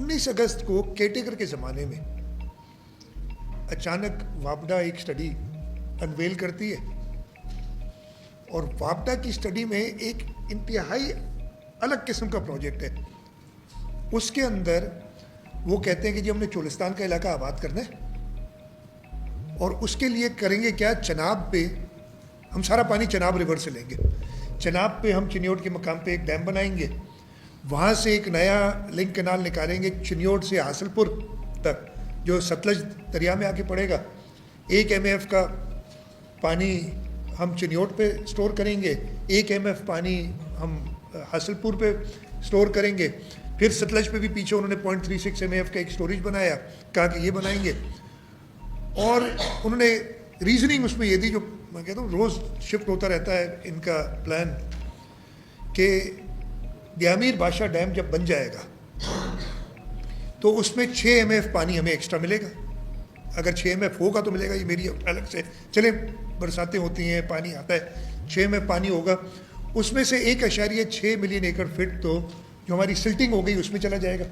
19 اگست کو کیٹیگر کے زمانے میں اچانک وابڈا ایک سٹڈی انویل کرتی ہے، اور وابڈا کی سٹڈی میں ایک انتہائی الگ قسم کا پروجیکٹ ہے. اس کے اندر وہ کہتے ہیں کہ جی ہم نے چولستان کا علاقہ آباد کرنا ہے، اور اس کے لیے کریں گے کیا، چناب پہ ہم سارا پانی چناب ریور سے لیں گے. چناب پہ ہم چنیوٹ کے مقام پہ ایک ڈیم بنائیں گے، وہاں سے ایک نیا لنک کینال نکالیں گے چنیوٹ سے حاصل پور تک، جو ستلج دریا میں آ کے پڑے گا. 1 MF کا پانی ہم چنیوٹ پہ سٹور کریں گے، 1 MF پانی ہم حاصل پور پہ سٹور کریں گے. پھر ستلج پہ بھی پیچھے انہوں نے 0.36 MF کا ایک سٹوریج بنایا، کہا کہ یہ بنائیں گے. اور انہوں نے ریزننگ اس میں یہ دی، جو میں کہتا ہوں روز شفٹ ہوتا رہتا ہے ان کا پلان، کہ بیامیر بادشاہ ڈیم جب بن جائے گا تو اس میں 6 MF پانی ہمیں ایکسٹرا ملے گا. اگر 6 MF ہوگا تو ملے گا، یہ میری الگ سے، چلیں برساتیں ہوتی ہیں پانی آتا ہے، 6 MF پانی ہوگا. اس میں سے 1.6 ملین ایکڑ فٹ تو جو ہماری سلٹنگ ہو گئی اس میں چلا جائے گا.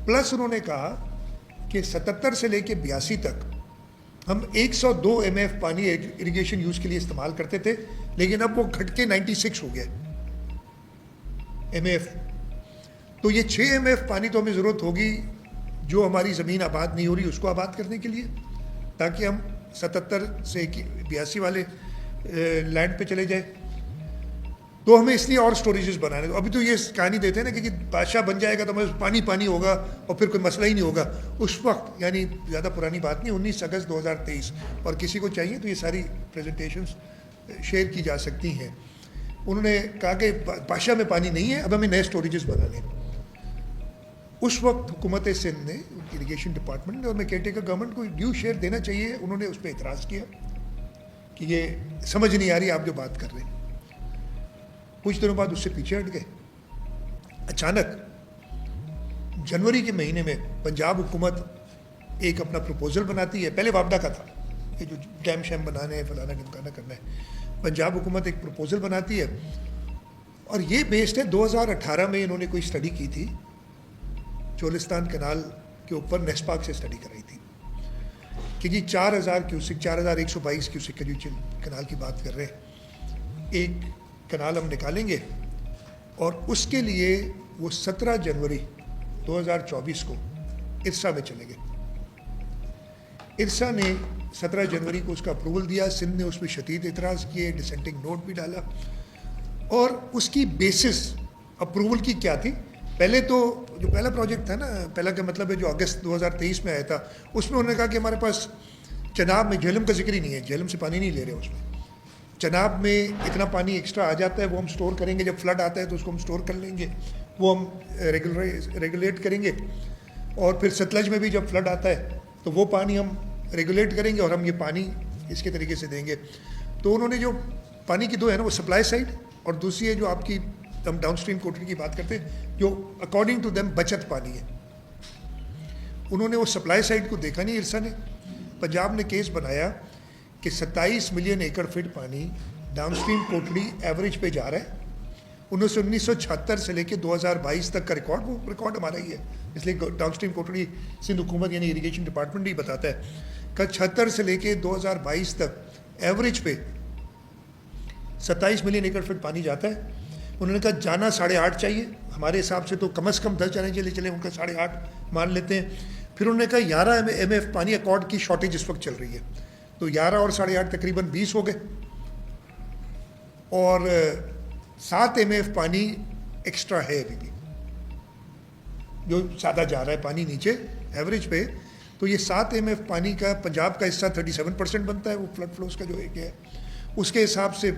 پلس انہوں نے کہا کہ 77 سے لے کے 82 تک ہم 102 MF پانی اریگیشن یوز کے لیے استعمال کرتے تھے، لیکن اب وہ گھٹ کے 96 ہو گیا MF. تو یہ 6 MF پانی تو ہمیں ضرورت ہوگی جو ہماری زمین آباد نہیں ہو رہی اس کو آباد کرنے کے لیے، تاکہ ہم 77 سے 82 والے لینڈ پہ چلے جائیں. تو ہمیں اس لیے اور سٹوریجز بنانے دو. ابھی تو یہ کہانی دیتے ہیں نا کہ بادشاہ بن جائے گا تو ہمیں پانی پانی ہوگا اور پھر کوئی مسئلہ ہی نہیں ہوگا. اس وقت یعنی زیادہ پرانی بات نہیں، 19 اگست 2023، اور کسی کو چاہیے تو یہ ساری پریزنٹیشنز شیئر کی جا سکتی ہیں. انہوں نے کہا کہ بادشاہ میں پانی نہیں ہے، اب ہمیں نئے سٹوریجز بنانے. اس وقت حکومت سندھ نے، اریگیشن ڈپارٹمنٹ نے، اور میں کہتے کہ گورنمنٹ کو ڈیو شیئر دینا چاہیے، انہوں نے اس پہ اعتراض کیا کہ یہ سمجھ نہیں آ رہی آپ جو بات کر رہے ہیں. کچھ دنوں بعد اس سے پیچھے ہٹ گئے. اچانک جنوری کے مہینے میں پنجاب حکومت ایک اپنا پروپوزل بناتی ہے. پہلے وابڈا کا تھا، یہ جو ڈیم شیم بنانے ہیں، فلانا ڈمکانا کرنا ہے. پنجاب حکومت ایک پروپوزل بناتی ہے، اور یہ بیسڈ ہے 2018 میں انہوں نے کوئی سٹڈی کی تھی چولستان کنال کے اوپر، نیسپاک سے سٹڈی کرائی تھی کہ جی 4000 کیوسک، 4122 کیوسک کا جو کنال کی بات کر رہے ہیں، ایک کنال ہم نکالیں گے. اور اس کے لیے وہ 17 جنوری 2024 کو ارسا میں چلے گئے. ارسا نے 17 جنوری کو اس کا اپروول دیا. سندھ نے اس پہ شدید اعتراض کیے، ڈسینٹنگ نوٹ بھی ڈالا. اور اس کی بیسس اپروول کی کیا تھی؟ پہلے تو جو پہلا پروجیکٹ تھا نا، پہلا کا مطلب ہے جو اگست 2023 میں آیا تھا، اس میں انہوں نے کہا کہ ہمارے پاس چناب میں، جہلم کا ذکر ہی نہیں ہے، جہلم سے پانی نہیں لے رہے. اس میں چناب میں اتنا پانی ایکسٹرا آ جاتا ہے، وہ ہم سٹور کریں گے. جب فلڈ آتا ہے تو اس کو ہم سٹور کر لیں گے، وہ ہم ریگولیٹ کریں گے. اور پھر ستلج میں بھی جب فلڈ آتا ہے تو وہ پانی ہم ریگولیٹ کریں گے، اور ہم یہ پانی اس کے طریقے سے دیں گے. تو انہوں نے جو پانی کی دو ہے نا، وہ سپلائی سائڈ، اور دوسری ہے جو آپ کی، ہم ڈاؤن اسٹریم کوٹری کی بات کرتے ہیں، جو اکارڈنگ ٹو دیم بچت پانی ہے. انہوں نے وہ سپلائی سائڈ کو دیکھا نہیں. ارسا نے، پنجاب نے کیس بنایا کہ 27 ملین ایکڑ فٹ پانی ڈاؤن اسٹریم کوٹلی ایوریج پہ جا رہا ہے. 1976 سے لے کے 2022 تک کا ریکارڈ، وہ ریکارڈ ہمارا ہی ہے، اس لیے ڈاؤن اسٹریم کوٹلی سندھ حکومت یعنی اریگیشن ڈپارٹمنٹ ہی بتاتا ہے کہ 76 سے لے کے 2022 تک ایوریج پہ 27 ملین ایکڑ فٹ پانی جاتا ہے. انہوں نے کہا جانا 8.5 چاہیے، ہمارے حساب سے تو کم از کم 10 جانے چلے، چلے ان کا 8.5 مان لیتے ہیں. پھر انہوں نے کہا 11 MF پانی ایکارڈ کی شارٹیج اس وقت چل رہی ہے، تو 11 اور 8.5 تقریباً 20 ہو گئے. اور 7 MF پانی ایکسٹرا ہے ابھی بھی، جو زیادہ جا رہا ہے پانی نیچے ایوریج پہ. تو یہ 7 MF پانی کا پنجاب کا حصہ 37% بنتا ہے، وہ فلڈ فلوز کا جو ایک ہے، اس کے حساب سے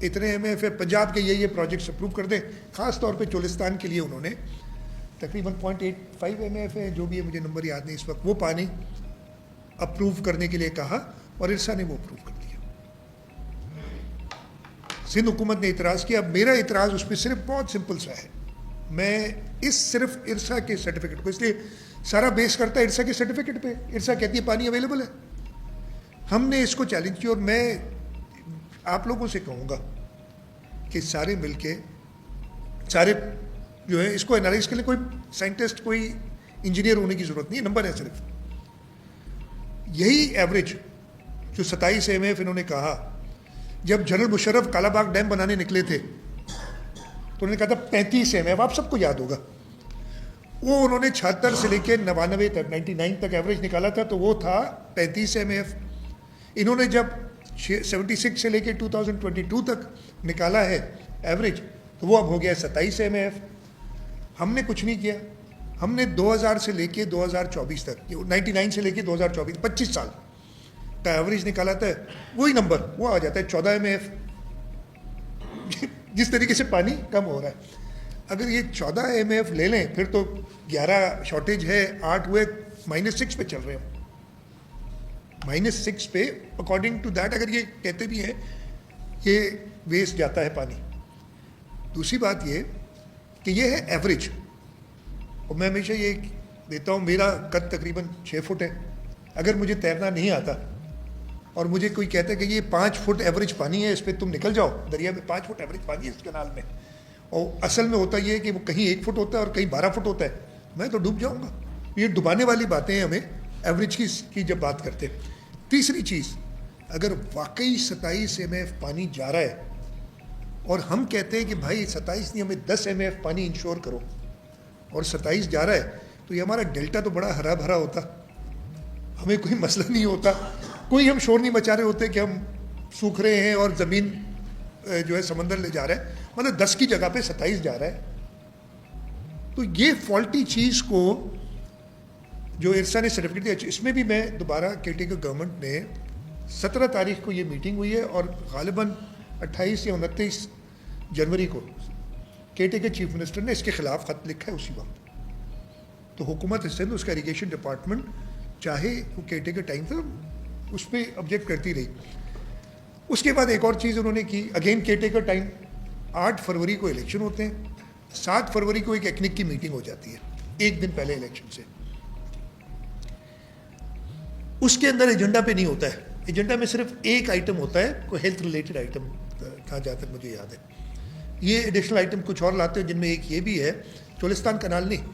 اتنے MF ہے. پنجاب کے یہ پروجیکٹس اپروو کر دیں. خاص طور پہ چولستان کے لیے انہوں نے تقریباً 0.85 MF ہے، جو بھی ہے مجھے نمبر یاد نہیں اس وقت، وہ پانی اپروو کرنے کے لیے کہا، اور ارسا نے وہ اپروو کر دیا. سندھ حکومت نے اعتراض کیا. اب میرا اعتراض اس پہ صرف بہت سمپل سا ہے. میں اس صرف ارسا کے سرٹیفکیٹ کو، اس لیے سارا بیس کرتا ہے ارسا کے سرٹیفکیٹ پہ. ارسا کہتی ہے پانی اویلیبل ہے. ہم نے اس کو چیلنج کیا، اور میں آپ لوگوں سے کہوں گا کہ سارے مل کے، سارے جو ہے اس کو انالائز کرنے کوئی سائنٹسٹ کوئی انجینئر ہونے کی ضرورت نہیں ہے, نمبر ہے صرف. یہی ایوریج جو 27 MF انہوں نے کہا, جب جنرل مشرف کالا باغ ڈیم بنانے نکلے تھے تو انہوں نے کہا تھا 35 MF, آپ سب کو یاد ہوگا. وہ انہوں نے 76 سے لے کے 99 تک 99 تک ایوریج نکالا تھا تو وہ تھا 35 MF. انہوں نے جب 76 سے لے کے 2022 تک نکالا ہے ایوریج تو وہ اب ہو گیا 27 MF. ہم نے کچھ نہیں کیا, ہم نے 2000 سے لے کے 2024 تک 99 سے لے کے 2024 25 سال کا ایوریج نکالا تھا. وہی نمبر وہ آ جاتا ہے 14 MF. جس طریقے سے پانی کم ہو رہا ہے, اگر یہ 14 MF لے لیں پھر تو 11 شارٹیج ہے, 8 ہوئے, -6 پہ چل رہے ہیں, -6 پہ اکارڈنگ ٹو دیٹ. اگر یہ کہتے بھی ہیں یہ ویسٹ جاتا ہے پانی. دوسری بات یہ کہ یہ ہے ایوریج, اور میں ہمیشہ یہ دیتا ہوں, میرا قد تقریباً 6 فٹ ہے. اگر مجھے تیرنا نہیں آتا اور مجھے کوئی کہتا ہے کہ یہ 5 فٹ ایوریج پانی ہے, اس پہ تم نکل جاؤ, دریا میں 5 فٹ ایوریج پانی ہے اس کنال میں, اور اصل میں ہوتا یہ ہے کہ وہ کہیں 1 فٹ ہوتا ہے اور کہیں 12 فٹ ہوتا ہے, میں تو ڈوب جاؤں گا. یہ ڈبانے والی باتیں ہیں ہمیں ایوریج کی جب بات کرتے ہیں. تیسری چیز, اگر واقعی 27 MF پانی جا رہا ہے اور ہم کہتے ہیں کہ بھائی 27 نہیں ہمیں 10 MF پانی انشور کرو, اور 27 جا رہا ہے, تو یہ ہمارا ڈیلٹا تو بڑا ہرا بھرا ہوتا, ہمیں کوئی مسئلہ نہیں ہوتا, کوئی ہم شور نہیں مچا رہے ہوتے کہ ہم سوکھ رہے ہیں اور زمین جو ہے سمندر لے جا رہا ہے. مطلب 10 کی جگہ پہ 27 جا رہا ہے. تو یہ فالٹی چیز کو جو ارسا نے سرٹیفکیٹ دیا, اس میں بھی میں دوبارہ کیٹیگر گورنمنٹ نے 17 تاریخ کو یہ میٹنگ ہوئی ہے, اور غالباً 28 یا 29 جنوری کو کیٹیگر چیف منسٹر نے اس کے خلاف خط لکھا ہے اسی وقت. تو حکومت سندھ اس کا اریگیشن ڈپارٹمنٹ چاہے وہ کیٹیگر ٹائم تھا اس پہ آبجیکٹ کرتی رہی. اس کے بعد ایک اور چیز انہوں نے کی, اگین کیٹیگر ٹائم, 8 فروری کو الیکشن ہوتے ہیں, 7 فروری کو ایک ایکنک کی میٹنگ ہو جاتی ہے ایک دن پہلے الیکشن سے. اس کے اندر ایجنڈا پہ نہیں ہوتا ہے, ایجنڈا میں صرف ایک آئٹم ہوتا ہے, کوئی ہیلتھ ریلیٹڈ آئٹم تھا جہاں تک مجھے یاد ہے. یہ ایڈیشنل آئٹم کچھ اور لاتے ہیں, جن میں ایک یہ بھی ہے, چولستان کنال نہیں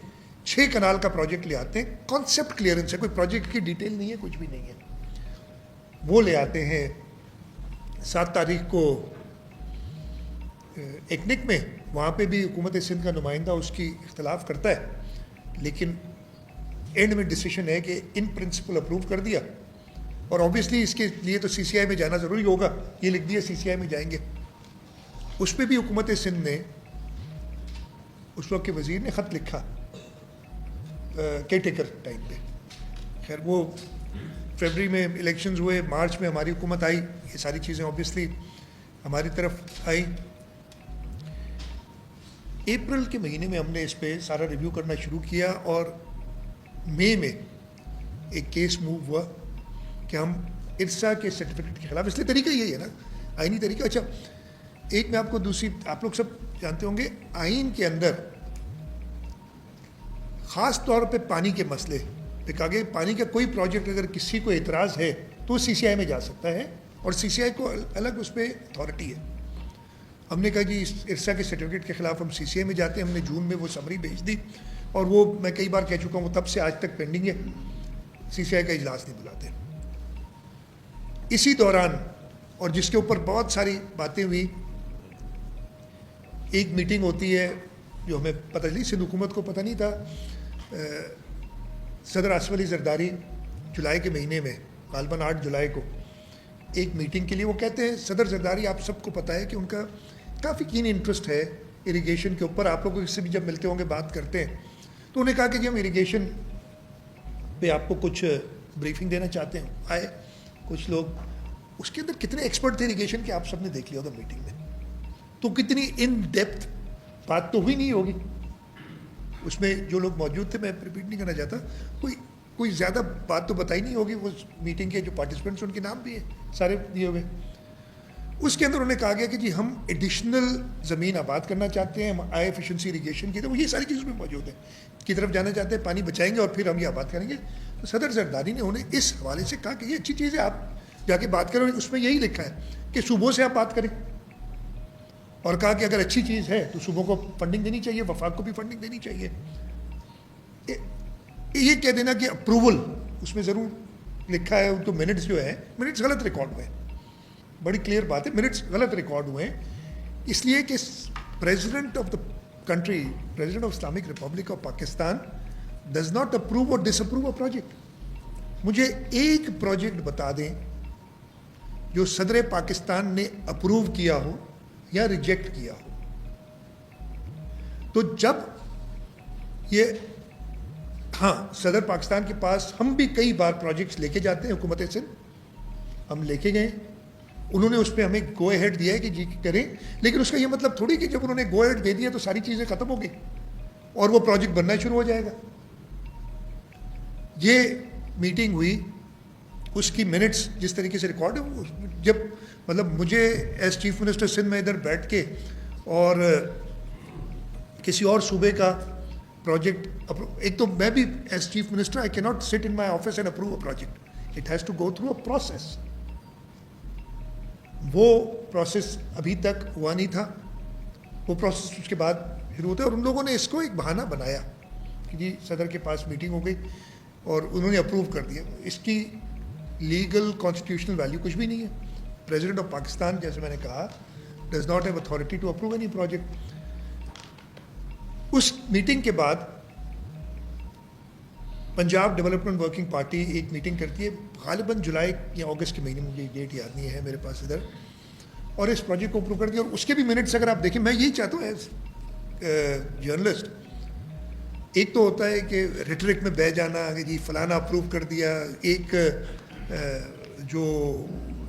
6 کنال کا پروجیکٹ لے آتے ہیں, کانسیپٹ کلیئرنس ہے, کوئی پروجیکٹ کی ڈیٹیل نہیں ہے, کچھ بھی نہیں ہے, وہ لے آتے ہیں. 7 تاریخ کو ایکنک میں, وہاں پہ بھی حکومت سندھ کا نمائندہ اس کی اختلاف کرتا ہے, لیکن اینڈ میں ڈیسیشن ہے کہ ان پرنسپل اپروو کر دیا. اور آبویسلی اس کے لیے تو CCI میں جانا ضروری ہوگا, یہ لکھ دیا CCI میں جائیں گے. اس پہ بھی حکومت سندھ نے, اس وقت کے وزیر نے خط لکھا کیٹیگر ٹائم پہ. خیر وہ فیبرری میں الیکشنز ہوئے, مارچ میں ہماری حکومت آئی, یہ ساری چیزیں آبویسلی ہماری طرف آئی. اپریل کے مہینے میں ہم نے اس پہ سارا ریویو کرنا شروع کیا, اور مئی میں ایک کیس موو ہوا کہ ہم ارسا کے سرٹیفکیٹ کے خلاف, اس لیے طریقہ یہی ہے نا, آئینی طریقہ. اچھا ایک میں آپ کو دوسری, آپ لوگ سب جانتے ہوں گے آئین کے اندر خاص طور پہ پانی کے مسئلے پہ کہا گیا پانی کا کوئی پروجیکٹ اگر کسی کو اعتراض ہے تو CCI میں جا سکتا ہے, اور CCI کو الگ اس پہ اتھارٹی ہے. ہم نے کہا جی ارسا کے سرٹیفکیٹ کے خلاف ہم CCI میں جاتے ہیں. ہم نے جون میں وہ سمری بھیج دی, اور وہ میں کئی بار کہہ چکا ہوں وہ تب سے آج تک پینڈنگ ہے, CCI کا اجلاس نہیں بلاتے. اسی دوران, اور جس کے اوپر بہت ساری باتیں ہوئی, ایک میٹنگ ہوتی ہے جو ہمیں پتہ چلی, سندھ حکومت کو پتہ نہیں تھا. صدر آصف علی زرداری جولائی کے مہینے میں, غالباً 8 جولائی کو, ایک میٹنگ کے لیے, وہ کہتے ہیں صدر زرداری, آپ سب کو پتہ ہے کہ ان کا کافی کین انٹرسٹ ہے اریگیشن کے اوپر, آپ لوگوں سے بھی جب ملتے ہوں گے بات کرتے ہیں, تو انہوں نے کہا کہ جی ہم اریگیشن پہ آپ کو کچھ بریفنگ دینا چاہتے ہیں. آئے کچھ لوگ, اس کے اندر کتنے ایکسپرٹ تھے اریگیشن کے آپ سب نے دیکھ لیا ہوگا میٹنگ میں, تو کتنی ان ڈیپتھ بات تو ہوئی نہیں ہوگی اس میں. جو لوگ موجود تھے, میں ریپیٹ نہیں کرنا چاہتا, کوئی زیادہ بات تو بتائی نہیں ہوگی. وہ میٹنگ کے جو پارٹیسپینٹس ان کے نام بھی ہیں سارے دیے ہوئے. اس کے اندر انہوں نے کہا گیا کہ جی ہم ایڈیشنل زمین آباد کرنا چاہتے ہیں, ہم ہائی ایفیشنسی اریگیشن کی, تو وہ یہ ساری چیزیں میں موجود ہیں, کی طرف جانا چاہتے ہیں, پانی بچائیں گے اور پھر ہم یہ آباد کریں گے. تو صدر زرداری نے انہیں اس حوالے سے کہا کہ یہ اچھی چیز ہے, آپ جا کے بات کرو. اس میں یہی لکھا ہے کہ صوبوں سے آپ بات کریں, اور کہا کہ اگر اچھی چیز ہے تو صوبوں کو فنڈنگ دینی چاہیے, وفاق کو بھی فنڈنگ دینی چاہیے. یہ کہہ دینا کہ اپروول اس میں ضرور لکھا ہے, تو منٹس جو ہے منٹس غلط ریکارڈ ہوئے ہیں, بڑی کلیئر بات ہے, منٹس غلط ریکارڈ ہوئے ہیں, اس لیے کہ president of the country, president of Islamic republic of Pakistan does not approve اور ڈس اپروو اے پروجیکٹ. مجھے ایک پروجیکٹ بتا دیں جو صدر پاکستان نے اپروو کیا ہو یا ریجیکٹ کیا ہو. تو جب یہ, ہاں صدر پاکستان کے پاس ہم بھی کئی بار پروجیکٹس لے کے جاتے ہیں, حکومت سندھ ہم لے کے گئے, انہوں نے اس پہ ہمیں گو ہیڈ دیا ہے کہ جی کریں, لیکن اس کا یہ مطلب تھوڑی کہ جب انہوں نے گو ہیڈ دے دیا تو ساری چیزیں ختم ہو گئی اور وہ پروجیکٹ بننا شروع ہو جائے گا. یہ میٹنگ ہوئی, اس کی منٹس جس طریقے سے ریکارڈ ہے, جب مطلب مجھے ایز چیف منسٹر سندھ میں ادھر بیٹھ کے اور کسی اور صوبے کا پروجیکٹ, ایک تو میں بھی as chief minister I can not sit in my office and approve a project, it has to go through a process. وہ پروسیس ابھی تک ہوا نہیں تھا, وہ پروسیس اس کے بعد شروع ہوتا ہے, اور ان لوگوں نے اس کو ایک بہانہ بنایا کہ جی صدر کے پاس میٹنگ ہو گئی اور انہوں نے اپروو کر دیا. اس کی لیگل کانسٹیٹیوشنل ویلیو کچھ بھی نہیں ہے. پریزیڈنٹ آف پاکستان, جیسے میں نے کہا, does not have authority to approve any project. اس میٹنگ کے بعد پنجاب ڈیولپمنٹ ورکنگ پارٹی ایک میٹنگ کرتی ہے, غالباً جولائی یا اگست کے مہینے, مجھے ڈیٹ یاد نہیں ہے میرے پاس ادھر, اور اس پروجیکٹ کو اپروو کر دیا. اور اس کے بھی منٹس اگر آپ دیکھیں, میں یہی چاہتا ہوں ایز جرنلسٹ, ایک تو ہوتا ہے کہ ریٹرک میں بہ جانا کہ جی فلانا اپروو کر دیا, ایک جو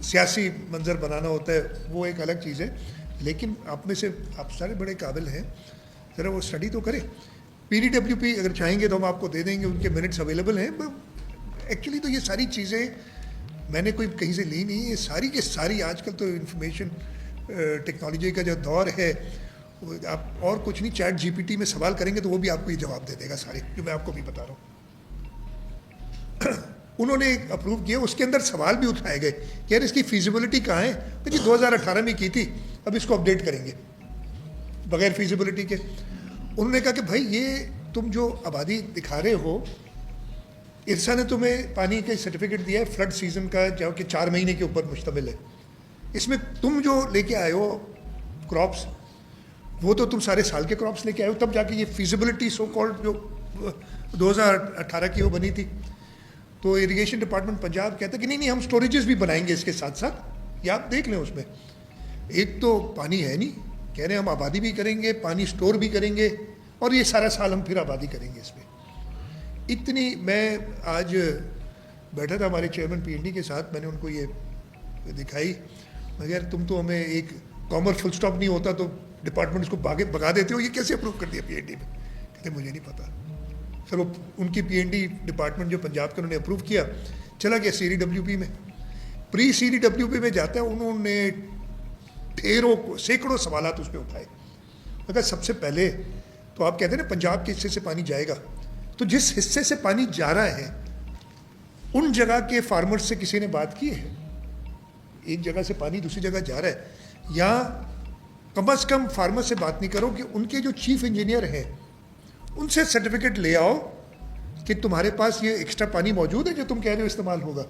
سیاسی منظر بنانا ہوتا ہے وہ ایک الگ چیز ہے, لیکن آپ میں سے آپ سارے بڑے قابل ہیں, ذرا وہ اسٹڈی تو کریں. پی ڈی ڈبلیو پی اگر چاہیں گے تو ہم آپ کو دے دیں گے, ان کے منٹس اویلیبل ہیں. ایکچولی تو یہ ساری چیزیں میں نے کوئی کہیں سے لی نہیں, یہ ساری کے ساری آج کل تو انفارمیشن ٹیکنالوجی کا جو دور ہے, آپ اور کچھ نہیں, چیٹ جی پی ٹی میں سوال کریں گے تو وہ بھی آپ کو یہ جواب دے دے گا سارے, جو میں آپ کو بھی بتا رہا ہوں. انہوں نے اپروو کیا, اس کے اندر سوال بھی اٹھائے گئے کہ یار اس کی فیزیبلٹی کہاں ہے, تو جی 2018 میں کی تھی, اب اس کو اپڈیٹ کریں گے بغیر فیزیبلٹی کے. انہوں نے کہا کہ بھائی یہ تم جو آبادی دکھا رہے ہو, ارسا نے تمہیں پانی کا سرٹیفکیٹ دیا ہے فلڈ سیزن کا, جو کہ 4 مہینے کے اوپر مشتمل ہے. اس میں تم جو لے کے آئے ہو کراپس, وہ تو تم سارے سال کے کراپس لے کے آئے ہو, تب جا کے یہ فیزیبلٹی سو کالڈ جو 2018 کی وہ بنی تھی. تو اریگیشن ڈپارٹمنٹ پنجاب کہتا ہے کہ نہیں ہم اسٹوریجز بھی بنائیں گے اس کے ساتھ ساتھ, یہ آپ دیکھ لیں. اس میں ایک تو پانی ہے نہیں, کہہ رہے ہیں ہم آبادی بھی کریں گے, پانی اسٹور بھی کریں گے, اور یہ سارا سال ہم پھر آبادی کریں گے. اس میں اتنی, میں آج بیٹھا تھا ہمارے چیئرمین پی این ڈی کے ساتھ, میں نے ان کو یہ دکھائی, مگر تم تو ہمیں ایک کامر فل اسٹاپ نہیں ہوتا تو ڈپارٹمنٹ اس کو بھگا دیتے ہو, یہ کیسے اپروو کر دیا پی این ڈی میں؟ کہتے مجھے نہیں پتا. چلو ان کی پی این ڈی ڈپارٹمنٹ جو پنجاب کا, انہوں نے اپروو کیا, چلا گیا سی ڈی ڈبلیو پی میں. پری سی ڈی ڈبلیو پی میں جاتا ہے, انہوں نے سینکڑوں سوالات اس پہ اٹھائے. مگر سب سے پہلے تو آپ کہتے ہیں نا پنجاب کے حصے سے پانی جائے گا, تو جس حصے سے پانی جا رہا ہے ان جگہ کے فارمر سے کسی نے بات کی ہے؟ ایک جگہ سے پانی دوسری جگہ جا رہا ہے, یا کم از کم فارمر سے بات نہیں کرو کہ ان کے جو چیف انجینئر ہیں ان سے سرٹیفکیٹ لے آؤ کہ تمہارے پاس یہ ایکسٹرا پانی موجود ہے جو تم کہہ رہے ہو استعمال ہوگا.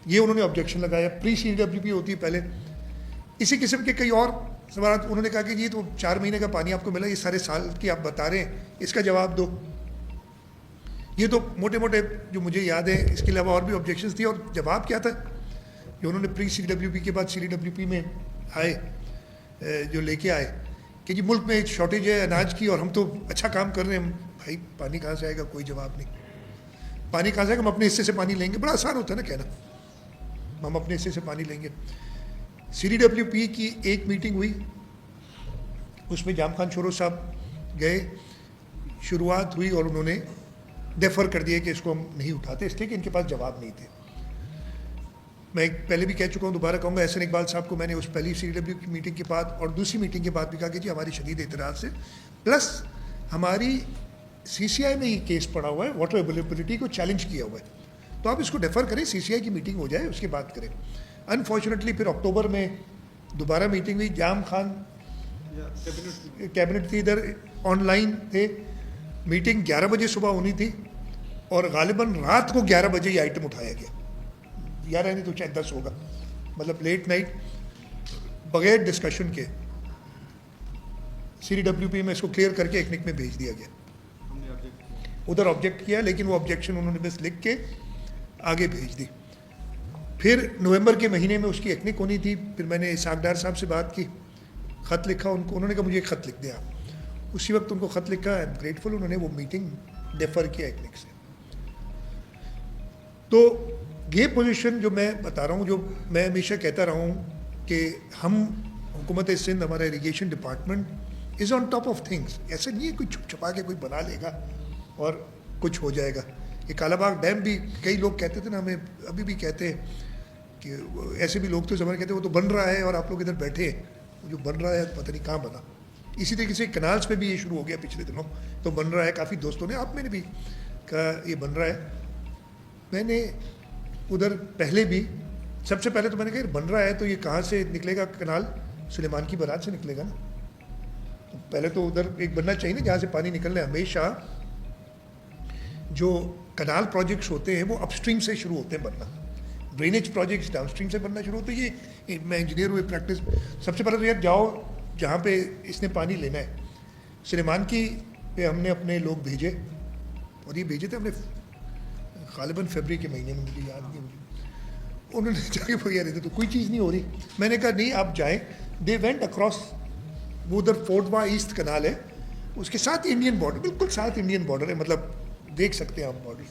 یہ انہوں نے آبجیکشن لگایا. پری سی ڈبلیو پی ہوتی ہے پہلے. اسی قسم کے کئی اور سوالات انہوں نے کہا کہ یہ تو 4 مہینے کا پانی آپ کو ملا, یہ سارے سال کی آپ بتا رہے ہیں, اس کا جواب دو. یہ تو موٹے موٹے جو مجھے یاد ہے, اس کے علاوہ اور بھی آبجیکشنز تھی. اور جواب کیا تھا جو انہوں نے پری سی ڈبلیو پی کے بعد سی ڈی ڈبلیو پی میں آئے, جو لے کے آئے کہ جی ملک میں شارٹیج ہے اناج کی اور ہم تو اچھا کام کر رہے ہیں. بھائی پانی کہاں سے آئے گا؟ کوئی جواب نہیں. پانی کہاں سے آئے گا؟ ہم اپنے حصے سے پانی لیں گے. بڑا آسان ہوتا ہے نا کہنا, ہم اپنے حصے سے پانی لیں گے. سی ڈی ڈبلیو پی کی ایک میٹنگ ہوئی, اس میں جام خان شورو صاحب گئے, شروعات ہوئی اور انہوں نے ڈیفر کر دیا کہ اس کو ہم نہیں اٹھاتے, اس لیے کہ ان کے پاس جواب نہیں تھے. میں پہلے بھی کہہ چکا ہوں, دوبارہ کہوں گا, احسن اقبال صاحب کو میں نے اس پہلی سی ڈی ڈبلیو کی میٹنگ کے بعد اور دوسری میٹنگ کے بعد بھی کہا کہ جی ہماری شدید اعتراض سے, پلس ہماری سی سی آئی میں یہ کیس پڑا ہوا ہے, واٹر اویلیبلٹی کو چیلنج کیا ہوا ہے, تو آپ اس کو ڈیفر کریں, سی سی آئی کی میٹنگ ہو جائے, اس کے بعد کریں. انفارچونیٹلی پھر اکتوبر میں دوبارہ میٹنگ ہوئی. جام خان कैबिनेट थी इधर, ऑनलाइन थे, मीटिंग 11 बजे सुबह होनी थी और गालिबन रात को 11 बजे ये आइटम उठाया गया, 11 नहीं तो चाहे 10 होगा, मतलब लेट नाइट बगैर डिस्कशन के CDWP में इसको क्लियर करके एक्निक में भेज दिया गया। उधर ऑब्जेक्ट किया लेकिन वो ऑब्जेक्शन उन्होंने बस लिख के आगे भेज दी। फिर नवंबर के महीने में उसकी एक्निक होनी थी, फिर मैंने सागदार साहब से बात की, ख़त लिखा उनको, उन्होंने कहा मुझे ख़त लिख दिया। उसी वक्त उनको ख़त लिखा, आई एम ग्रेटफुल, उन्होंने वो मीटिंग डेफर किया एक्निक से। तो ये पोजीशन जो मैं बता रहा हूँ, जो मैं हमेशा कहता रहा हूँ कि हम हुकूमत सिंध, हमारा irrigation department is on top of things. ऐसा नहीं है कोई छुप छुपा के कोई बना लेगा और कुछ हो जाएगा। ये कालाबाग डैम भी कई लोग कहते थे ना, हमें अभी भी कहते हैं कि ऐसे भी लोग तो ज़माने कहते हैं वो तो बन रहा है और आप लोग इधर बैठे, जो बन रहा है पता नहीं कहाँ बना। इसी तरीके से कनाल्स पे भी ये शुरू हो गया पिछले दिनों, तो बन रहा है, काफ़ी दोस्तों ने, आप मैंने भी कहा ये बन रहा है। मैंने उधर पहले भी, सबसे पहले तो मैंने कहा बन रहा है तो ये कहाँ से निकलेगा कनाल, सुलेमान की बारात से निकलेगा ना, तो पहले तो उधर एक बनना चाहिए ना जहाँ से पानी निकलना है। हमेशा जो कनाल प्रोजेक्ट्स होते हैं वो अपस्ट्रीम से शुरू होते हैं बनना, ड्रेनेज प्रोजेक्ट्स डाउनस्ट्रीम से बनना शुरू होते हैं। ये मैं इंजीनियर हुए प्रैक्टिस, सबसे पहले तो यार जाओ जहाँ पे इसने पानी लेना है। सुलेमान की पे हमने अपने लोग भेजे और ये भेजे थे हमने गालिबन फरवरी के महीने में, मुझे याद नहीं, मुझे उन्होंने जाके भैया रहते तो कोई चीज़ नहीं हो रही। मैंने कहा नहीं आप जाएँ, दे वेंट अक्रॉस, वो उधर फोर्टवा ईस्ट कनाल है, उसके साथ इंडियन बॉर्डर, बिल्कुल साथ इंडियन बॉर्डर है, मतलब देख सकते हैं आप बॉर्डर,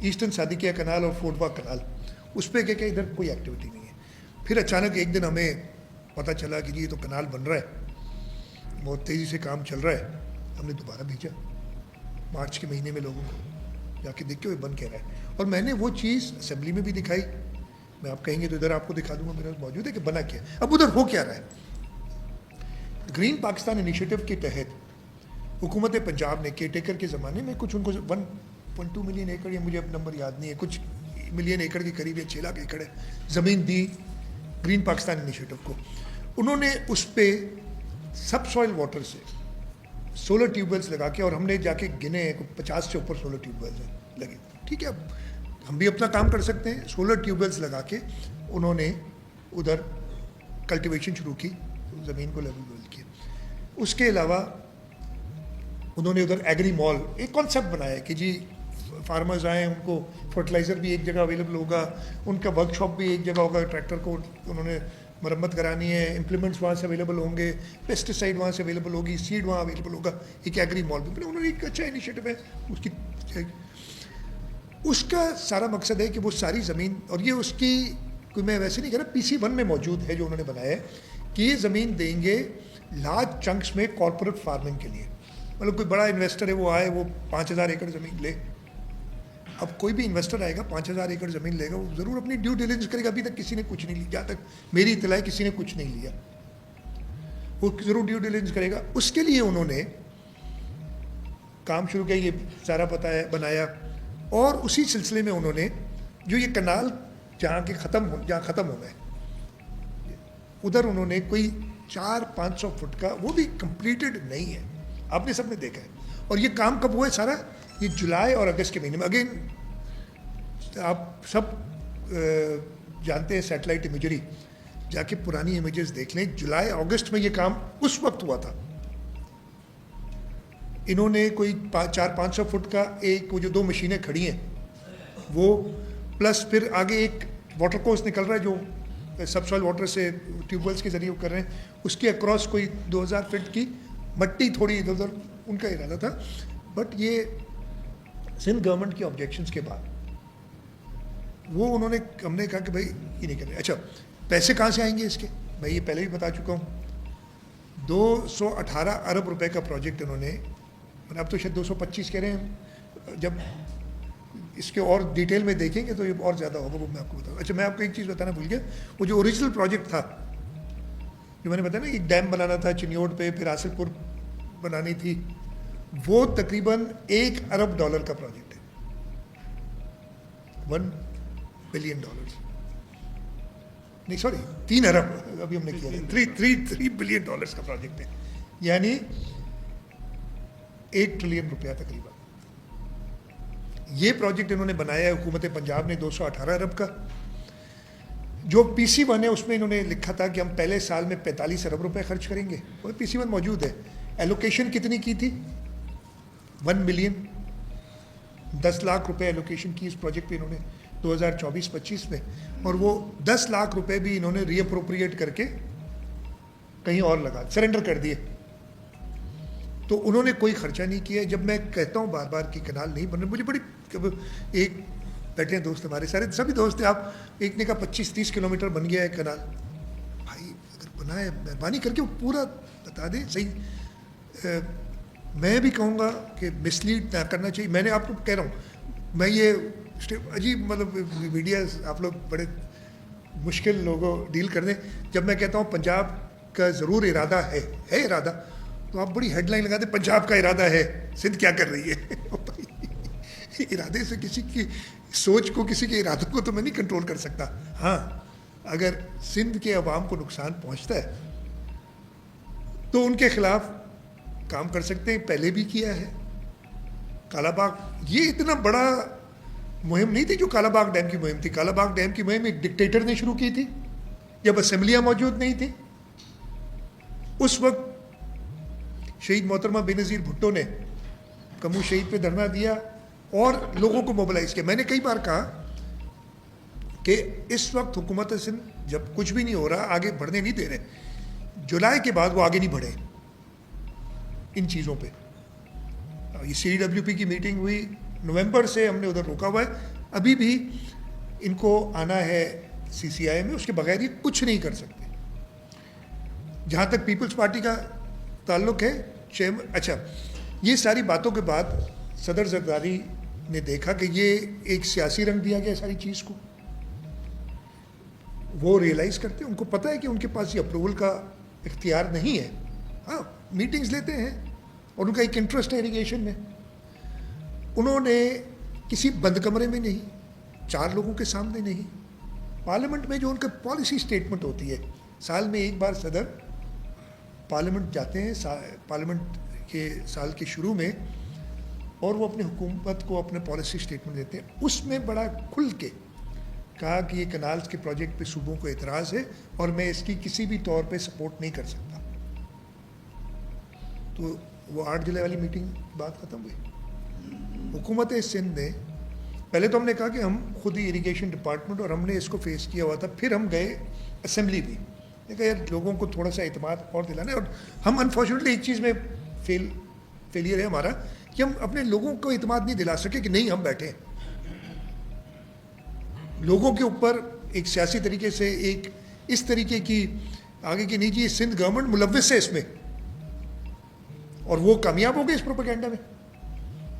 ईस्टर्न सादिकिया कनाल और फोर्टवा कनाल, उस पर क्या इधर कोई एक्टिविटी नहीं है। फिर अचानक एक दिन हमें पता चला कि जी ये तो कनाल बन रहा है, बहुत तेज़ी से काम चल रहा है। हमने दोबारा भेजा मार्च के महीने में लोगों को, जाके देख के वो बन कह रहा है। और मैंने वो चीज़ असेंबली में भी दिखाई, मैं आप कहेंगे तो इधर आपको दिखा दूंगा, मेरे पास मौजूद है कि बना क्या। अब उधर हो क्या रहा है, ग्रीन पाकिस्तान इनिशिएटिव के तहत हुकूमत पंजाब ने केयर टेकर के ज़माने में कुछ उनको 1.2 मिलियन एकड़, या मुझे अब नंबर याद नहीं है, कुछ मिलियन एकड़ के करीब, या 6 लाख एकड़ है ज़मीन दी ग्रीन पाकिस्तान इनिशिएटिव को। उन्होंने उस पर सब सॉइल वाटर से सोलर ट्यूबवेल्स लगा के, और हमने जाके गिने 50 से ऊपर सोलर ट्यूबवेल्स लगे। ठीक है, अब हम भी अपना काम कर सकते हैं। सोलर ट्यूबवेल्स लगा के उन्होंने उधर कल्टीवेशन शुरू की, ज़मीन को लेवल किया। उसके अलावा उन्होंने उधर एग्री मॉल एक कॉन्सेप्ट बनाया कि जी फार्मर्स आए, उनको फर्टिलाइज़र भी एक जगह अवेलेबल होगा, उनका वर्कशॉप भी एक जगह होगा, ट्रैक्टर को उन्होंने मरम्मत करानी है, इम्प्लीमेंट्स वहाँ से अवेलेबल होंगे, पेस्टिसाइड वहाँ से अवेलेबल होगी, सीड वहाँ अवेलेबल होगा, एक एग्री मॉल भी उन्होंने, एक अच्छा इनिशिएटिव है उसकी। उसका सारा मकसद है कि वो सारी ज़मीन, और ये उसकी कोई, मैं वैसे नहीं कह रहा, PC1 में मौजूद है जो उन्होंने बनाया है कि ये ज़मीन देंगे लार्ज चंक्स में कॉरपोरेट फार्मिंग के लिए। मतलब कोई बड़ा इन्वेस्टर है वो आए, वो 5000 एकड़ ज़मीन ले। अब कोई भी इन्वेस्टर आएगा 5000 एकड़ ज़मीन लेगा, वो ज़रूर अपनी ड्यू डिलिजेंस करेगा। अभी तक किसी ने कुछ नहीं लिया, जहाँ तक मेरी इत्तला है किसी ने कुछ नहीं लिया, वो ज़रूर ड्यू डिलिजेंस करेगा। उसके लिए उन्होंने काम शुरू किया, ये सारा पता है बनाया। और उसी सिलसिले में उन्होंने जो ये कनाल जहाँ ख़त्म होना है, उधर उन्होंने कोई 400-500 फुट का, वो भी कंप्लीटेड नहीं है, आपने सबने देखा है। और ये काम कब हुआ है सारा, ये जुलाई और अगस्त के महीने में। अगेन आप सब जानते हैं सैटेलाइट इमेजरी, जाके पुरानी इमेजेस देख लें, जुलाई अगस्त में ये काम उस वक्त हुआ था। इन्होंने कोई 400-500 फुट का एक, वो जो 2 मशीनें खड़ी हैं वो, प्लस फिर आगे एक वाटर कोर्स निकल रहा है जो सब सॉइल वाटर से ट्यूबवेल्स के ज़रिए कर रहे हैं, उसके अक्रॉस कोई 2000 फीट की मट्टी थोड़ी इधर उधर उनका इरादा था। बट ये सिंध गवर्नमेंट की ऑब्जेक्शंस के बाद वो उन्होंने, हमने कहा कि भाई ये नहीं कर रहे। अच्छा, पैसे कहाँ से आएंगे इसके, मैं ये पहले भी बता चुका हूँ। 218 अरब रुपए का प्रोजेक्ट इन्होंने, अब तो शायद 225 कह रहे हैं, जब इसके और डिटेल में देखेंगे तो ये और ज़्यादा होगा, वो मैं आपको बताऊँ। अच्छा, मैं आपको एक चीज़ बताना भूल गया, वो जो ओरिजिनल प्रोजेक्ट था जो मैंने बताया ना, एक डैम बनाना था चिन्योट पे, फिर आसिफपुर बनानी थी, वो तकरीबन $1 अरब का प्रोजेक्ट है, $1 बिलियन। نہیں سوری 3 ارب ابھی ہم نے کیا ہے, $3 بلین کا پروجیکٹ ہے, یعنی 1 ٹریلین روپیہ تقریباً. یہ پروجیکٹ انہوں نے بنایا ہے حکومت پنجاب نے 218 ارب کا. جو PC1 ہے اس میں انہوں نے لکھا تھا کہ ہم پہلے سال میں 45 ارب روپے خرچ کریں گے, وہ PC1 موجود ہے. ایلوکیشن کتنی کی تھی؟ 1 ملین, 10 لاکھ روپے ایلوکیشن کی اس پروجیکٹ پہ انہوں نے 2024-25 میں, اور وہ 10 لاکھ روپے بھی انہوں نے ری اپروپریٹ کر کے کہیں اور لگا سرنڈر کر دیے. تو انہوں نے کوئی خرچہ نہیں کیا. جب میں کہتا ہوں بار بار کہ کنال نہیں بن رہے, مجھے بڑی ایک بیٹھے ہیں دوست ہمارے سارے سبھی دوست ہیں, آپ ایک نے کہا 25-30 کلومیٹر بن گیا ہے کنال. بھائی اگر بنا ہے مہربانی کر کے وہ پورا بتا دیں صحیح. میں بھی کہوں گا کہ مس لیڈ نہ کرنا چاہیے. میں نے آپ کو کہہ رہا ہوں, میں یہ عجیب مطلب میڈیا آپ لوگ بڑے مشکل لوگوں ڈیل کر دیں. جب میں کہتا ہوں پنجاب کا ضرور ارادہ ہے ارادہ, تو آپ بڑی ہیڈ لائن لگا دیں پنجاب کا ارادہ ہے, سندھ کیا کر رہی ہے. ارادے سے کسی کی سوچ کو, کسی کے ارادوں کو تو میں نہیں کنٹرول کر سکتا. ہاں اگر سندھ کے عوام کو نقصان پہنچتا ہے تو ان کے خلاف کام کر سکتے ہیں, پہلے بھی کیا ہے. کالا باغ یہ اتنا بڑا مہم نہیں تھی جو کالا باغ ڈیم کی مہم تھی. کالا باغ ڈیم کی مہم ایک ڈکٹیٹر نے شروع کی تھی جب اسمبلیاں موجود نہیں تھیں. اس وقت شہید محترمہ بے نظیر بھٹو نے کمو شہید پہ دھرنا دیا اور لوگوں کو موبلائز کیا. میں نے کئی بار کہا کہ اس وقت حکومت سندھ جب کچھ بھی نہیں ہو رہا, آگے بڑھنے نہیں دے رہے, جولائی کے بعد وہ آگے نہیں بڑھے ان چیزوں پہ. یہ CWP کی میٹنگ ہوئی, نومبر سے ہم نے ادھر روکا ہوا ہے. ابھی بھی ان کو آنا ہے CCI میں, اس کے بغیر یہ کچھ نہیں کر سکتے. جہاں تک پیپلز پارٹی کا تعلق ہے, اچھا یہ ساری باتوں کے بعد صدر زرداری نے دیکھا کہ یہ ایک سیاسی رنگ دیا گیا ساری چیز کو. وہ ریئلائز کرتے ہیں, ان کو پتہ ہے کہ ان کے پاس یہ اپروول کا اختیار نہیں ہے. ہاں میٹنگز لیتے ہیں اور ان کا ایک انٹرسٹ ہے اریگیشن میں. انہوں نے کسی بند کمرے میں نہیں, 4 لوگوں کے سامنے نہیں, پارلیمنٹ میں جو ان کا پالیسی سٹیٹمنٹ ہوتی ہے, سال میں ایک بار صدر پارلیمنٹ جاتے ہیں پارلیمنٹ کے سال کے شروع میں, اور وہ اپنے حکومت کو اپنے پالیسی سٹیٹمنٹ دیتے ہیں. اس میں بڑا کھل کے کہا کہ یہ کنالز کے پروجیکٹ پہ صوبوں کو اعتراض ہے اور میں اس کی کسی بھی طور پہ سپورٹ نہیں کر سکتا. تو وہ 8 جولائی والی میٹنگ بات ختم ہوئی. حکومت سندھ نے پہلے تو ہم نے کہا کہ ہم خود ہی اریگیشن ڈپارٹمنٹ, اور ہم نے اس کو فیس کیا ہوا تھا. پھر ہم گئے اسمبلی بھی, دیکھا یار لوگوں کو تھوڑا سا اعتماد اور دلانا ہے. اور ہم انفارچونیٹلی ایک چیز میں فیلئر ہے ہمارا کہ ہم اپنے لوگوں کو اعتماد نہیں دلا سکے کہ نہیں ہم بیٹھے. لوگوں کے اوپر ایک سیاسی طریقے سے ایک اس طریقے کی آگے کی نہیں جی سندھ گورنمنٹ ملوث ہے اس میں, اور وہ کامیاب ہو گئے اس پروپیگنڈا میں.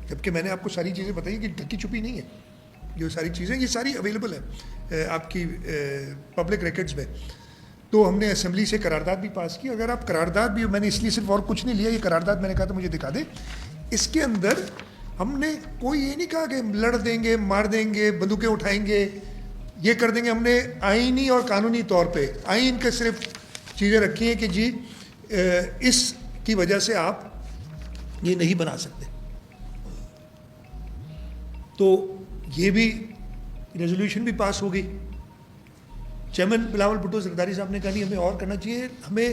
جبکہ میں نے آپ کو ساری چیزیں بتائی کہ ڈھکی چھپی نہیں ہے, جو ساری چیزیں یہ ساری اویلیبل ہیں آپ کی پبلک ریکارڈز میں. تو ہم نے اسمبلی سے قرارداد بھی پاس کی. اگر آپ قرارداد بھی, میں نے اس لیے صرف اور کچھ نہیں لیا, یہ قرارداد میں نے کہا تھا مجھے دکھا دیں. اس کے اندر ہم نے کوئی یہ نہیں کہا کہ لڑ دیں گے, مار دیں گے, بندوقیں اٹھائیں گے, یہ کر دیں گے. ہم نے آئینی اور قانونی طور پہ آئین کے صرف چیزیں رکھی ہیں کہ جی اس کی وجہ سے آپ یہ نہیں بنا سکتے. تو یہ بھی ریزولوشن بھی پاس ہو گئی. چیئرمین بلاول بھٹو زرداری صاحب نے کہا نہیں ہمیں اور کرنا چاہیے, ہمیں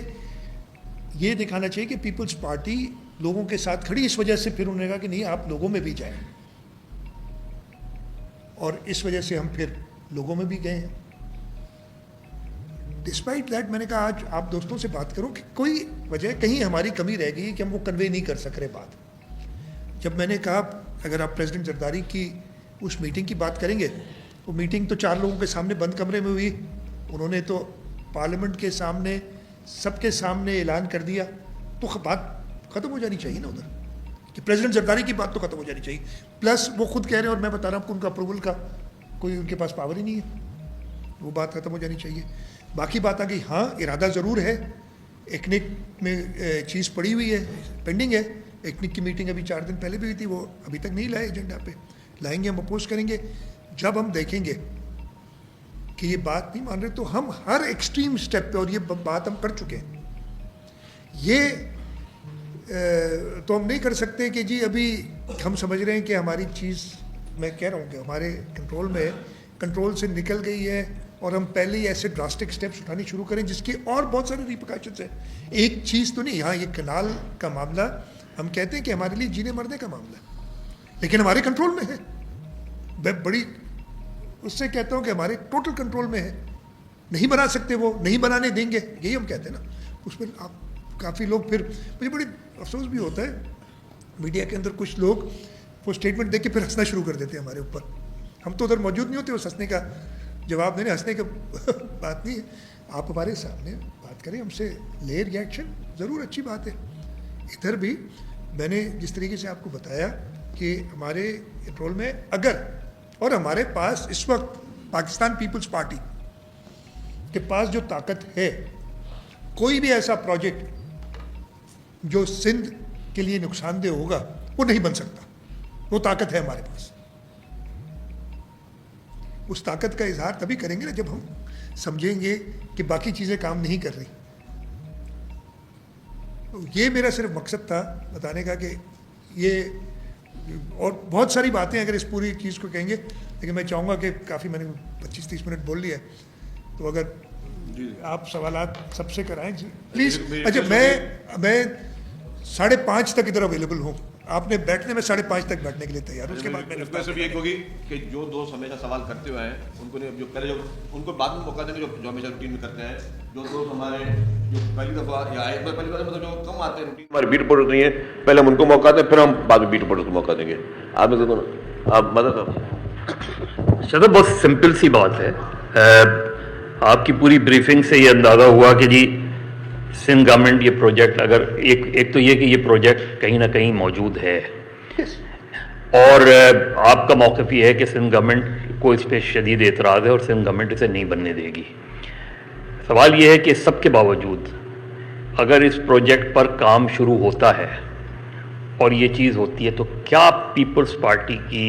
یہ دکھانا چاہیے کہ پیپلز پارٹی لوگوں کے ساتھ کھڑی. اس وجہ سے پھر انہوں نے کہا کہ نہیں آپ لوگوں میں بھی جائیں, اور اس وجہ سے ہم پھر لوگوں میں بھی گئے ہیں. ڈسپائٹ دیٹ میں نے کہا آج آپ دوستوں سے بات کروں کہ کوئی وجہ کہیں ہماری کمی رہ گئی کہ ہم وہ کنوے نہیں کر سک رہے بات. جب میں نے کہا اگر آپ پریزیڈنٹ زرداری کی اس میٹنگ کی بات کریں گے, وہ میٹنگ تو 4 لوگوں کے سامنے بند کمرے میں ہوئی. انہوں نے تو پارلیمنٹ کے سامنے سب کے سامنے اعلان کر دیا, تو بات ختم ہو جانی چاہیے نا ادھر, کہ پریزیڈنٹ زرداری کی بات تو ختم ہو جانی چاہیے. پلس وہ خود کہہ رہے ہیں اور میں بتا رہا ہوں کہ ان کا اپروول کا کوئی ان کے پاس پاور ہی نہیں ہے, وہ بات ختم ہو جانی چاہیے. باقی بات آ گئی, ہاں ارادہ ضرور ہے. ایکنک میں چیز پڑی ہوئی ہے, پینڈنگ ہے. ایکنک کی میٹنگ ابھی 4 دن پہلے بھی ہوئی تھی, وہ ابھی تک نہیں لائے ایجنڈا پہ. لائیں گے, ہم اپوز کریں گے. جب ہم دیکھیں گے کہ یہ بات نہیں مان رہے, تو ہم ہر ایکسٹریم سٹیپ پہ, اور یہ بات ہم کر چکے ہیں, یہ تو ہم نہیں کر سکتے کہ جی ابھی ہم سمجھ رہے ہیں کہ ہماری چیز, میں کہہ رہا ہوں کہ ہمارے کنٹرول میں, کنٹرول سے نکل گئی ہے, اور ہم پہلے ہی ایسے ڈراسٹک سٹیپس اٹھانی شروع کریں جس کی اور بہت سارے ریپرکاشنز ہیں. ایک چیز تو نہیں, ہاں یہ کنال کا معاملہ ہم کہتے ہیں کہ ہمارے لیے جینے مرنے کا معاملہ ہے, لیکن ہمارے کنٹرول میں ہے. میں بڑی اس سے کہتا ہوں کہ ہمارے ٹوٹل کنٹرول میں ہے, نہیں بنا سکتے, وہ نہیں بنانے دیں گے, یہی ہم کہتے ہیں نا. اس میں آپ کافی لوگ, پھر مجھے بڑی افسوس بھی ہوتا ہے میڈیا کے اندر کچھ لوگ وہ اسٹیٹمنٹ دے کے پھر ہنسنا شروع کر دیتے ہیں ہمارے اوپر. ہم تو ادھر موجود نہیں ہوتے اس ہنسنے کا جواب دینے, ہنسنے کا بات نہیں ہے. آپ ہمارے سامنے بات کریں, ہم سے لے ریئیکشن ضرور اچھی بات ہے. ادھر بھی میں نے جس طریقے سے آپ کو بتایا کہ ہمارے کنٹرول میں اگر, اور ہمارے پاس اس وقت پاکستان پیپلز پارٹی کے پاس جو طاقت ہے, کوئی بھی ایسا پروجیکٹ جو سندھ کے لیے نقصان دہ ہوگا وہ نہیں بن سکتا. وہ طاقت ہے ہمارے پاس. اس طاقت کا اظہار تبھی کریں گے نا جب ہم سمجھیں گے کہ باقی چیزیں کام نہیں کر رہی. یہ میرا صرف مقصد تھا بتانے کا کہ یہ, اور بہت ساری باتیں اگر اس پوری چیز کو کہیں گے, لیکن میں چاہوں گا کہ کافی میں نے 25-30 منٹ بول لیا ہے, تو اگر آپ سوالات سب سے کرائیں جی پلیز. اچھا, میں 5:30 تک ادھر اویلیبل ہوں, آپ نے بیٹھنے میں 5:30 تک بیٹھنے کے لیے تیار ہوں. اس کے بعد میں صرف ایک ہوگی کہ جو دوست ہمیشہ سوال کرتے ہوئے ہیں ان کو جو پہلے جو ان کو بعد میں موقع دیں گے, جو ہمیشہ روٹین میں کرتے ہیں. جو دوست ہمارے جو پہلی دفعہ یا آئے, پہلی بار مطلب جو کم آتے ہیں روٹین ہماری بیٹ رپورٹ ہوتی ہیں, پہلے ہم ان کو موقع دیں, پھر ہم بعد میں بیٹ رپورٹ کو موقع دیں گے. آپ میں آپ مدد شاید بہت سمپل سی بات ہے. آپ کی پوری بریفنگ سے یہ اندازہ ہوا کہ جی سندھ گورنمنٹ یہ پروجیکٹ, اگر ایک تو یہ کہ یہ پروجیکٹ کہیں نہ کہیں موجود ہے, اور آپ کا موقف یہ ہے کہ سندھ گورنمنٹ کو اس پہ شدید اعتراض ہے اور سندھ گورنمنٹ اسے نہیں بننے دے گی. سوال یہ ہے کہ سب کے باوجود اگر اس پروجیکٹ پر کام شروع ہوتا ہے اور یہ چیز ہوتی ہے, تو کیا پیپلز پارٹی کی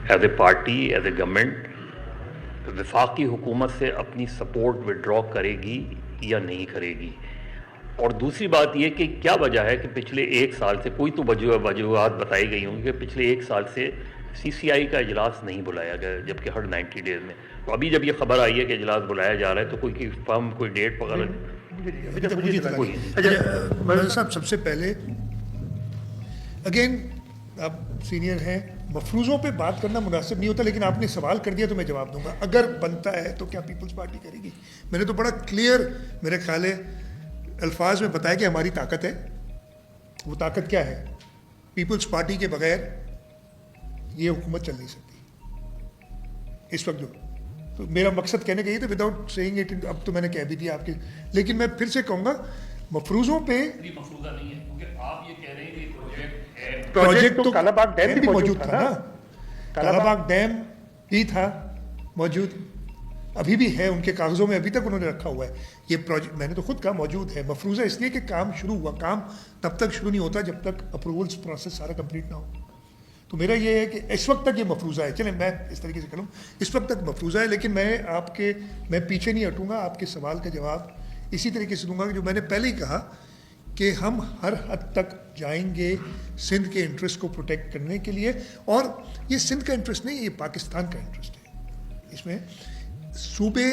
as a party, as a government, وفاقی حکومت سے اپنی سپورٹ وڈرا کرے گی یا نہیں کرے گی؟ اور دوسری بات یہ کہ کیا وجہ ہے کہ پچھلے 1 سال سے, کوئی تو وجوہات بتائی گئی ہوں گی, کہ پچھلے 1 سال سے سی سی آئی کا اجلاس نہیں بلایا گیا, جبکہ ہر 90 ڈیز میں. تو ابھی جب یہ خبر آئی ہے کہ اجلاس بلایا جا رہا ہے, تو کوئی فرم کوئی ڈیٹ پکڑ صاحب. سب سے پہلے اگین آپ سینئر ہیں, مفروضوں پہ بات کرنا مناسب نہیں ہوتا, لیکن آپ نے سوال کر دیا تو میں جواب دوں گا. اگر بنتا ہے تو کیا پیپلز پارٹی کرے گی؟ میں نے تو بڑا کلیئر میرے خیال ہے الفاظ میں بتایا کہ ہماری طاقت ہے. وہ طاقت کیا ہے؟ پیپلز پارٹی کے بغیر یہ حکومت چل نہیں سکتی اس وقت. جو تو میرا مقصد کہنے کا یہ تھا وداؤٹ سیئنگ اٹ, اب تو میں نے کہہ بھی دیا آپ کے, لیکن میں پھر سے کہوں گا مفروضوں پہ مفروضہ نہیں ہے, کیونکہ آپ یہ کہہ رہے ہیں کہ پروجیکٹ تو کالا باغ ڈیم بھی موجود تھا نا. کالا باغ ڈیم بھی تھا موجود, ابھی بھی ہے ان کے کاغذوں میں, ابھی تک انہوں نے رکھا ہوا ہے. یہ پروجیکٹ میں نے تو خود کہا موجود ہے. مفروضہ اس لیے کہ کام شروع ہوا, کام تب تک شروع نہیں ہوتا جب تک اپروولس پروسیس سارا کمپلیٹ نہ ہو. تو میرا یہ ہے کہ اس وقت تک یہ مفروضہ ہے. چلیں میں اس طریقے سے کروں, اس وقت تک مفروضہ ہے, لیکن میں پیچھے نہیں ہٹوں گا. آپ کے سوال کا جواب اسی طریقے سے دوں گا جو میں نے پہلے ہی کہا کہ ہم ہر حد تک جائیں گے سندھ کے انٹرسٹ کو پروٹیکٹ کرنے کے لیے. اور یہ سندھ کا انٹرسٹ نہیں, یہ پاکستان کا انٹرسٹ ہے. اس میں صوبے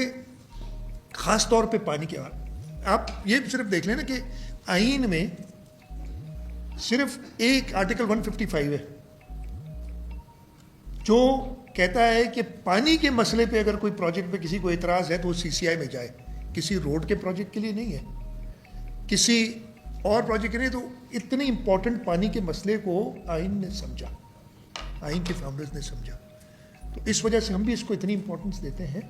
خاص طور پہ پانی کے بعد آپ یہ صرف دیکھ لیں نا کہ آئین میں صرف ایک آرٹیکل 155 ہے جو کہتا ہے کہ پانی کے مسئلے پہ اگر کوئی پروجیکٹ پہ کسی کو اعتراض ہے تو وہ سی سی آئی میں جائے. کسی روڈ کے پروجیکٹ کے لیے نہیں ہے, کسی اور پروجیکٹ کے لیے. تو اتنے امپورٹنٹ پانی کے مسئلے کو آئین نے سمجھا, آئین کے فاؤنڈرز نے سمجھا. تو اس وجہ سے ہم بھی اس کو اتنی امپورٹنس دیتے ہیں.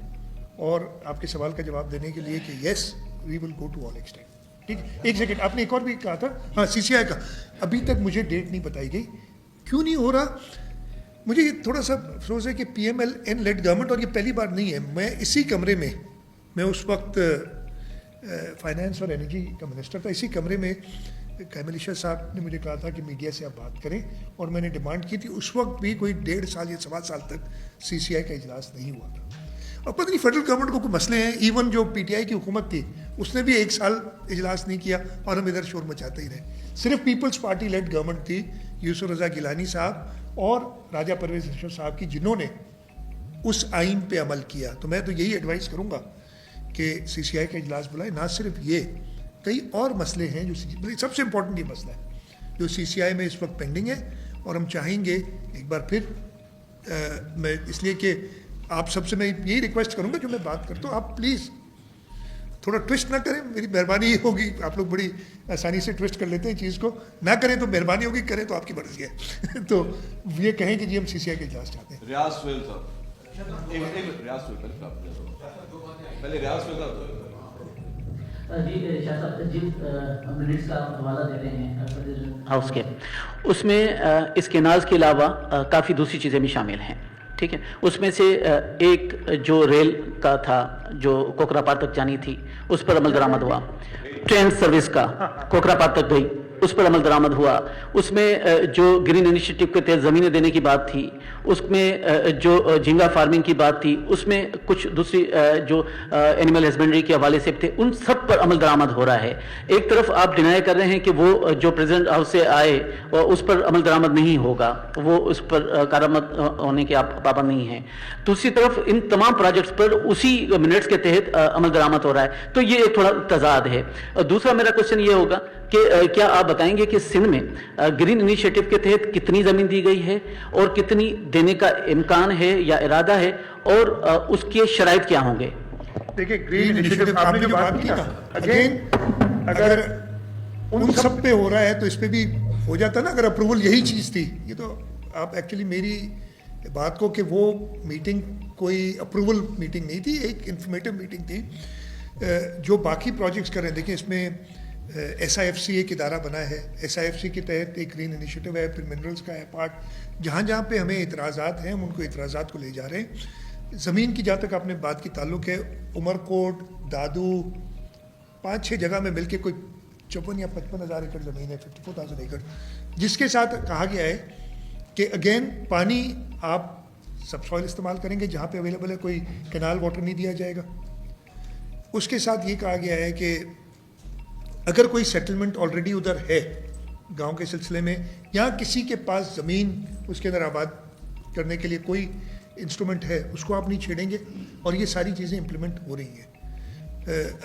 اور آپ کے سوال کا جواب دینے کے لیے کہ یس وی ول گو ٹو آل ایکسٹینٹ. ٹھیک, ایک سیکنڈ, آپ نے ایک اور بھی کہا تھا, ہاں سی سی آئی کا ابھی تک مجھے ڈیٹ نہیں بتائی گئی. کیوں نہیں ہو رہا؟ مجھے یہ تھوڑا سا افسوس ہے کہ P M L N lead government, اور یہ پہلی بار نہیں ہے. میں اسی کمرے میں اس وقت فائنانس اور انرجی کا منسٹر تھا. اسی کمرے میں قائم علی شاہ صاحب نے مجھے کہا تھا کہ میڈیا سے آپ بات کریں, اور میں نے ڈیمانڈ کی تھی. اس وقت بھی کوئی 1.5 سال یا 1.25 سال تک سی سی آئی کا اجلاس نہیں ہوا تھا. और पता नहीं फेडरल गवर्नमेंट को कोई मसले हैं. इवन जो PTI की हुकूमत थी उसने भी 1 साल इजलास नहीं किया और हम इधर शोर मचाते ही रहे. सिर्फ पीपल्स पार्टी लेड गवर्नमेंट थी, यूसुफ रज़ा गिलानी साहब और राजा परवेज़ अशरफ साहब की, जिन्होंने उस आइन पे अमल किया. तो मैं तो यही एडवाइस करूँगा कि CCI का इजलास बुलाए. ना सिर्फ ये, कई और मसले हैं जो सबसे इम्पोर्टेंट ये मसला है जो CCI में इस वक्त पेंडिंग है. और हम चाहेंगे एक बार फिर मैं इसलिए कि आप सबसे मैं यही रिक्वेस्ट करूँगा, जो मैं बात करता हूँ आप प्लीज़ थोड़ा ट्विस्ट ना करें, मेरी मेहरबानी होगी. आप लोग बड़ी आसानी से ट्विस्ट कर लेते हैं चीज़ को, ना करें तो मेहरबानी होगी, करें तो आपकी मर्जी है. तो ये कहें कि जी हम CCI के इजलास चाहते हैं. रियाज सुहेल साहब, रियाज सुहेल पहले रियाज सुहेल साहब. जी शाह साहब, जिन मिनट्स का हवाला देते हैं हाउस के, उसमें इस केनाल्स के अलावा काफ़ी दूसरी चीज़ें भी शामिल हैं. ठीक है, उसमें से एक जो रेल का था जो कोकरापार तक जानी थी, उस पर अमल दरामद हुआ. ट्रेन सर्विस का कोकरापार तक गई, उस पर अमल दरामद हुआ. उसमें जो ग्रीन इनिशिएटिव के तहत ज़मीनें देने की बात थी, उसमें जो झींगा फार्मिंग की बात थी, उसमें कुछ दूसरी जो एनिमल हस्बेंड्री के हवाले से थे, उन सब पर अमल दरामद हो रहा है. एक तरफ आप डिनाई कर रहे हैं कि वो जो प्रेसिडेंट हाउस से आए उस पर अमल दरामद नहीं होगा, वो उस पर कारामद होने के आप पाबंद नहीं हैं. दूसरी तरफ इन तमाम प्रोजेक्ट्स पर उसी मिनट्स के तहत अमल दरामद हो रहा है. तो ये एक थोड़ा तजाद है. दूसरा मेरा क्वेश्चन ये होगा कि क्या आप बताएंगे कि सिंध में ग्रीन इनिशिएटिव के तहत कितनी ज़मीन दी गई है और कितनी देने का इम्कान है या इरादा है, और उसके शराइत क्या होंगे? देखिए, ग्रीन इनिशिएटिव आपने जो बात की ना, अगेन अगर उन सब पे हो रहा है तो इस पे भी हो जाता ना, अगर अप्रूवल यही चीज़ थी. ये तो आप एक्चुअली मेरी बात को कि वो मीटिंग कोई अप्रूवल मीटिंग नहीं थी, एक इंफॉर्मेटिव मीटिंग थी. जो बाकी प्रोजेक्ट्स कर रहे हैं, देखिए इसमें SIFC एक इदारा बना है. SIFC के तहत एक ग्रीन इनिशिएटिव है, फिर मिनरल्स का है पार्ट. जहाँ जहाँ पे हमें इतराज़ात हैं हम उनको इतराज़ात को ले जा रहे हैं. ज़मीन की जहाँ तक आपने बात की ताल्लुक़ है, उमरकोट, दादू, 5-6 जगह में मिलके कोई 54 या 55 हज़ार एकड़ ज़मीन है, 54,000 एकड़, जिसके साथ कहा गया है कि अगेन पानी आप सब सॉइल इस्तेमाल करेंगे जहाँ पे अवेलेबल है, कोई कैनाल वाटर नहीं दिया जाएगा. उसके साथ ये कहा गया है कि अगर कोई सेटलमेंट ऑलरेडी उधर है गांव के सिलसिले में, या किसी के पास ज़मीन उसके अंदर आबाद करने के लिए कोई इंस्ट्रूमेंट है, उसको आप नहीं छेड़ेंगे. और ये सारी चीज़ें इम्प्लीमेंट हो रही हैं.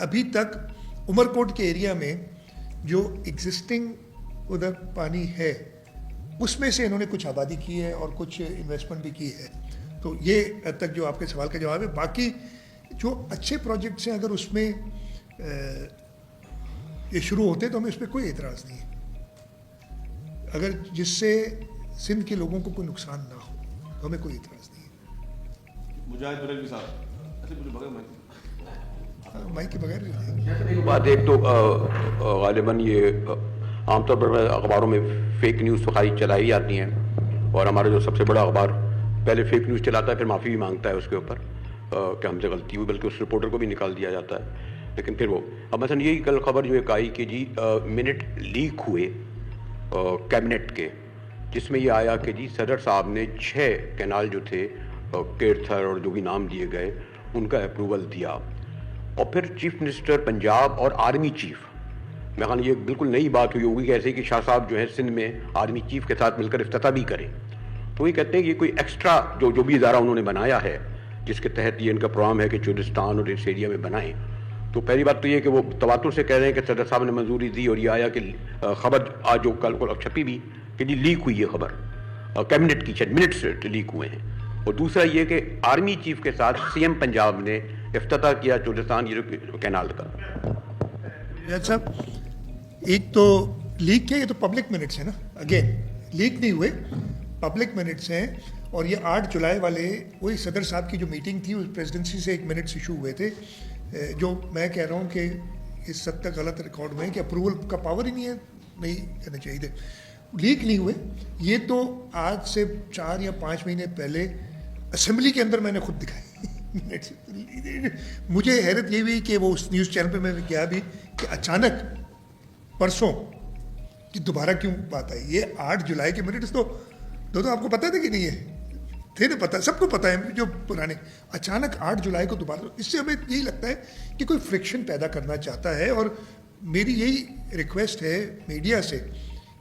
अभी तक उमरकोट के एरिया में जो एग्जिस्टिंग उधर पानी है उसमें से इन्होंने कुछ आबादी की है और कुछ इन्वेस्टमेंट भी की है. तो ये अब तक जो आपके सवाल का जवाब है. बाकी जो अच्छे प्रोजेक्ट्स हैं अगर उसमें ये शुरू होते तो हमें इस पर कोई एतराज़ नहीं है, अगर जिससे सिंध के लोगों को कोई नुकसान ना हो तो हमें कोई एतराज़ नहीं है. मुजाहिद बरेलवी साहब, ऐसे मुझे बगैर माइक के बगैर बात एक तो गालिबन ये आमतौर पर अखबारों में फेक न्यूज़ तो खाली चलाई जाती हैं, और हमारा जो सबसे बड़ा अखबार पहले फेक न्यूज़ चलाता है, फिर माफ़ी भी मांगता है उसके ऊपर कि हमसे गलती हुई, बल्कि उस रिपोर्टर को भी निकाल दिया जाता है. लेकिन फिर वो अब मसलन यही कल खबर जो एक आई कि जी मिनट लीक हुए कैबिनेट के, जिसमें ये आया कि जी सदर साहब ने 6 कैनाल जो थे केरथर और जो भी नाम दिए गए उनका अप्रूवल दिया. और फिर चीफ मिनिस्टर पंजाब और आर्मी चीफ, मैं ख्याल ये बिल्कुल नई बात हुई होगी कि ऐसे कि शाह साहब जो है सिंध में आर्मी चीफ के साथ मिलकर इफ्तिताह भी करें. तो ये कहते हैं कि कोई एक्स्ट्रा जो भी इदारा उन्होंने बनाया है जिसके तहत ये इनका प्रोग्राम है कि चुलिस्तान और इस एरिया में बनाएं. तो पहली बात तो ये कि वो तवातुर से कह रहे हैं कि सदर साहब ने मंजूरी दी, और ये आया कि खबर आज जो कल को छपी भी कि जी लीक हुई है खबर, कैबिनेट की मिनट से लीक हुए हैं. और दूसरा ये कि आर्मी चीफ के साथ CM पंजाब ने इफ्तिताह किया चुलिस्तान ये जो कैनाल का. साहब, एक तो लीक किया, ये तो पब्लिक मिनट्स है ना, अगेन लीक नहीं हुए, पब्लिक मिनट्स हैं. और ये 8 जुलाई वाले वही सदर साहब की जो मीटिंग थी, उस प्रेसिडेंसी से एक मिनट्स इशू हुए थे. जो मैं कह रहा हूँ कि इस हद तक गलत रिकॉर्ड हुए हैं कि अप्रूवल का पावर ही नहीं है, नहीं करना चाहिए थे. लीक नहीं हुए. ये तो आज से 4 या 5 महीने पहले असेंबली के अंदर मैंने खुद दिखाई. मुझे हैरत ये हुई कि वो उस न्यूज़ चैनल पे मैं गया भी कि अचानक परसों कि दोबारा क्यों बात आई. ये 8 जुलाई के मिनट्स तो आपको पता था कि नहीं है, थे ना पता, सबको पता है जो पुराने, अचानक 8 जुलाई को दोबारा, इससे हमें यही लगता है कि कोई फ्रिक्शन पैदा करना चाहता है। और मेरी यही रिक्वेस्ट है मीडिया से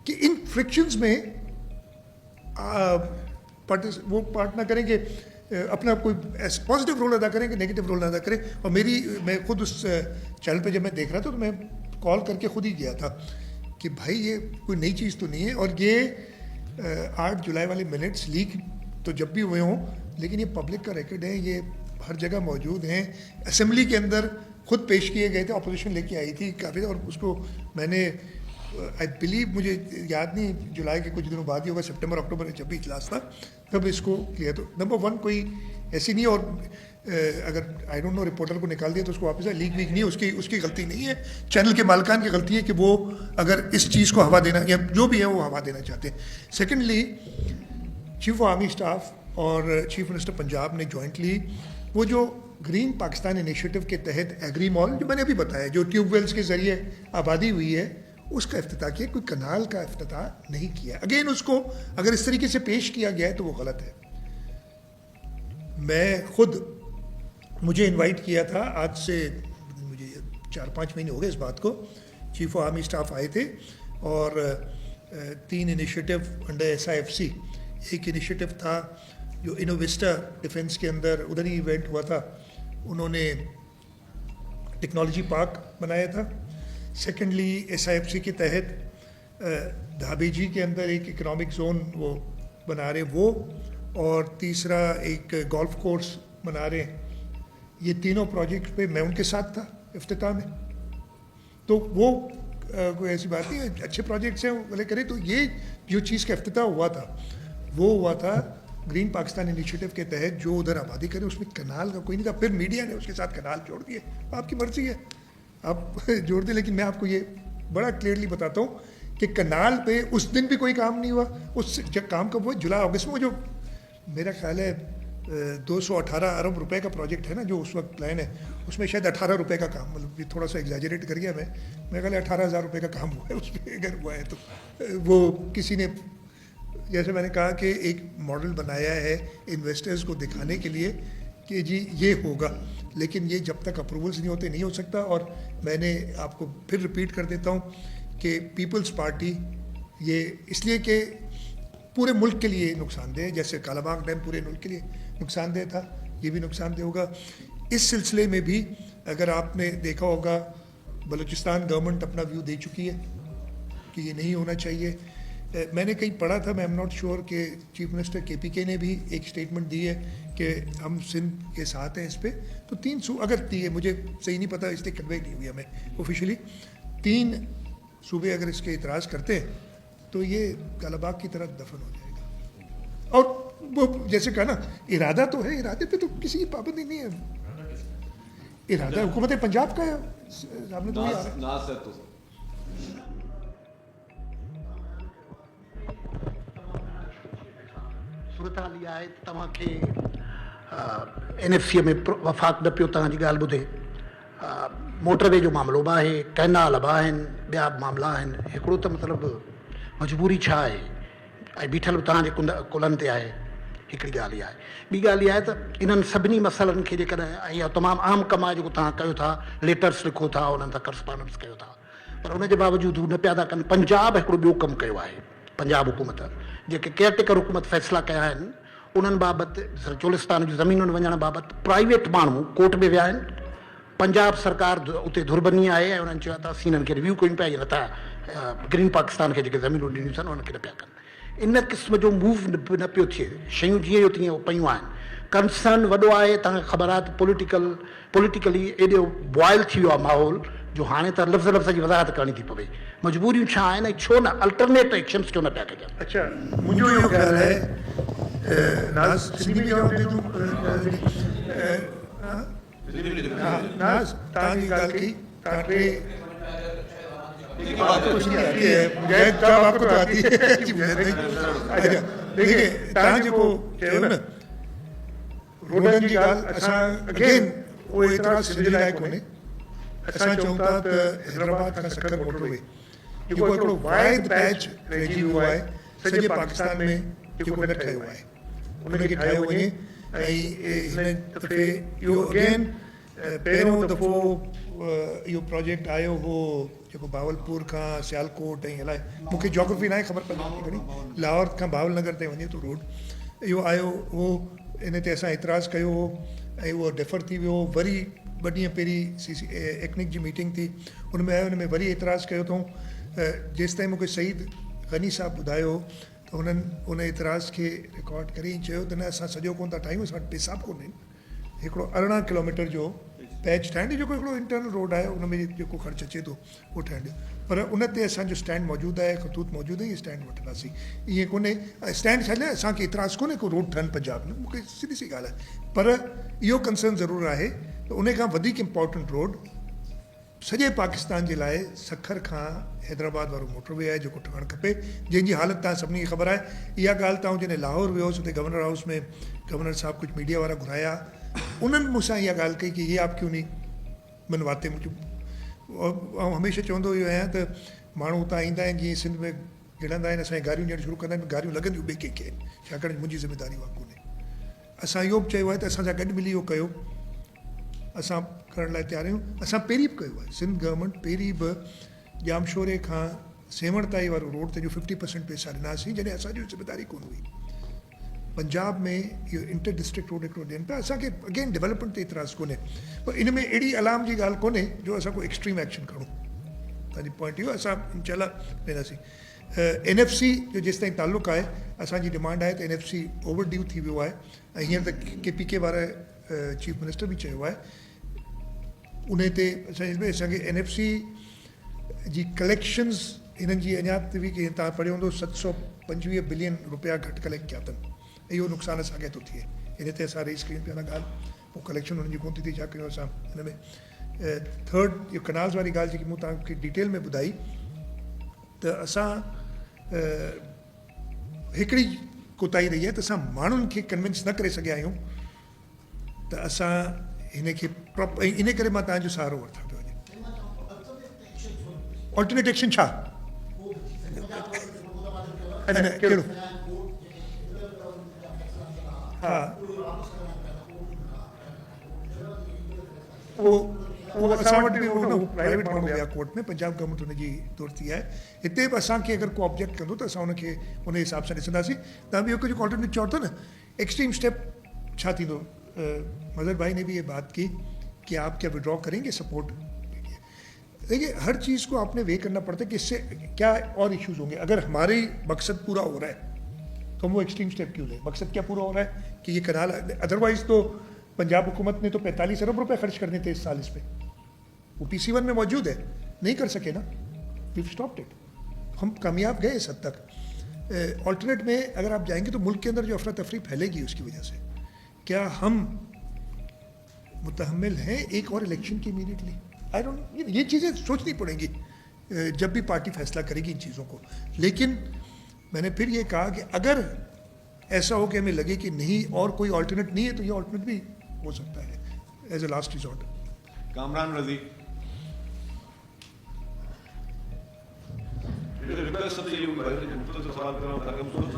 कि इन फ्रिक्शंस में वो पार्ट ना करें कि अपना कोई पॉजिटिव रोल अदा करें कि नेगेटिव रोल अदा करें। और मैं खुद उस चैनल पे जब मैं देख रहा था तो मैं कॉल करके खुद ही गया था कि भाई ये कोई नई चीज़ तो नहीं है। और ये 8 जुलाई वाले मिनट्स लीक तो जब भी हुए हों, लेकिन ये पब्लिक का रिकॉर्ड है, ये हर जगह मौजूद हैं। असेंबली के अंदर खुद पेश किए गए थे, अपोजिशन लेके आई थी काफ़ी, और उसको मैंने आई बिलीव, मुझे याद नहीं जुलाई के कुछ दिनों बाद ही होगा, सितंबर अक्टूबर में जब भी इजलास था तब इसको किया। तो नंबर 1 कोई ऐसी नहीं, और अगर आई डोंट नो रिपोर्टर को निकाल दिया तो उसको वापस लीक वीक नहीं, उसकी गलती नहीं है, चैनल के मालिकान की गलती है कि वो अगर इस चीज़ को हवा देना या जो भी है वो हवा देना चाहते हैं। Secondly, chief of army staff और चीफ मिनिस्टर पंजाब ने जॉइंटली वो जो ग्रीन पाकिस्तान इनिशिएटिव के तहत एग्री मॉल, जो मैंने अभी बताया, जो ट्यूबवेल्स के ज़रिए आबादी हुई है, उसका इफ्तिताह किया, कोई कनाल का इफ्तिताह नहीं किया। अगेन उसको अगर इस तरीके से पेश किया गया है तो वो गलत है। मैं खुद, मुझे इनवाइट किया था, आज से मुझे 4-5 महीने हो गए इस बात को, चीफ ऑफ आर्मी स्टाफ आए थे और 3 इनिशिएटिव अंडर SIFC, एक इनिशिएटिव था जो इनोविस्टा डिफेंस के अंदर, उधर ही इवेंट हुआ था, उन्होंने टेक्नोलॉजी पार्क बनाया था। सेकेंडली SIFC के तहत धाबेजी के अंदर एक इकोनॉमिक जोन वो बना रहे वो, और तीसरा एक गोल्फ कोर्स बना रहे हैं। ये तीनों प्रोजेक्ट पे मैं उनके साथ था इफ्तिताह में। तो वो कोई ऐसी बात नहीं है, अच्छे प्रोजेक्ट्स हैं बोले करें। तो ये जो चीज़ का इफ्तिताह हुआ था वो हुआ था ग्रीन पाकिस्तान इनिशिएटिव के तहत, जो उधर आबादी करे, उसमें कनाल का कोई नहीं था। फिर मीडिया ने उसके साथ कनाल जोड़ दिए, आपकी मर्जी है आप जोड़ दें, लेकिन मैं आपको ये बड़ा क्लियरली बताता हूँ कि कनाल पे उस दिन भी कोई काम नहीं हुआ। उस जब काम कब हुआ, जुलाई अगस्त में, जो मेरा ख्याल है 218 अरब रुपए का प्रोजेक्ट है ना जो उस वक्त प्लान है, उसमें शायद 18 रुपए का काम, मतलब थोड़ा सा एग्जैजरेट कर गया मैं, मेरे ख्याल 18,000 रुपये का काम हुआ है उसमें, अगर हुआ है तो। वो किसी ने, जैसे मैंने कहा कि एक मॉडल बनाया है इन्वेस्टर्स को दिखाने के लिए कि जी ये होगा, लेकिन ये जब तक अप्रूवल्स नहीं होते नहीं हो सकता। और मैंने आपको फिर रिपीट कर देता हूँ कि पीपल्स पार्टी ये इसलिए कि पूरे मुल्क के लिए नुकसानदेह है, जैसे कालाबाग डैम पूरे मुल्क के लिए नुकसानदेह था, ये भी नुकसानदेह होगा। इस सिलसिले में भी अगर आपने देखा होगा, बलूचिस्तान गवर्नमेंट अपना व्यू दे चुकी है कि ये नहीं होना चाहिए। मैंने कहीं पढ़ा था, मैं एम नॉट श्योर, कि चीफ मिनिस्टर KPK ने भी एक स्टेटमेंट दी है कि हम सिंध के साथ हैं इस पर। तो 3 सूबे अगर दी है, मुझे सही नहीं पता, इसलिए कन्वे नहीं हुई हमें ऑफिशियली, 3 सूबे अगर इसके इतराज़ करते हैं तो ये कालाबाग की तरह दफन हो जाएगा। और वो जैसे कहा ना, इरादा तो है, इरादे पे तो किसी की पाबंदी नहीं है, इरादा हुकूमत पंजाब का है, सामने तो सूरत हाल इहा आहे त तव्हांखे NFC में वफ़ाक़ न पियो तव्हांजी ॻाल्हि ॿुधे। मोटरवे जो मामिलो बि आहे, कैनाल बि आहिनि, ॿिया बि मामला आहिनि। हिकिड़ो त मतिलबु मजबूरी छा आहे, ऐं बीठल बि तव्हांजे कुलनि ते आहे, हिकिड़ी ॻाल्हि इहा आहे। ॿी ॻाल्हि इहा आहे त इन्हनि सभिनी मसइलनि खे जेकॾहिं, ऐं तमामु आम कमु आहे जेको तव्हां कयो था, लेटर्स लिखो था, उन्हनि सां करस्पॉन्डेंस कयो था, पर उनजे बावजूदि हू न पिया था कनि। पंजाब हिकिड़ो ॿियो कमु कयो आहे, पंजाब हुकूमत, जेके केयरटेकर हुकूमत फ़ैसिला कया आहिनि उन्हनि बाबति, चोलिस्तान जूं ज़मीनुनि वञण बाबति प्राइवेट माण्हू कोर्ट में विया आहिनि। पंजाब सरकार उते धुरबनी आहे ऐं उन्हनि चयो त असीं हिननि खे रिव्यू कयूं पिया, या नथा ग्रीन पाकिस्तान खे जेके ज़मीनूं ॾिनियूं अथनि उन्हनि खे न पिया कनि। इन क़िस्म जो मूव न पियो थिए, शयूं जीअं जो तीअं पयूं आहिनि। कंसर्न वॾो आहे, तव्हांखे ख़बर आहे त पॉलिटिकली एॾो बॉइल थी वियो आहे माहौल, जो हाणे त लफ़्ज़ जी वज़ाहत करणी थी पवे। मजबूरियूं छा आहिनि ऐं छो न अल्टरनेट एक्शन्स छो न पिया कजनि। अच्छा, मुंहिंजो इहो ख़्यालु आहे, नाज़ सिंधी में जवाब दे दूं, नाज़ तव्हांजी ॻाल्हि कई, तव्हां टे कुछ नहीं आती है, मुझे जवाब आपको तो आती है। अच्छा देखिए, तव्हां जेको चयो न रोडनि जी ॻाल्हि, असां अगेन उहो एतिरा सिंध लाइ कोन्हे। असां चऊं था त हैदराबाद खां सक्कर मोटरवे जेको हिकिड़ो वाइड पैच रहिजी वियो आहे सॼे पाकिस्तान में, जेको न ठहियो आहे, उनखे ठाहियो वञे ऐं हिन दफ़े इहो अगेन पहिरियों दफ़ो इहो प्रोजेक्ट आयो हो जेको बावलपुर खां सियालकोट ऐं अलाए मूंखे जोग्राफी न आहे ख़बर पवंदी घणी लाहौर खां भावलनगर ते वञे थो रोड इहो आयो हो इन ते असां एतिराज़ु कयो हो ऐं उहो डेफर थी वियो वरी ॿ ॾींहं पहिरीं एक्निक जी मीटिंग थी उन में आयो उन में वरी एतिराज़ु कयो अथऊं जेसि ताईं मूंखे सईद गनी साहब ॿुधायो त उन्हनि उन एतिराज़ खे रिकॉर्ड करे ई चयो त न असां सॼो कोन था ठाहियूं असां वटि पेसा कोन आहिनि हिकिड़ो 18 किलोमीटर जो पैच ठाहिण जेको हिकिड़ो इंटरनल रोड आहे उन में जेको ख़र्चु अचे थो उहो ठाहिण जो पर उन ते असांजो स्टैंड मौजूदु आहे ख़तूत मौजूदु आहे इहे स्टैंड वठंदासीं ईअं कोन्हे स्टैंड छा लाइ असांखे एतिराज़ु कोन्हे को रोड ठहनि पंजाब में मूंखे सिधी सी ॻाल्हि आहे पर इहो कंसर्न ज़रूरु आहे त उन खां वधीक इम्पॉर्टेंट रोड सॼे पाकिस्तान जे लाइ सखर खां हैदराबाद वारो मोटरवे आहे जेको ठहणु खपे जंहिंजी हालति तव्हां सभिनी खे ख़बर आहे इहा ॻाल्हि तव्हां जॾहिं लाहौर वियोसीं हुते गवर्नर हाउस में गवर्नर साहब कुझु मीडिया वारा घुराया उन्हनि मूंसां इहा ॻाल्हि कई की ये आप क्यों नहीं मनवाते मुंहिंजो ऐं हमेशह चवंदो इहो आहियां त माण्हू हुतां ईंदा आहिनि जीअं सिंध में गिड़ंदा आहिनि असांजी गारियूं ॾियणु शुरू कंदा आहिनि गारियूं लॻंदियूं ॿिए कंहिंखे आहिनि छाकाणि मुंहिंजी ज़िमेदारी उहा कोन्हे असां इहो बि चयो आहे त असां सां गॾु मिली इहो कयो असां करण लाइ तयारु आहियूं असां पहिरीं बि कयो आहे सिंध गवर्नमेंट पहिरीं बि जामशोरे खां सेवण ताईं वारो रोड ते जो 50% पैसा ॾिनासीं जॾहिं असांजी ज़िमेदारी कोन हुई पंजाब में इहो इंटर डिस्ट्रिक्ट रोड हिकिड़ो ॾियनि पिया असांखे अगेन डेवलपमेंट ते एतिराज़ु कोन्हे पर इन में अहिड़ी अलार्म जी ॻाल्हि कोन्हे जो असां को एक्सट्रीम एक्शन खणूं तव्हांजी पॉइंट इहो असां इनशाला वेंदासीं NFC जो जेसि ताईं तालुक़ु आहे असांजी डिमांड आहे त NFC ओवर ड्यू थी वियो आहे ऐं हींअर त KPK वारा चीफ मिनिस्टर बि चयो आहे उन ते असांखे NFC जी कलेक्शन्स हिननि जी अञा बि की तव्हां पढ़ियो हूंदो 725 बिलियन रुपया घटि कलेक्ट कया अथनि इहो नुक़सानु असांखे थो थिए इन ते असां रेस कयूं पिया ॻाल्हि पोइ कलेक्शन हुननि जी कोन थी थिए छा कयूं असां हिन में थर्ड इहो कनाल्स वारी ॻाल्हि जेकी मूं तव्हांखे डिटेल में ॿुधाई त असां हिकिड़ी कोताही रही आहे त असां माण्हुनि खे कन्विंस न करे सघिया आहियूं त असां हिन खे प्रॉपर इन करे मां तव्हांजो सहारो वठां पियो वञे ऑल्टरनेट एक्शन छा कहिड़ो हा उहो असां वटि बि प्राइवेट माण्हू विया कोर्ट में पंजाब गवर्नमेंट हुनजी दुरुस्ती आहे हिते बि असांखे अगरि को ऑब्जेक्ट कंदो त असां हुनखे उन हिसाब सां ॾिसंदासीं तव्हां ॿियो कुझु ऑल्टरनेट चओ था न एक्सट्रीम स्टेप छा थींदो मज़हर भाई ने भी ये बात की कि आप क्या विड्रॉ करेंगे सपोर्ट देखिए हर चीज़ को आपने वे करना पड़ता है कि इससे क्या और इश्यूज होंगे अगर हमारी मकसद पूरा हो रहा है तो हम वो एक्सट्रीम स्टेप क्यों लें मकसद क्या पूरा हो रहा है कि ये कनाल अदरवाइज तो पंजाब हुकूमत ने तो 45 अरब रुपए खर्च करने थे इस साल इस पर वो PC1 में मौजूद है नहीं कर सके ना वी स्टॉप्ड इट हम कामयाब गए इस हद तक ऑल्टरनेट में अगर आप जाएंगे तो मुल्क के अंदर जो अफरा तफरी फैलेगी उसकी वजह से क्या हम मुतहम्मिल हैं एक और इलेक्शन की इमीडिएटली आई डोंट ये चीज़ें सोचनी पड़ेंगी जब भी पार्टी फैसला करेगी इन चीज़ों को लेकिन मैंने फिर ये कहा कि अगर ऐसा हो कि हमें लगे कि नहीं और कोई ऑल्टरनेट नहीं है तो ये ऑल्टरनेट भी हो सकता है as a last resort Kamran Razi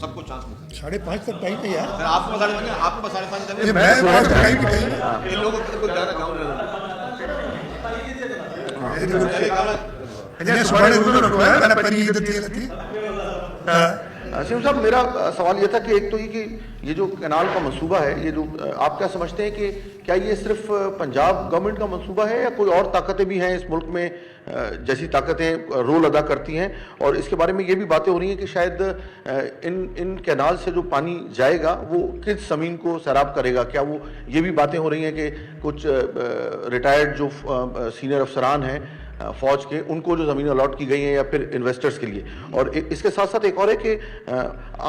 सबको चांस मिलता 5:30 तक टाइम है यार है आपको 5:30 करने मैं 5 तक टाइम नहीं इन लोगों को ज्यादा गाँव है सुभाणे रोज़ रखो है मैंने परी ईद थी लती सीएम साहब मेरा सवाल ये था कि एक तो ये कि ये जो कैनाल का मंसूबा है ये जो आप क्या समझते हैं कि क्या ये सिर्फ पंजाब गवर्नमेंट का मंसूबा है या कोई और ताकतें भी हैं इस मुल्क में जैसी ताकतें रोल अदा करती हैं और इसके बारे में ये भी बातें हो रही हैं कि शायद इन कैनाल से जो पानी जाएगा वो किस ज़मीन को सैराब करेगा क्या वो ये भी बातें हो रही हैं कि कुछ रिटायर्ड जो सीनियर अफसरान हैं फौज के उनको जो ज़मीन अलॉट की गई हैं या फिर इन्वेस्टर्स के लिए और इसके साथ साथ एक और है कि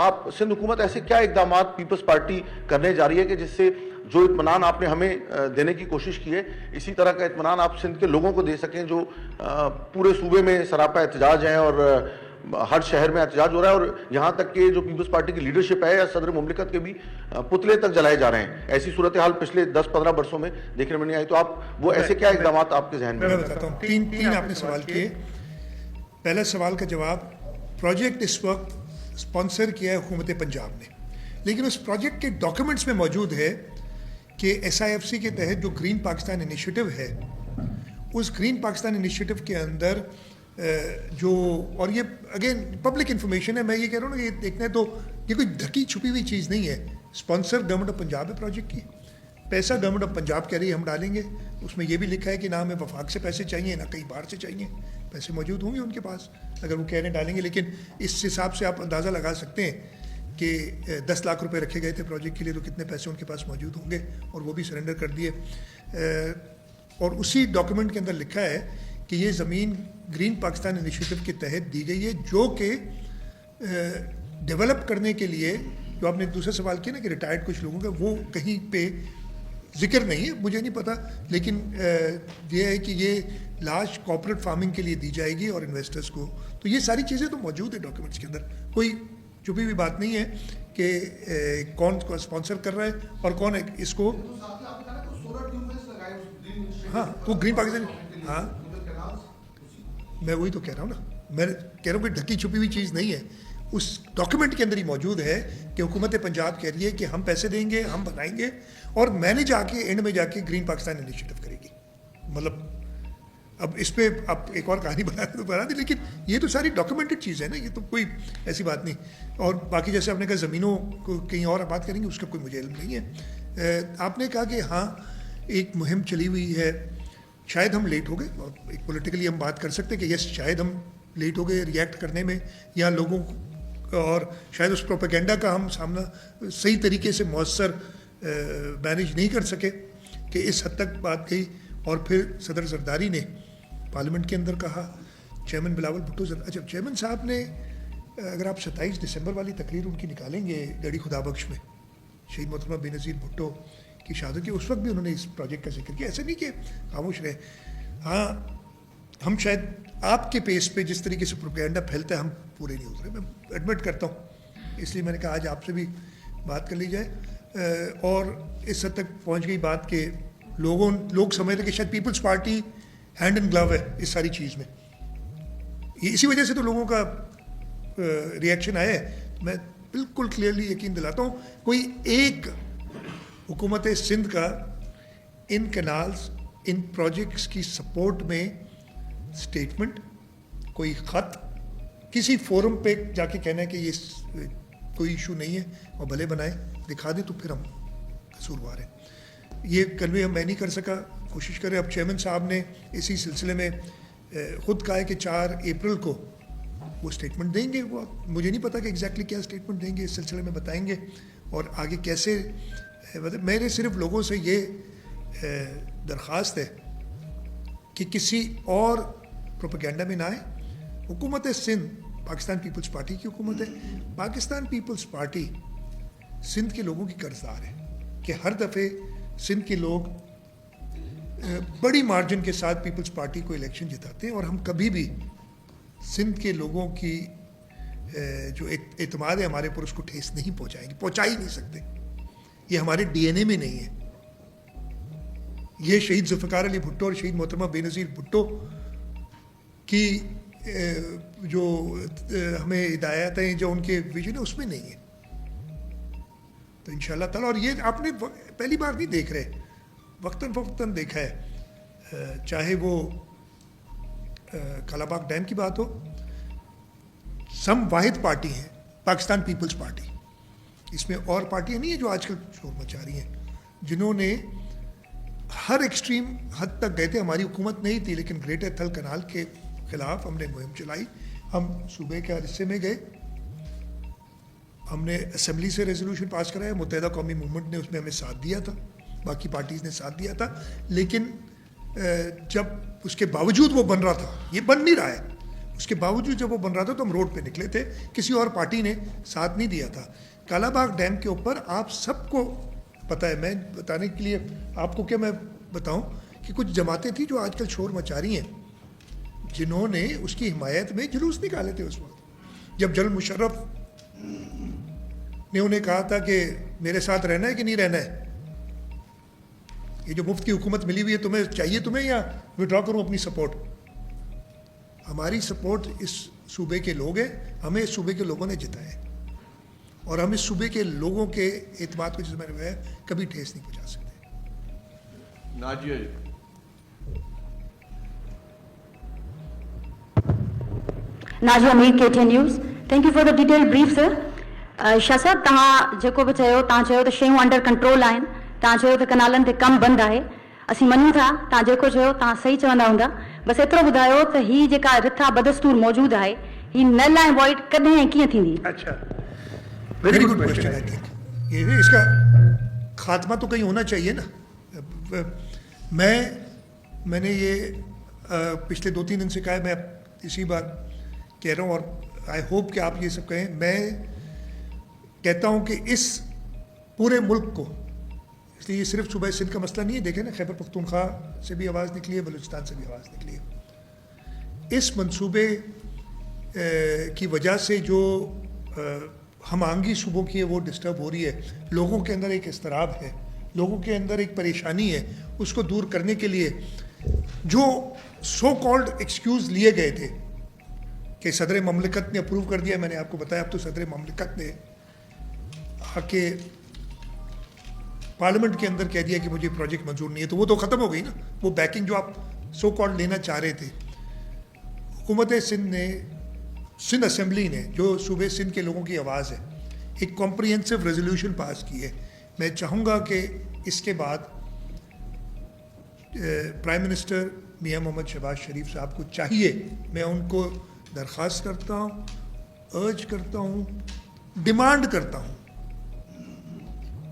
आप सिंध हुकूमत ऐसे क्या इक़दाम पीपल्स पार्टी करने जा रही है कि जिससे जो इत्मीनान आपने हमें देने की कोशिश की है इसी तरह का इत्मीनान आप सिंध के लोगों को दे सकें जो पूरे सूबे में सरापा एहतजाज हैं और हर शहर में एहतजाज हो रहा है और यहाँ तक कि जो पीपल्स पार्टी की लीडरशिप है या सदर मुमलिकत के भी पुतले तक जलाए जा रहे हैं ऐसी सूरत हाल पिछले 10-15 वर्षों में देखने में नहीं आई तो आप वो ऐसे क्या इकदाम आपके जहन में? मैं बताता हूँ तीन आपने सवाल किए पहला सवाल का जवाब प्रोजेक्ट इस वक्त स्पॉन्सर किया है हुकूमत पंजाब ने لیکن اس پروجیکٹ کے ڈاکیومنٹس میں موجود ہے کہ SIFC کے تحت جو گرین پاکستان انیشیٹو ہے، اس گرین پاکستان انیشیٹو کے اندر جو، اور یہ اگین پبلک انفارمیشن ہے، میں یہ کہہ رہا ہوں نا، یہ دیکھنا ہے تو یہ کوئی ڈھکی چھپی ہوئی چیز نہیں ہے. اسپانسر گورنمنٹ آف پنجاب ہے پروجیکٹ کی، پیسہ گورنمنٹ آف پنجاب کہہ رہی ہے ہم ڈالیں گے. اس میں یہ بھی لکھا ہے کہ نہ ہمیں وفاق سے پیسے چاہیے نہ کہیں باہر سے چاہیے. پیسے موجود ہوں گے ان کے پاس اگر وہ کہہ رہے ہیں ڈالیں گے، لیکن اس حساب سے آپ اندازہ لگا سکتے ہیں کہ 10 لاکھ روپے رکھے گئے تھے پروجیکٹ کے لیے، تو کتنے پیسے ان کے پاس موجود ہوں گے، اور وہ بھی سرنڈر کر دیے. اور اسی ڈاکیومنٹ کے اندر لکھا ہے کہ یہ زمین گرین پاکستان انیشیٹو کے تحت دی گئی ہے، جو کہ ڈیولپ کرنے کے لیے، جو آپ نے دوسرا سوال کیا نا کہ ریٹائرڈ کچھ لوگوں کا، وہ کہیں پہ ذکر نہیں ہے، مجھے نہیں پتہ، لیکن یہ ہے کہ یہ لاش کارپوریٹ فارمنگ کے لیے دی جائے گی اور انویسٹرز کو. تو یہ ساری چیزیں تو موجود ہیں ڈاکیومنٹس کے اندر، کوئی چھپی ہوئی بات نہیں ہے کہ کون کو اسپانسر کر رہا ہے اور کون اس کو. ہاں وہ گرین پاکستان، ہاں میں وہی تو کہہ رہا ہوں نا، میں کہہ رہا ہوں کہ ڈھکی چھپی ہوئی چیز نہیں ہے. اس ڈاکیومنٹ کے اندر ہی موجود ہے کہ حکومت پنجاب کہہ رہی ہے کہ ہم پیسے دیں گے، ہم بنائیں گے، اور میں نے جا کے اینڈ میں جا کے گرین پاکستان انیشیٹو کرے گی. مطلب اب اس پہ آپ ایک اور کہانی بنا دی، لیکن یہ تو ساری ڈاکیومنٹڈ چیز ہے نا، یہ تو کوئی ایسی بات نہیں. اور باقی جیسے آپ نے کہا زمینوں کو کہیں اور بات کریں گے، اس کا کوئی مجھے علم نہیں ہے. آپ نے کہا کہ ہاں ایک مہم چلی ہوئی ہے، شاید ہم لیٹ ہو گئے، اور ایک پولیٹیکلی ہم بات کر سکتے کہ یس شاید ہم لیٹ ہو گئے ریئیکٹ کرنے میں، یا لوگوں اور شاید اس پروپیگنڈا کا ہم سامنا صحیح طریقے سے مؤثر مینیج نہیں کر سکے کہ اس حد تک بات گئی. اور پھر صدر زرداری نے پارلیمنٹ کے اندر کہا، چیئرمین بلاول بھٹو، اچھا چیئرمین صاحب نے، اگر آپ 27 دسمبر والی تقریر ان کی نکالیں گے گڑھی خدا بخش میں، شہید محترمہ بے نظیر بھٹو کی شہادت کی، اس وقت بھی انہوں نے اس پروجیکٹ کا ذکر کیا. ایسا نہیں کہ خاموش رہے. ہاں ہم شاید آپ کے پیس پہ جس طریقے سے پروپیگنڈا پھیلتا ہے ہم پورے نہیں اترے، میں ایڈمٹ کرتا ہوں، اس لیے میں نے کہا آج آپ سے بھی بات کر لی جائے. اور اس حد تک پہنچ گئی بات کہ لوگ سمجھ رہے کہ شاید پیپلز پارٹی ہینڈ اینڈ گلو ہے اس ساری چیز میں. اسی وجہ سے تو لوگوں کا ریئیکشن آیا ہے. میں بالکل کلیئرلی یقین دلاتا ہوں، کوئی ایک حکومت سندھ کا ان کینالز، ان پروجیکٹس کی سپورٹ میں سٹیٹمنٹ، کوئی خط، کسی فورم پہ جا کے کہنا ہے کہ یہ کوئی ایشو نہیں ہے اور بھلے بنائیں دکھا دیں تو پھر ہم قصوروار ہیں. یہ کنوے میں نہیں کر سکا، کوشش کریں. اب چیئرمین صاحب نے اسی سلسلے میں خود کہا ہے کہ 4 اپریل کو وہ اسٹیٹمنٹ دیں گے. وہ مجھے نہیں پتا کہ ایگزیکٹلی کیا اسٹیٹمنٹ دیں گے، اس سلسلے میں بتائیں گے. اور آگے کیسے، میرے صرف لوگوں سے یہ درخواست ہے کہ کسی اور پروپیگنڈا میں نہ آئے. حکومت سندھ پاکستان پیپلز پارٹی کی حکومت ہے. پاکستان پیپلز پارٹی سندھ کے لوگوں کی قرضدار ہے کہ ہر دفعے سندھ کے لوگ بڑی مارجن کے ساتھ پیپلز پارٹی کو الیکشن جتاتے ہیں، اور ہم کبھی بھی سندھ کے لوگوں کی جو اعتماد ہے ہمارے اوپر، اس کو ٹھیس نہیں پہنچائیں گے، پہنچا ہی نہیں سکتے. یہ ہمارے ڈی این اے میں نہیں ہے. یہ شہید ذوالفقار علی بھٹو اور شہید محترمہ بے نظیر بھٹو کی جو ہمیں ہدایات ہیں، جو ان کے ویژن ہے، اس میں نہیں ہے. تو انشاءاللہ تعالیٰ، اور یہ آپ نے پہلی بار نہیں دیکھ رہے، وقتاً فوقتاً دیکھا ہے، چاہے وہ کالا باغ ڈیم کی بات ہو. سم واحد پارٹی ہیں پاکستان پیپلز پارٹی، اس میں اور پارٹیاں نہیں ہیں جو آج کل شور مچا رہی ہیں، جنہوں نے ہر ایکسٹریم حد تک گئے تھے. ہماری حکومت نہیں تھی، لیکن گریٹر تھل کنال کے خلاف ہم نے مہم چلائی. ہم صوبے کے ہر حصے میں گئے، ہم نے اسمبلی سے ریزولوشن پاس کرایا، متحدہ قومی موومنٹ نے اس میں ہمیں ساتھ دیا تھا، باقی پارٹیز نے ساتھ دیا تھا. لیکن جب اس کے باوجود وہ بن رہا تھا، یہ بن نہیں رہا ہے، اس کے باوجود جب وہ بن رہا تھا تو ہم روڈ پہ نکلے تھے، کسی اور پارٹی نے ساتھ نہیں دیا تھا. کالا باغ ڈیم کے اوپر آپ سب کو پتہ ہے، میں بتانے کے لیے آپ کو کیا میں بتاؤں کہ کچھ جماعتیں تھیں جو آج کل شور مچا رہی ہیں، جنہوں نے اس کی حمایت میں جلوس نکالے تھے اس وقت، جب جنرل مشرف نے انہیں کہا تھا کہ میرے ساتھ رہنا ہے کہ نہیں رہنا ہے، یہ جو مفت کی حکومت ملی ہوئی ہے تمہیں چاہیے تمہیں، یا وڈرا کروں اپنی سپورٹ. ہماری سپورٹ اس صوبے کے لوگ ہیں، ہمیں اس صوبے کے لوگوں نے جتایا ہے. और हम इस सूबे के लोगों के एतमाद को, जैसे मैंने कहा, कभी ठेस नहीं पहुंचा सकते. Nazia ji. Nazia Mir, KTN news. Thank you for the detail brief sir. Shah साहब, तव्हां जेको बि चयो, तव्हां चयो त शयूं अंडर कंट्रोल आहिनि, तव्हां चयो त कनालनि ते कमु बंदि आहे. असीं मञूं था, तव्हां जेको चयो तव्हां सही चवंदा हूंदा. बसि एतिरो ॿुधायो त हीअ जेका रिथा बदस्तूर मौजूदु आहे, हीअ नल ऐं वॉइड कॾहिं ऐं कीअं थींदी? अच्छा, very good question. I think ये इसका खात्मा तो कहीं होना चाहिए ना. मैंने ये पिछले 2-3 दिन से कहा है, मैं इसी बार कह रहा हूँ, और आई होप कि आप ये सब कहें. मैं कहता हूँ कि इस पूरे मुल्क को, इसलिए ये सिर्फ सूबा सिंध का मसला नहीं है. देखें ना, खैबर पख्तूनख्वा से भी आवाज़ निकली है, बलूचिस्तान से भी आवाज़ निकली है. इस मंसूबे की वजह से जो हम आंगी सूबों की है वो डिस्टर्ब हो रही है. लोगों के अंदर एक इस्तराब है, लोगों के अंदर एक परेशानी है. उसको दूर करने के लिए जो सो कॉल्ड एक्सक्यूज़ लिए गए थे कि सदर ममलिकत ने अप्रूव कर दिया, मैंने आपको बताया, अब तो सदर ममलिकत ने आके पार्लियामेंट के अंदर कह दिया कि मुझे प्रोजेक्ट मंजूर नहीं है, तो वो तो ख़त्म हो गई ना. वो बैकिंग जो आप सो कॉल्ड लेना चाह रहे थे, हुकूमत सिंध ने, सिंध असेंबली ने, जो सूबे सिंध के लोगों की आवाज़ है, एक कॉम्प्रिहेंसिव रेजोल्यूशन पास की है. मैं चाहूँगा कि इसके बाद प्राइम मिनिस्टर मियां मोहम्मद शहबाज शरीफ साहब को चाहिए, मैं उनको दरख्वास्त करता हूँ, अर्ज करता हूँ, डिमांड करता हूँ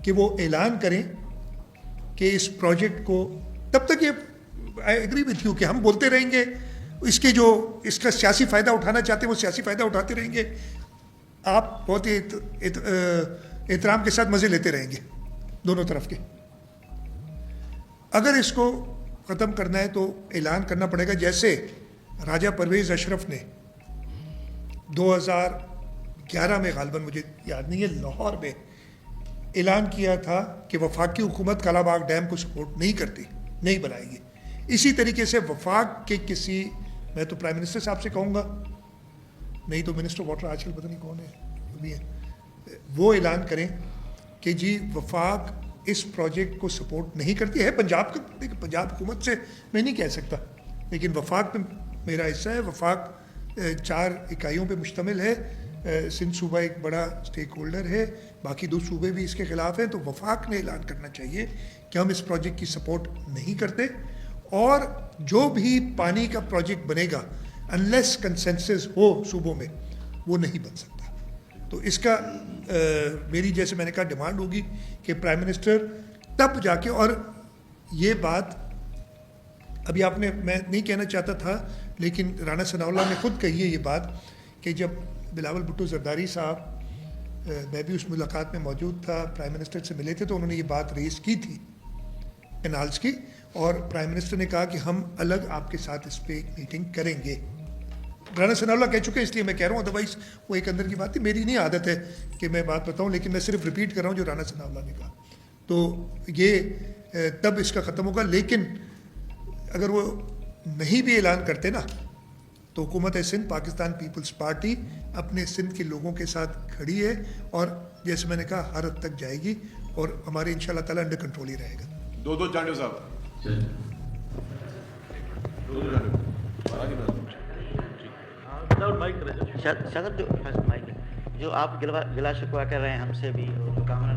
कि वो ऐलान करें कि इस प्रोजेक्ट को, तब तक ये, आई एग्री विथ यू, कि हम बोलते रहेंगे, इसके जो इसका सियासी फ़ायदा उठाना चाहते हैं वो सियासी फ़ायदा उठाते रहेंगे. आप बहुत ही एहतराम के साथ मज़े लेते रहेंगे दोनों तरफ के. अगर इसको ख़त्म करना है तो ऐलान करना पड़ेगा, जैसे राजा परवेज़ अशरफ ने 2011 में, गालिबन मुझे याद नहीं है, लाहौर में ऐलान किया था कि वफाकी हुकूमत कालाबाग डैम को सपोर्ट नहीं करती, नहीं बनाएगी. इसी तरीके से वफाक के किसी, मैं तो प्राइम मिनिस्टर साहब से कहूँगा, नहीं तो मिनिस्टर वाटर आजकल पता नहीं कौन है, वो भी है, वो ऐलान करें कि जी वफाक इस प्रोजेक्ट को सपोर्ट नहीं करती है. पंजाब का, देखिए पंजाब हुकूमत से मैं नहीं कह सकता, लेकिन वफाक में मेरा हिस्सा है. वफाक 4 इकाइयों पे मुश्तमिल है. सिंध सूबा एक बड़ा स्टेक होल्डर है, बाकी 2 सूबे भी इसके ख़िलाफ़ हैं. तो वफाक ने ऐलान करना चाहिए कि हम इस प्रोजेक्ट की सपोर्ट नहीं करते, और जो भी पानी का प्रोजेक्ट बनेगा अनलेस कंसेंसस हो सूबों में, वो नहीं बन सकता. तो इसका मेरी, जैसे मैंने कहा, डिमांड होगी कि प्राइम मिनिस्टर तब जाके, और ये बात अभी आपने, मैं नहीं कहना चाहता था, लेकिन राना सनाउल्लाह ने खुद कही है ये बात, कि जब बिलावल भुट्टो जरदारी साहब, मैं भी उस मुलाकात में मौजूद था, प्राइम मिनिस्टर से मिले थे, तो उन्होंने ये बात रेज़ की थी कैनाल्स की, और प्राइम मिनिस्टर ने कहा कि हम अलग आपके साथ इस पर एक मीटिंग करेंगे. राना सनाउल्लाह कह चुके हैं, इसलिए मैं कह रहा हूँ, अदरवाइज़ वो एक अंदर की बात थी. मेरी नहीं आदत है कि मैं बात बताऊँ, लेकिन मैं सिर्फ रिपीट कर रहा हूँ जो राना सनाउल्लाह ने कहा. तो ये तब इसका ख़त्म होगा. लेकिन अगर वो नहीं भी ऐलान करते ना, तो हुकूमत सिंध, पाकिस्तान पीपल्स पार्टी अपने सिंध के लोगों के साथ खड़ी है, और जैसे मैंने कहा हर हद तक जाएगी, और हमारे इंशाल्लाह ताला अंडर कंट्रोल ही रहेगा. दो जाने साहब, शायद जो आप गिला शिकवा कर रहे हैं हमसे भी, जो कामना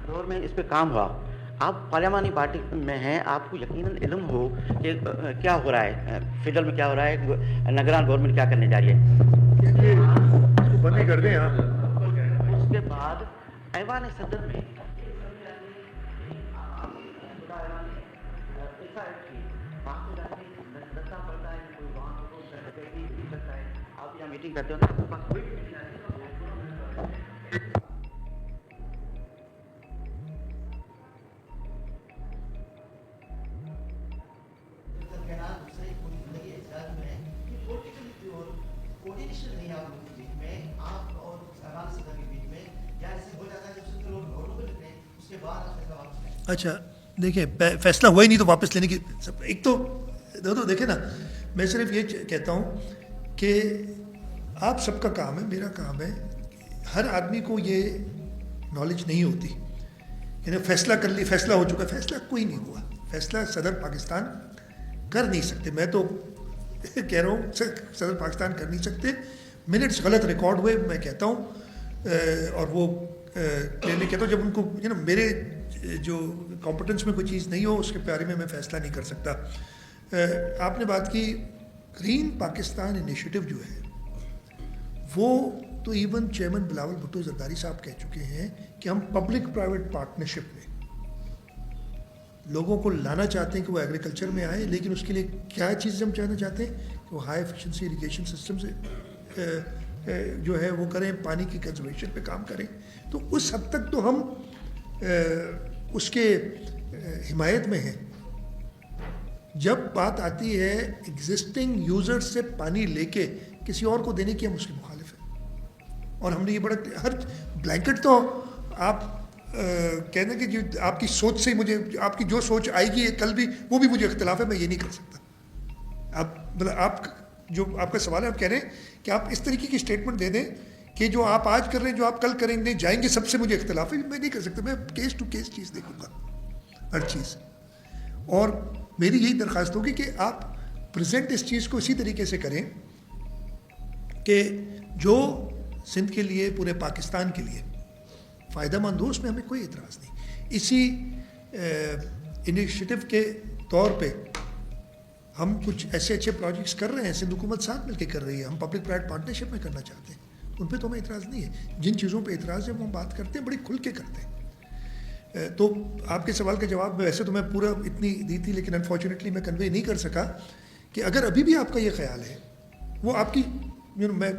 दौर में इस पे काम हुआ. आप पार्लियामानी पार्टी में हैं, आपको यकीनन इल्म हो कि क्या हो रहा है, फेडरल में क्या हो रहा है, निगरान गवर्नमेंट क्या करने जा रही है. इसको बंद ही कर दें. उसके बाद ऐवान सदर में आप यहाँ मीटिंग करते हो ना, आपके पास कोई अच्छा देखिए, फैसला हुआ ही नहीं तो वापस लेने की एक तो देखें ना, मैं सिर्फ ये कहता हूँ कि आप सबका काम है, मेरा काम है, हर आदमी को ये नॉलेज नहीं होती। यानी फैसला कर ली, फैसला हो चुका, फैसला कोई नहीं हुआ, फैसला सदर पाकिस्तान कर नहीं सकते। मैं तो कह रहा हूँ सदर पाकिस्तान कर नहीं सकते। मिनट्स गलत रिकॉर्ड हुए, मैं कहता हूँ, और वो क्लियरली कहता हूँ, जब उनको मेरे जो कॉम्पिटेंस में कोई चीज़ नहीं हो उसके बारे में मैं फ़ैसला नहीं कर सकता। आपने बात की ग्रीन पाकिस्तान इनिशिएटिव जो है, वो तो इवन चेयरमैन बिलावल भुट्टो जरदारी साहब कह चुके हैं कि हम पब्लिक प्राइवेट पार्टनरशिप में लोगों को लाना चाहते हैं कि वो एग्रीकल्चर में आए, लेकिन उसके लिए क्या चीज़ हम चाहना चाहते हैं कि वो हाई एफिशिएंसी इरिगेशन सिस्टम से जो है वो करें, पानी की कंजर्वेशन पे काम करें। तो उस हद तक तो हम उसके हिमायत में हैं। जब बात आती है एग्जिस्टिंग यूजर्स से पानी लेके किसी और को देने की, हम उसके मुखालिफ हैं। और हमने ये बड़ा हर ब्लैंकेट तो आप कहने कि जो आपकी सोच से मुझे, आपकी जो सोच आएगी कल भी, वो भी मुझे इख्तिलाफ है, मैं ये नहीं कर सकता। आप मतलब आप जो आपका सवाल है, आप कह रहे हैं कि आप इस तरीके की स्टेटमेंट दे दें कि जो आप आज कर रहे हैं, जो आप कल करेंगे जाएंगे, सबसे मुझे इख्तिलाफ है, मैं नहीं कर सकता। मैं केस टू केस चीज़ देखूंगा हर चीज़। और मेरी यही दरख्वास्त होगी कि आप प्रेजेंट इस चीज़ को इसी तरीके से करें कि जो सिंध के लिए, पूरे पाकिस्तान के लिए फ़ायदेमंद हो, उसमें हमें कोई एतराज़ नहीं। इसी इनिशिएटिव के तौर पे हम कुछ ऐसे अच्छे प्रोजेक्ट्स कर रहे हैं, सिंध हुकूमत साथ मिलकर कर रही है, हम पब्लिक प्राइवेट पार्टनरशिप में करना चाहते हैं, उन पे तो हमें एतराज़ नहीं है। जिन चीज़ों पे एतराज़ है वो हम बात करते हैं, बड़ी खुल के करते हैं। तो आपके सवाल का जवाब वैसे तो मैं पूरा इतनी दी थी, लेकिन अनफॉर्चुनेटली मैं कन्वे नहीं कर सका कि अगर अभी भी आपका ये ख्याल है, वो आपकी मैं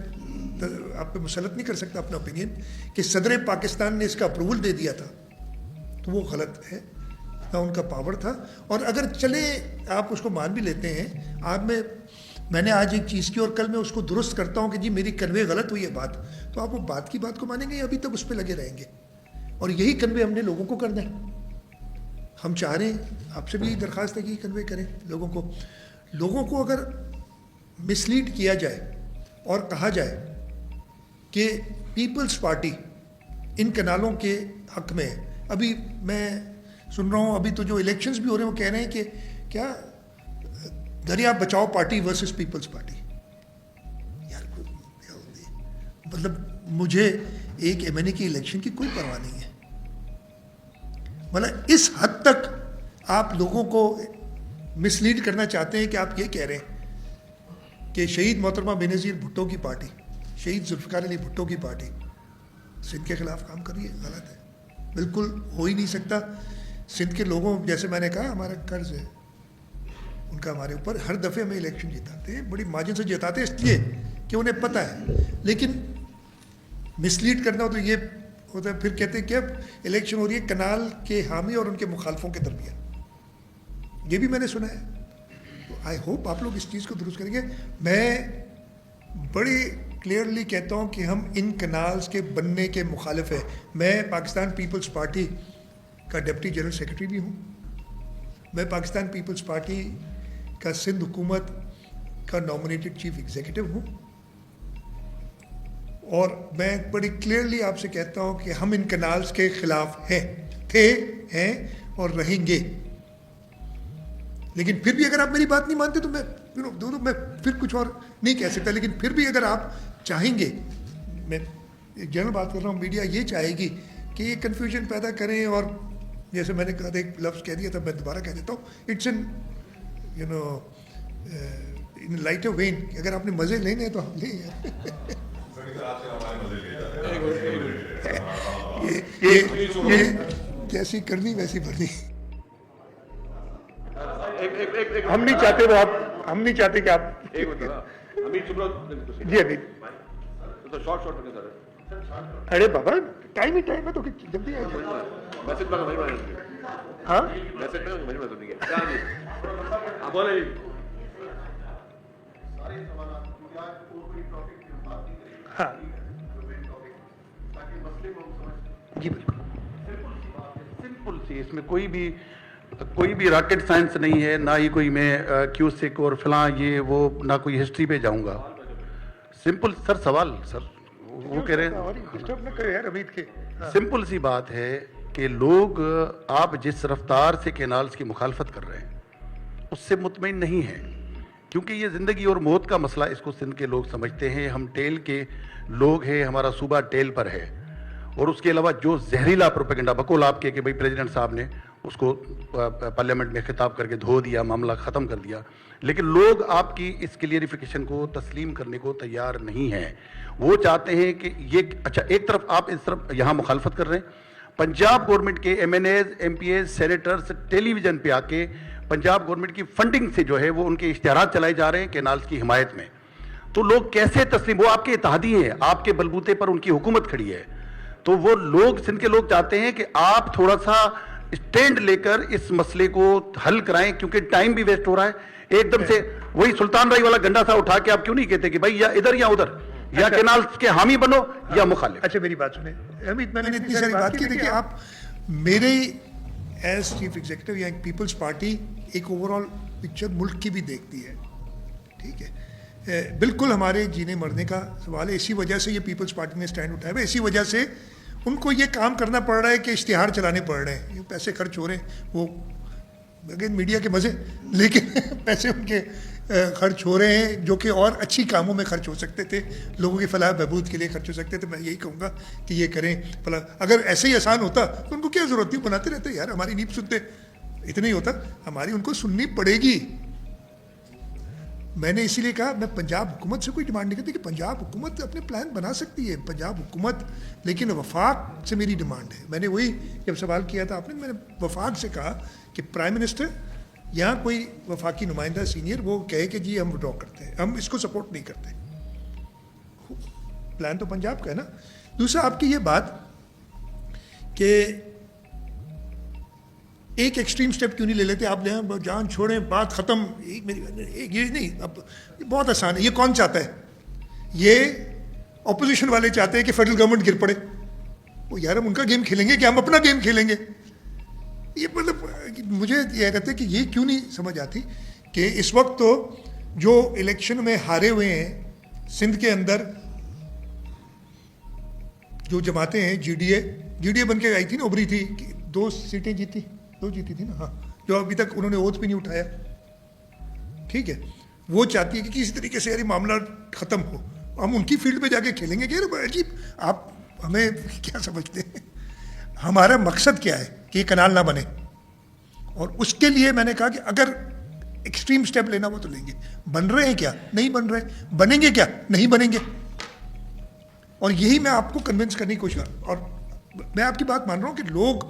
आप पे मुसलत नहीं कर सकता अपना ओपिनियन, कि सदर पाकिस्तान ने इसका अप्रूवल दे दिया था, तो वो गलत है, ना उनका पावर था। और अगर चले आप उसको मान भी लेते हैं, आज मैंने आज एक चीज़ की और कल मैं उसको दुरुस्त करता हूँ कि जी मेरी कन्वे गलत हुई है बात, तो आप वो बात की बात को मानेंगे या अभी तक उस पर लगे रहेंगे? और यही कन्वे हमने लोगों को करना है। हम चाह रहे हैं, आपसे भी दरख्वास्त है कि कन्वे करें लोगों को। लोगों को अगर मिसलीड किया जाए और कहा जाए कि पीपल्स पार्टी इन कनालों के हक में है, अभी मैं सुन रहा हूँ, अभी तो जो इलेक्शंस भी हो रहे हैं वो कह रहे हैं कि क्या दरिया बचाओ पार्टी वर्सेस पीपल्स पार्टी। यार मतलब मुझे एक एमएनए की इलेक्शन की कोई परवाह नहीं है। मतलब इस हद तक आप लोगों को मिसलीड करना चाहते हैं कि आप ये कह रहे हैं कि शहीद मोहतरमा बेनज़ीर भुट्टो की पार्टी, शहीद जुल्फ़िकार अली भुट्टो की पार्टी सिंध के ख़िलाफ़ काम कर रही है। गलत है, बिल्कुल हो ही नहीं सकता। सिंध के लोगों, जैसे मैंने कहा, हमारा कर्ज है उनका हमारे ऊपर, हर दफ़े हमें इलेक्शन जिताते हैं, बड़ी मार्जिन से जिताते हैं, इसलिए कि उन्हें पता है। लेकिन मिसलीड करना हो तो ये होता है, फिर कहते हैं कि अब इलेक्शन हो रही है कनाल के हामी और उनके मुखालफों के दरमियान। ये भी मैंने सुना है। तो आई होप आप लोग इस चीज़ को दुरुस्त करेंगे। मैं बड़ी क्लियरली कहता हूँ कि हम इन कनाल्स के बनने के मुखालिफ हैं। मैं पाकिस्तान पीपल्स पार्टी का डिप्टी जनरल सेक्रेटरी भी हूँ। मैं पाकिस्तान पीपल्स पार्टी का सिंध हुकूमत का नॉमिनेटेड चीफ एग्जीक्यूटिव हूँ। और मैं बड़ी क्लियरली आपसे कहता हूँ कि हम इन कनाल्स के ख़िलाफ़ हैं और रहेंगे। लेकिन फिर भी अगर आप मेरी बात नहीं मानते तो मैं मैं फिर कुछ और नहीं कह सकता। लेकिन फिर भी अगर आप चाहेंगे, मैं एक जनरल बात कर रहा हूँ, मीडिया ये चाहेगी कि ये कन्फ्यूजन पैदा करें, और जैसे मैंने कहा एक लफ्ज़ कह दिया था, मैं दोबारा कह देता हूँ, it's in in light of when. अगर आपने मज़े लेने हैं तो हम लें यार। ये जैसी करनी वैसी भरनी। हम नहीं चाहते वो आप, हम नहीं चाहते कि आप जी अभी तो शॉर्ट अरे बाबा टाइम ही टाइम है, तो जल्दी आइए। मैसेज में वही हाँ मैसेज में वही सुनिए क्या जी आप बोले हाँ जी बिल्कुल। सिंपल सी, इसमें कोई भी रॉकेट साइंस नहीं है, ना ही कोई मैं क्यूसिक और फलां ये वो, ना कोई हिस्ट्री पे जाऊंगा. सिंपल सर सवाल सर वो कह रहे हैं, डिस्टर्ब न करे यार अमित के. सिंपल सी बात है कि लोग, आप जिस रफ्तार से कैनाल्स की मुखालफत कर रहे हैं उससे मुतमईन नहीं है, क्योंकि ये ज़िंदगी और मौत का मसला इसको सिंध के लोग समझते हैं. हम टेल के लोग हैं, हमारा सूबा टेल पर है. और उसके अलावा जो जहरीला प्रोपेगेंडा बकौल आपके कि भाई प्रेसिडेंट साहब ने उसको पार्लियामेंट में खिताब करके धो दिया, मामला ख़त्म कर दिया, लेकिन लोग आपकी इस क्लियरिफिकेशन को तस्लीम करने को तैयार नहीं हैं. वो चाहते हैं कि ये, अच्छा एक तरफ आप इस तरफ यहाँ मुखालफत कर रहे हैं, पंजाब गवर्नमेंट के MNAs, MPAs, सेनेटर्स टेलीविज़न पे आके पंजाब गवर्नमेंट की फंडिंग से जो है वो उनके इश्तिहारात चलाए जा रहे हैं कैनाल्स की हिमायत में. तो लोग कैसे तस्लीम, वो आपके इत्तेहादी हैं, आपके बलबूते पर उनकी हुकूमत खड़ी है. तो वो लोग, सिंध के लोग चाहते हैं कि आप थोड़ा सा स्टैंड लेकर इस मसले को हल कराएं, क्योंकि टाइम भी वेस्ट हो रहा है. एकदम से वही सुल्तान राय वाला गंडा सा उठा के आप क्यों नहीं कहते कि भाई या इधर या उधर, या कैनाल्स के हामी बनो या मुखालिफ. अच्छा मेरी बात सुने अमित, मैंने इतनी सारी बात की. देखिए आप मेरे एज चीफ एग्जीक्यूटिव या पीपल्स पार्टी एक ओवरऑल पिक्चर मुल्क की भी देखती है, ठीक है. बिल्कुल हमारे जीने मरने का सवाल है. इसी वजह से ये पीपल्स पार्टी ने स्टैंड उठाया है. इसी वजह से उनको ये काम करना पड़ रहा है कि इश्तिहार चलाने पड़ रहे हैं. ये पैसे खर्च हो रहे हैं, वो अगेन मीडिया के मज़े, लेकिन पैसे उनके खर्च हो रहे हैं जो कि और अच्छी कामों में खर्च हो सकते थे, लोगों की फलाह बहबूद के लिए खर्च हो सकते थे. मैं यही कहूँगा कि ये करें फलाह. अगर ऐसे ही आसान होता तो उनको क्या ज़रूरत थी, बनाते रहते यार, हमारी नींद सुनते. इतना ही होता, हमारी उनको सुननी पड़ेगी. मैंने इसीलिए कहा मैं पंजाब हुकूमत से कोई डिमांड नहीं करती कि पंजाब हुकूमत अपने प्लान बना सकती है, पंजाब हुकूमत, लेकिन वफाक से मेरी डिमांड है. मैंने वही जब सवाल किया था आपने, मैंने वफाक से कहा कि प्राइम मिनिस्टर यहाँ कोई वफाकी नुमाइंदा सीनियर वो कहे कि जी हम विड्रॉ करते हैं, हम इसको सपोर्ट नहीं करते. प्लान तो पंजाब का है ना. दूसरा आपकी ये बात कि एक एक्सट्रीम स्टेप क्यों नहीं ले लेते आप, ले जान छोड़ें, बात ख़त्म. ये नहीं, अब ये बहुत आसान है. ये कौन चाहता है? ये ऑपोजिशन वाले चाहते हैं कि फेडरल गवर्नमेंट गिर पड़े. वो यार हम उनका गेम खेलेंगे कि हम अपना गेम खेलेंगे? ये मतलब मुझे ये कहते हैं कि ये क्यों नहीं समझ आती कि इस वक्त तो जो इलेक्शन में हारे हुए हैं सिंध के अंदर, जो जमातें हैं, GDA बन के आई थी ना, उभरी थी, 2 सीटें जीती, 2 जीती थी ना, हाँ, जो अभी तक उन्होंने ओथ भी नहीं उठाया, ठीक है. वो चाहती है कि किसी तरीके से यार मामला ख़त्म हो, हम उनकी फील्ड पे जाके खेलेंगे. कि अजीब, आप हमें क्या समझते हैं? हमारा मकसद क्या है कि ये कनाल ना बने, और उसके लिए मैंने कहा कि अगर एक्सट्रीम स्टेप लेना वो तो लेंगे. बन रहे हैं क्या? नहीं बन रहे. बनेंगे क्या? नहीं बनेंगे. और यही मैं आपको कन्विंस करने की कोशिश, और मैं आपकी बात मान रहा हूँ कि लोग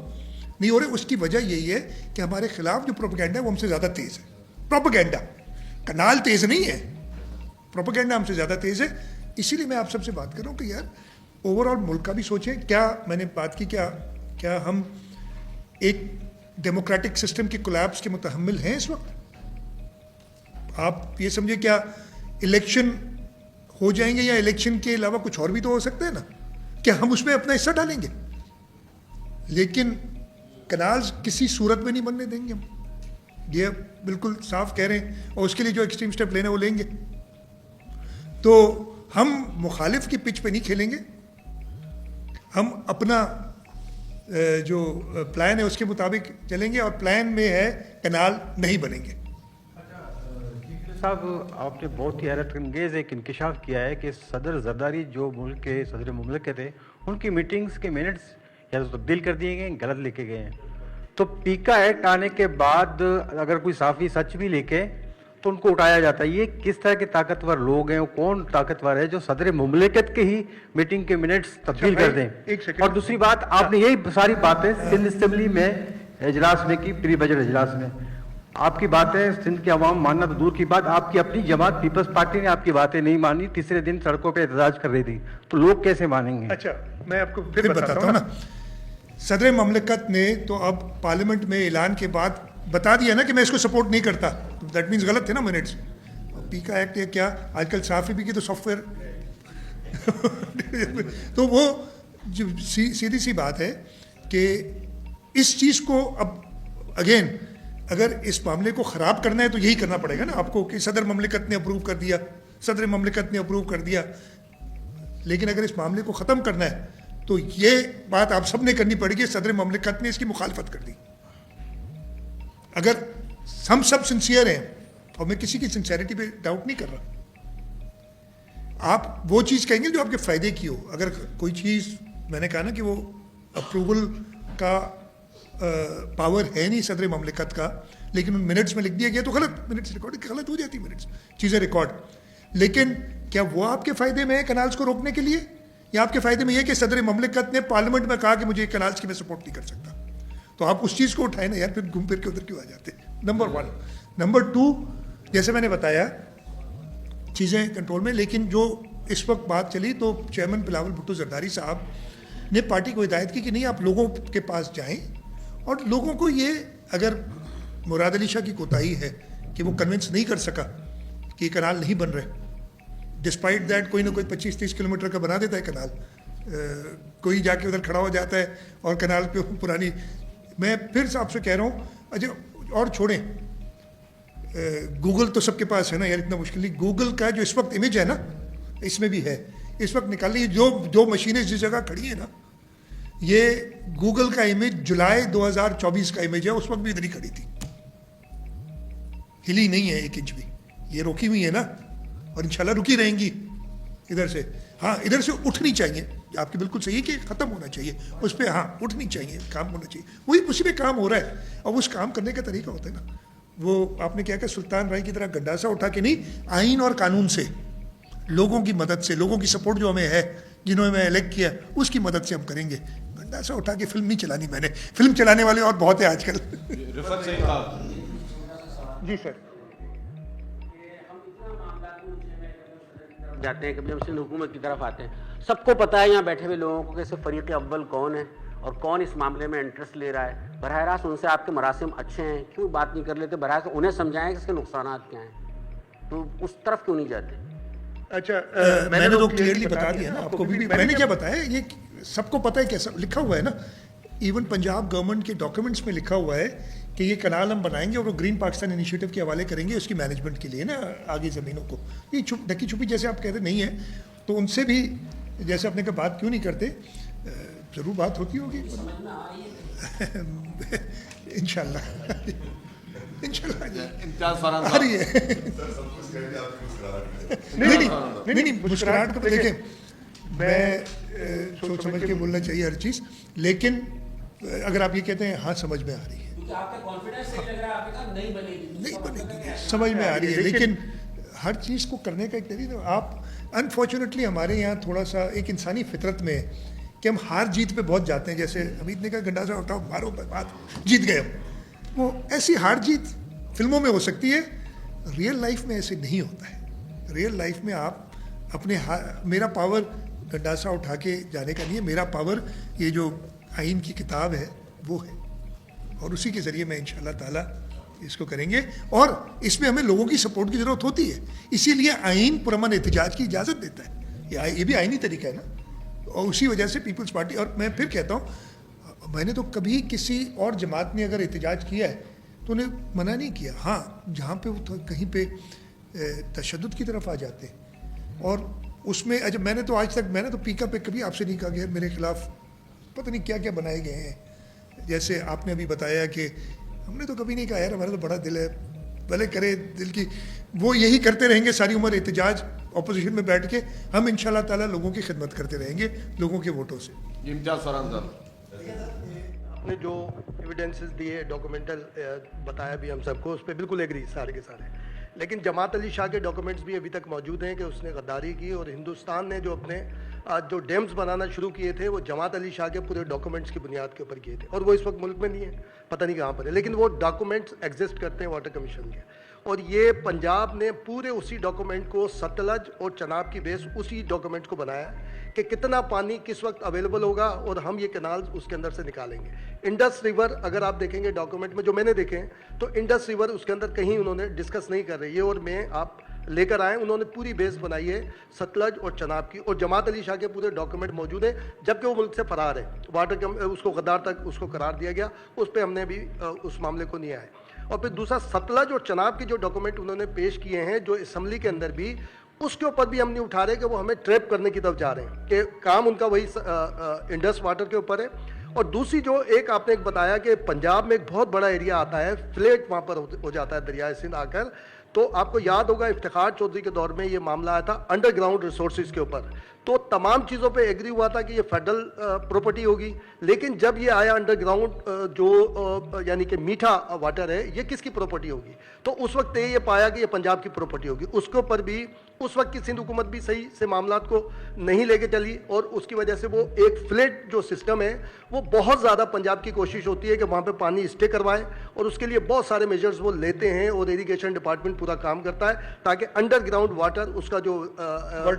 नहीं हो रहे. उसकी वजह यही है कि हमारे खिलाफ जो प्रोपेगेंडा है वो हमसे ज़्यादा तेज़ है. प्रोपेगेंडा, कनाल तेज़ नहीं है, प्रोपेगेंडा हमसे ज़्यादा तेज़ है. इसीलिए मैं आप सबसे बात कर रहा हूँ कि यार ओवरऑल मुल्क का भी सोचें. क्या मैंने बात की, क्या हम एक डेमोक्रेटिक सिस्टम की कोलैप्स के मुतहम्मिल हैं इस वक्त? आप ये समझे क्या इलेक्शन हो जाएंगे, या इलेक्शन के अलावा कुछ और भी तो हो सकता है ना? क्या हम उसमें अपना हिस्सा डालेंगे? लेकिन कनाल्स किसी सूरत में नहीं बनने देंगे हम, ये बिल्कुल साफ कह रहे हैं. और उसके लिए जो एक्सट्रीम स्टेप लेना वो लेंगे. तो हम मुखालिफ की पिच पे नहीं खेलेंगे, हम अपना जो प्लान है उसके मुताबिक चलेंगे, और प्लान में है कनाल नहीं बनेंगे. साहब, आपने बहुत ही हैरत अंगेज़ एक इंकशाफ किया है कि सदर जरदारी जो मुल्क के सदर मुमलिकत थे, उनकी मीटिंग्स के मिनट्स या तो तब्दील कर दिए गए, गलत लिखे गए हैं. तो पीका एक्ट आने के बाद अगर कोई साफ़ी सच भी लिखे तो उनको उठाया जाता है. ये किस तरह के ताकतवर लोग हैं? कौन ताकतवर है जो सदर मुमलिकत के ही béटिंग के मिनट्स तब्दील कर दें? और दूसरी बात, आपने यही सारी बातें सिंध असम्बली में इजलास में की, प्री बजट इजलास में आपकी बातें सिंध के अवाम मानना तो दूर की बात, आपकी अपनी जमात पीपल्स पार्टी ने आपकी बातें नहीं मानी, तीसरे दिन सड़कों पर एहतजाज कर रही थी. तो लोग कैसे मानेंगे? अच्छा, मैं आपको फिर बताता हूँ ना. सदर मुमलिकत ने तो अब पार्लियामेंट में ऐलान के बाद बता दिया ना कि मैं इसको सपोर्ट नहीं करता. दैट मीन्स गलत थे ना मिनट्स. पीका एक्ट है क्या, आजकल साफ़ी भी की तो सॉफ्टवेयर तो वो सीधी सी बात है कि इस चीज़ को अब अगेन अगर इस मामले को ख़राब करना है तो यही करना पड़ेगा ना आपको कि सदर ममलिकत ने अप्रूव कर दिया, सदर ममलिकत ने अप्रूव कर दिया, लेकिन अगर इस मामले को ख़त्म करना है तो ये बात आप सब ने करनी पड़ेगी सदर ममलिकत ने इसकी मुखालफत कर दी। अगर हम सब सिंसियर हैं, और मैं किसी की सिंसियरिटी पे डाउट नहीं कर रहा, आप वो चीज़ कहेंगे जो आपके फ़ायदे की हो। अगर कोई चीज़, मैंने कहा ना कि वो अप्रूवल का पावर है नहीं सदर ममलिकत का, लेकिन उन मिनट्स में लिख दिया गया तो गलत, मिनट्स रिकॉर्ड गलत हो जाती, मिनट्स चीज़ें रिकॉर्ड। लेकिन क्या वो आपके फ़ायदे में है कनाल्स को रोकने के लिए, या आपके फ़ायदे में ये कि सदर ममलिकत ने पार्लियामेंट में कहा कि मुझे कनाल्स की मैं सपोर्ट नहीं कर सकता? तो आप उस चीज़ को उठाए ना यार, फिर घूम फिर के उधर क्यों आ जाते? नंबर 1। नंबर 2, जैसे मैंने बताया चीज़ें कंट्रोल में, लेकिन जो इस वक्त बात चली तो चेयरमैन बिलावल भुट्टो जरदारी साहब ने पार्टी को हिदायत की कि नहीं, आप लोगों के पास जाएं और लोगों को ये, अगर मुराद अली शाह की कोताही है कि वो कन्विंस नहीं कर सका कि कनाल नहीं बन रहे, डिस्पाइट दैट कोई ना कोई 25-30 किलोमीटर का बना देता है कनाल, कोई जाके उधर खड़ा हो जाता है और कनाल पे पुरानी, मैं फिर से आपसे कह रहा हूँ, अच्छा और छोड़ें, गूगल तो सबके पास है ना यार, इतना मुश्किल नहीं। गूगल का जो इस वक्त इमेज है ना, इसमें भी है, इस वक्त निकाल ली, जो मशीनें जिस जगह खड़ी है ना, ये गूगल का इमेज जुलाई 2024 का इमेज है, उस वक्त भी इधर ही खड़ी थी, हिली नहीं है 1 इंच भी, ये रोकी हुई है ना, और इंशाल्लाह रुकी रहेंगी इधर से। हाँ, इधर से उठनी चाहिए, आपकी बिल्कुल सही है कि ख़त्म होना चाहिए, उस पर हाँ उठनी चाहिए, काम होना चाहिए, वही उसी पे काम हो रहा है। और उस काम करने का तरीका होता है ना, वो आपने क्या कहा, सुल्तान राय की तरह गंडासा उठा के नहीं, आइन और कानून से, लोगों की मदद से, लोगों की सपोर्ट जो हमें है, जिन्होंने मैं इलेक्ट किया, उसकी मदद से हम करेंगे। गंडासा उठा के फिल्म नहीं चलानी मैंने, फिल्म चलाने वाले और बहुत है आजकल। जी सर। जाते हैं, कभी हम सिंध हुकूमत की तरफ आते हैं, सबको पता है यहाँ बैठे हुए लोगों को कि फ़रीक़ अव्वल कौन है और कौन इस मामले में इंटरेस्ट ले रहा है। बराह रास्त उनसे आपके मरासिम अच्छे हैं, क्यों बात नहीं कर लेते, बराह उन्हें समझाएं कि इसके नुकसानात क्या हैं, तो उस तरफ क्यों नहीं जाते? अच्छा, मैंने तो क्लियरली बता दिया ना आपको भी, मैंने क्या बताया, ये सबको पता है, कैसा लिखा हुआ है ना, इवन पंजाब गवर्नमेंट के डॉक्यूमेंट्स में लिखा हुआ है कि ये कनाल हम बनाएंगे और वो ग्रीन पाकिस्तान इनिशिएटिव के हवाले करेंगे उसकी मैनेजमेंट के लिए ना, आगे ज़मीनों को। ये ढकी छुपी जैसे आप कहते नहीं है, तो उनसे भी जैसे अपने का बात क्यों नहीं करते, ज़रूर बात होती होगी इंशाल्लाह आ रही है। नहीं, मुस्कुराहट को देखें, मैं सोच समझ के बोलना चाहिए हर चीज़, लेकिन अगर आप ये कहते हैं हाँ समझ में आ रही है, आपका कॉन्फिडेंस सही लग रहा है, आपने कहा नहीं बनेगी, समझ में आ रही है, लेकिन हर चीज़ को करने का एक तरीका, आप अनफॉर्चुनेटली हमारे यहाँ थोड़ा सा एक इंसानी फितरत में है कि हम हार जीत पे बहुत जाते हैं, जैसे हमीद ने कहा गंडासा उठाओ मारो बात जीत गए हम, वो ऐसी हार जीत फिल्मों में हो सकती है, रियल लाइफ में ऐसे नहीं होता है। रियल लाइफ में आप अपने मेरा पावर गंडासा उठा के जाने का नहीं है, मेरा पावर ये जो आइन की किताब है वो है, और उसी के ज़रिए मैं इंशाल्लाह ताला इसको करेंगे, और इसमें हमें लोगों की सपोर्ट की ज़रूरत होती है, इसीलिए आइन पुरअमन एहतजाज की इजाज़त देता है, ये भी आइनी तरीका है ना, और उसी वजह से पीपल्स पार्टी, और मैं फिर कहता हूँ मैंने तो कभी किसी और जमात ने अगर एहतजाज किया है तो उन्हें मना नहीं किया, हाँ जहाँ पे वो कहीं पे तशद्दुद की तरफ आ जाते हैं, और उसमें अच्छा मैंने तो आज तक मैंने तो पीका पे कभी आपसे नहीं कहा कि मेरे खिलाफ पता नहीं क्या क्या बनाए गए हैं, जैसे आपने अभी बताया कि हमने तो कभी नहीं कहा यार हमारा तो बड़ा दिल है, भले करे दिल की, वो यही करते रहेंगे सारी उम्र एहतजाज, ऑपोजिशन में बैठ के हम इंशाल्लाह ताला लोगों की खिदमत करते रहेंगे लोगों के वोटों से। आपने जो एविडेंसेस दिए, डॉक्यूमेंटल बताया भी हम सबको, उस पर बिल्कुल एग्री सारे के सारे, लेकिन जमात अली शाह के डॉक्यूमेंट्स भी अभी तक मौजूद हैं कि उसने गद्दारी की, और हिंदुस्तान ने जो अपने जो डैम्स बनाना शुरू किए थे वो जमात अली शाह के पूरे डॉक्यूमेंट्स की बुनियाद के ऊपर किए थे, और वो इस वक्त मुल्क में नहीं है, पता नहीं कहाँ पर है, लेकिन वो डॉक्यूमेंट्स एग्जिस्ट करते हैं वाटर कमीशन के, और ये पंजाब ने पूरे उसी डॉक्यूमेंट को सतलज और चनाब की बेस उसी डॉक्यूमेंट को बनाया कि कितना पानी किस वक्त अवेलेबल होगा और हम ये कैनाल उसके अंदर से निकालेंगे। इंडस रिवर अगर आप देखेंगे डॉक्यूमेंट में जो मैंने देखे हैं तो इंडस रिवर उसके अंदर कहीं उन्होंने डिस्कस नहीं कर रही है, और मैं आप لے کر آئے. انہوں نے پوری بیس بنائی ہے ستلج اور چناب کی, اور جماعت علی شاہ کے پورے ڈاکومنٹ موجود ہیں, جبکہ وہ ملک سے فرار ہے. واٹر اس کو غدار تک اس کو قرار دیا گیا, اس پہ ہم نے بھی اس معاملے کو نہیں آئے. اور پھر دوسرا ستلج اور چناب کے جو ڈاکومنٹ انہوں نے پیش کیے ہیں جو اسمبلی کے اندر بھی, اس کے اوپر بھی ہم نہیں اٹھا رہے کہ وہ ہمیں ٹریپ کرنے کی طرف جا رہے ہیں, کہ کام ان کا وہی انڈس واٹر کے اوپر ہے. اور دوسری جو ایک آپ نے ایک بتایا کہ پنجاب میں ایک بہت بڑا ایریا آتا ہے, فلیٹ وہاں پر ہو جاتا ہے دریائے سندھ آ کر. تو آپ کو یاد ہوگا افتخار چودھری کے دور میں یہ معاملہ آیا تھا انڈر گراؤنڈ ریسورسز کے اوپر, تو تمام چیزوں پہ ایگری ہوا تھا کہ یہ فیڈرل پراپرٹی ہوگی. لیکن جب یہ آیا انڈر گراؤنڈ جو یعنی کہ میٹھا واٹر ہے, یہ کس کی پراپرٹی ہوگی, تو اس وقت یہ پایا کہ یہ پنجاب کی پراپرٹی ہوگی. اس کے اوپر بھی اس وقت کی سندھ حکومت بھی صحیح سے معاملات کو نہیں لے کے چلی, اور اس کی وجہ سے وہ ایک فلیٹ جو سسٹم ہے وہ بہت زیادہ پنجاب کی کوشش ہوتی ہے کہ وہاں پہ پانی اسٹے کروائے, اور اس کے لیے بہت سارے میجرز وہ لیتے ہیں, اور اریگیشن ڈپارٹمنٹ پورا کام کرتا ہے تاکہ انڈر گراؤنڈ واٹر اس کا جو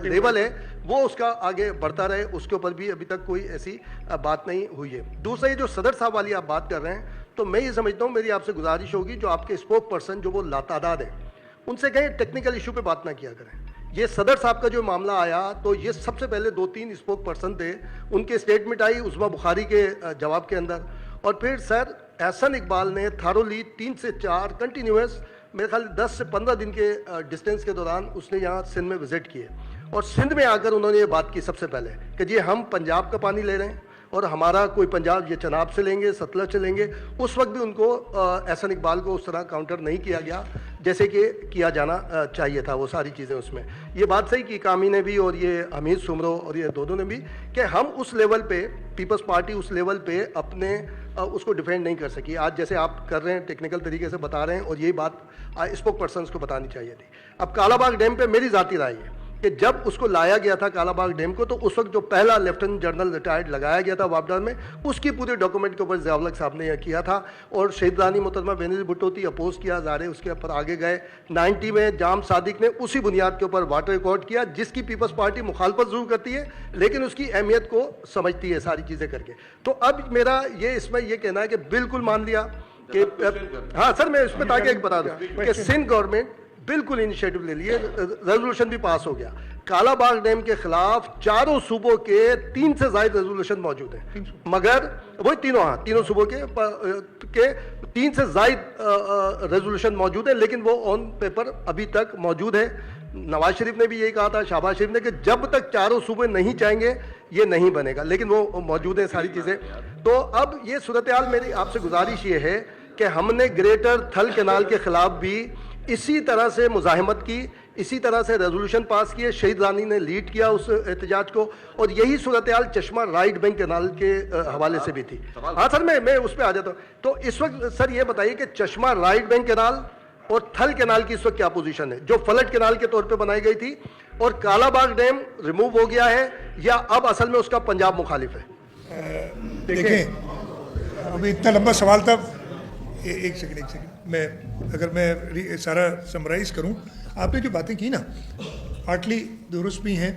لیول ہے وہ اس کا آگے بڑھتا رہے. اس کے اوپر بھی ابھی تک کوئی ایسی بات نہیں ہوئی ہے. دوسرا یہ جو صدر صاحب والی آپ بات کر رہے ہیں, تو میں یہ سمجھتا ہوں میری آپ سے گزارش ہوگی جو آپ کے اسپوک پرسن جو وہ لاتعداد ہیں, ان سے کہیں ٹیکنیکل ایشو پہ بات نہ کیا کریں. یہ صدر صاحب کا جو معاملہ آیا تو یہ سب سے پہلے 2-3 اسپوک پرسن تھے, ان کے اسٹیٹمنٹ آئی عظمیٰ بخاری کے جواب کے اندر, اور پھر سر احسن اقبال نے تھارولی 3 سے 4 کنٹینیوس میرے خیال 10 سے 15 دن کے ڈسٹینس کے دوران اس نے یہاں سندھ میں وزٹ کیے, اور سندھ میں آ کر انہوں نے یہ بات کی سب سے پہلے کہ جی ہم پنجاب کا پانی لے رہے ہیں, اور ہمارا کوئی پنجاب یہ چناب سے لیں گے, ستلج سے لیں گے. اس وقت بھی ان کو احسن اقبال کو اس طرح کاؤنٹر نہیں کیا گیا جیسے کہ کیا جانا چاہیے تھا. وہ ساری چیزیں اس میں یہ بات صحیح کی کامی نے بھی, اور یہ حمید سمرو اور یہ دونوں نے بھی, کہ ہم اس لیول پہ پیپلز پارٹی اس لیول پہ اپنے اس کو ڈیفینڈ نہیں کر سکی. آج جیسے آپ کر رہے ہیں ٹیکنیکل طریقے سے بتا رہے ہیں, اور یہی بات اسپوک پرسنس کو بتانی چاہیے تھی. اب کالا باغ ڈیم پہ میری ذاتی رائے ہے کہ جب اس کو لایا گیا تھا کالا باغ ڈیم کو, تو اس وقت جو پہلا لیفٹیننٹ جنرل ریٹائرڈ لگایا گیا تھا وابڈار میں, اس کی پورے ڈاکومنٹ کے اوپر ضیاء الحق صاحب نے یہ کیا تھا, اور شہید رانی محترمہ بینظیر بھٹو تھی اپوز کیا, ظاہر اس کے اوپر آگے گئے. 90 میں جام صادق نے اسی بنیاد کے اوپر واٹر ریکارڈ کیا, جس کی پیپلز پارٹی مخالفت ضرور کرتی ہے لیکن اس کی اہمیت کو سمجھتی ہے ساری چیزیں کر کے. تو اب میرا یہ اس میں یہ کہنا ہے کہ بالکل مان لیا کہ ہاں سر میں اس میں تاکہ ایک بتا دوں کہ سندھ گورنمنٹ بالکل انیشیٹو لے لیے, ریزولوشن بھی پاس ہو گیا. کالا باغ ڈیم کے خلاف چاروں صوبوں کے 3 سے زائد ریزولوشن موجود ہیں, مگر وہی تینوں صوبوں کے 3 سے زائد ریزولوشن موجود ہیں, لیکن وہ آن پیپر ابھی تک موجود ہے. نواز شریف نے بھی یہی کہا تھا, شہباز شریف نے, کہ جب تک چاروں صوبے نہیں چاہیں گے یہ نہیں بنے گا, لیکن وہ موجود ہیں ساری چیزیں. تو اب یہ صورتحال میری آپ سے گزارش یہ ہے کہ ہم نے گریٹر تھل کینال کے خلاف بھی اسی طرح سے مزاحمت کی, اسی طرح سے ریزولوشن پاس کیے, شہید رانی نے لیڈ کیا اس احتجاج کو, اور یہی صورتحال چشمہ رائٹ بینک کینال کے حوالے سے بھی تھی. ہاں سر میں اس پہ آ جاتا ہوں. تو اس وقت سر یہ بتائیے کہ چشمہ رائٹ بینک کینال اور تھل کینال کی اس وقت کیا پوزیشن ہے, جو فلٹ کینال کے طور پہ بنائی گئی تھی, اور کالا باغ ڈیم ریموو ہو گیا ہے یا اب اصل میں اس کا پنجاب مخالف ہے؟ دیکھیں ابھی اتنا لمبا سوال تھا, ایک سیکنڈ میں اگر میں سارا سمرائز کروں, آپ نے جو باتیں کی نا پارٹلی درست بھی ہیں,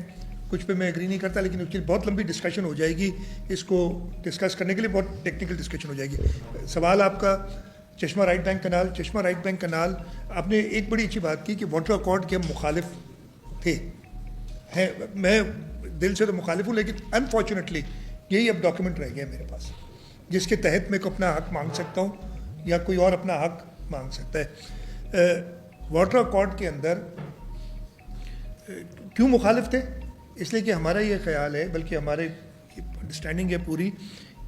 کچھ پہ میں ایگری نہیں کرتا, لیکن اس کی بہت لمبی ڈسکشن ہو جائے گی, اس کو ڈسکس کرنے کے لیے بہت ٹیکنیکل ڈسکشن ہو جائے گی. سوال آپ کا چشمہ رائٹ بینک کنال, آپ نے ایک بڑی اچھی بات کی کہ واٹر اکارڈ کے ہم مخالف تھے, ہیں میں دل سے تو مخالف ہوں, لیکن انفارچونیٹلی یہی اب ڈاکیومنٹ رہ گیا میرے پاس جس کے تحت میں کو اپنا حق مانگ سکتا ہوں یا کوئی اور اپنا حق مانگ سکتا ہے. واٹر اکارڈ کے اندر کیوں مخالف تھے؟ اس لیے کہ ہمارا یہ خیال ہے, بلکہ ہمارے انڈرسٹینڈنگ ہے پوری,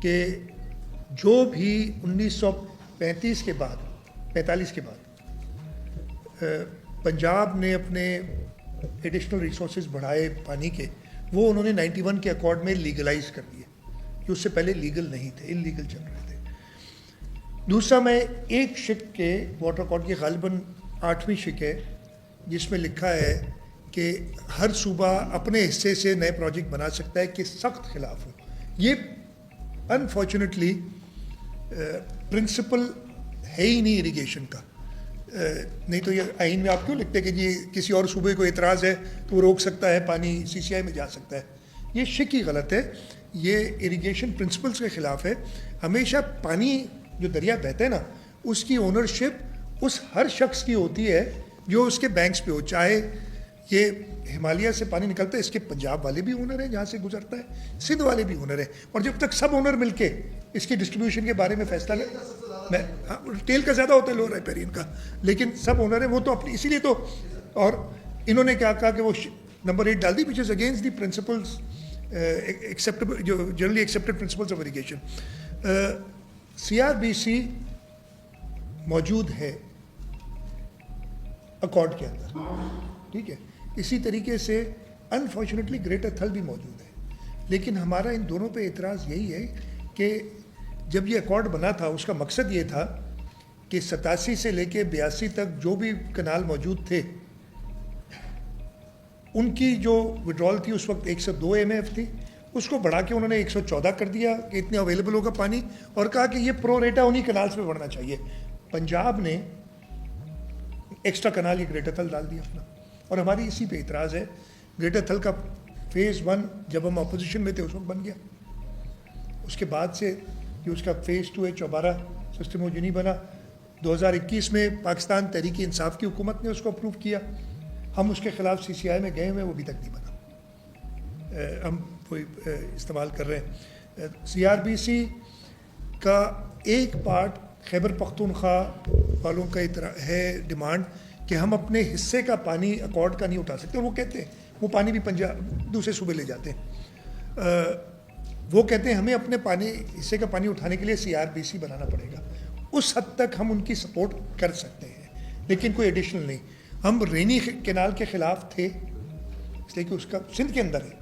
کہ جو بھی 1935 کے بعد 45 کے بعد پنجاب نے اپنے ایڈیشنل ریسورسز بڑھائے پانی کے, وہ انہوں نے 91 کے اکارڈ میں لیگلائز کر دیے, کہ اس سے پہلے لیگل نہیں تھے, انلیگل چل رہے تھے. دوسرا میں ایک شک کے واٹر اکارڈ کی غالباً 8ویں شک ہے جس میں لکھا ہے کہ ہر صوبہ اپنے حصے سے نئے پروجیکٹ بنا سکتا ہے, کہ سخت خلاف ہو. یہ انفارچونیٹلی پرنسپل ہے ہی نہیں اریگیشن کا, نہیں تو یہ آئین میں آپ کیوں لکھتے کہ جی کسی اور صوبے کو اعتراض ہے تو وہ روک سکتا ہے, پانی CCI میں جا سکتا ہے. یہ شک ہی غلط ہے, یہ اریگیشن پرنسپلس کے خلاف ہے. ہمیشہ پانی جو دریا بہتا ہے نا, اس کی اونرشپ اس ہر شخص کی ہوتی ہے جو اس کے بینکس پہ ہو, چاہے یہ ہمالیہ سے پانی نکلتا ہے, اس کے پنجاب والے بھی اونر ہیں جہاں سے گزرتا ہے, سندھ والے بھی اونر ہیں, اور جب تک سب اونر مل کے اس کی ڈسٹریبیوشن کے بارے میں فیصلہ لیں, تیل کا زیادہ ہوتا ہے لوور ریپیرین کا, لیکن سب اونر ہیں وہ تو اپنی, اسی لیے تو. اور انہوں نے کیا کہا کہ وہ نمبر 8 ڈال دی, which is against the principles acceptable, جو generally accepted principles of irrigation. CRBC موجود ہے اکارڈ کے اندر, ٹھیک ہے. اسی طریقے سے انفارچونیٹلی گریٹر تھل بھی موجود ہے, لیکن ہمارا ان دونوں پہ اعتراض یہی ہے کہ جب یہ اکارڈ بنا تھا اس کا مقصد یہ تھا کہ 87 سے لے کے 82 تک جو بھی کنال موجود تھے ان کی جو وڈرال تھی اس وقت 102 MF تھی, اس کو بڑھا کے انہوں نے 114 کر دیا کہ اتنے اویلیبل ہوگا پانی, اور کہا کہ یہ پرو ریٹا انہی کنالز پہ بڑھنا چاہیے. پنجاب نے ایکسٹرا کنال یہ گریٹر تھل ڈال دیا اپنا, اور ہماری اسی پہ اعتراض ہے. گریٹر تھل کا فیز 1 جب ہم اپوزیشن میں تھے اس وقت بن گیا, اس کے بعد سے جو اس کا فیز 2 ہے چوبارہ سسٹم وہ جو نہیں بنا. 2021 میں پاکستان تحریک انصاف کی حکومت نے اس کو اپروو کیا, ہم اس کے خلاف CCI میں گئے ہوئے, وہ ابھی تک نہیں بنا, ہم کوئی استعمال کر رہے ہیں. CRBC کا ایک پارٹ خیبر پختونخوا والوں کا ہے ڈیمانڈ کہ ہم اپنے حصے کا پانی اکارڈ کا نہیں اٹھا سکتے, اور وہ کہتے ہیں وہ پانی بھی پنجاب دوسرے صوبے لے جاتے ہیں. وہ کہتے ہیں ہمیں اپنے پانی حصے کا پانی اٹھانے کے لیے CRBC بنانا پڑے گا. اس حد تک ہم ان کی سپورٹ کر سکتے ہیں, لیکن کوئی ایڈیشنل نہیں. ہم رینی کینال کے خلاف تھے اس لیے کہ اس کا سندھ کے اندر ہے,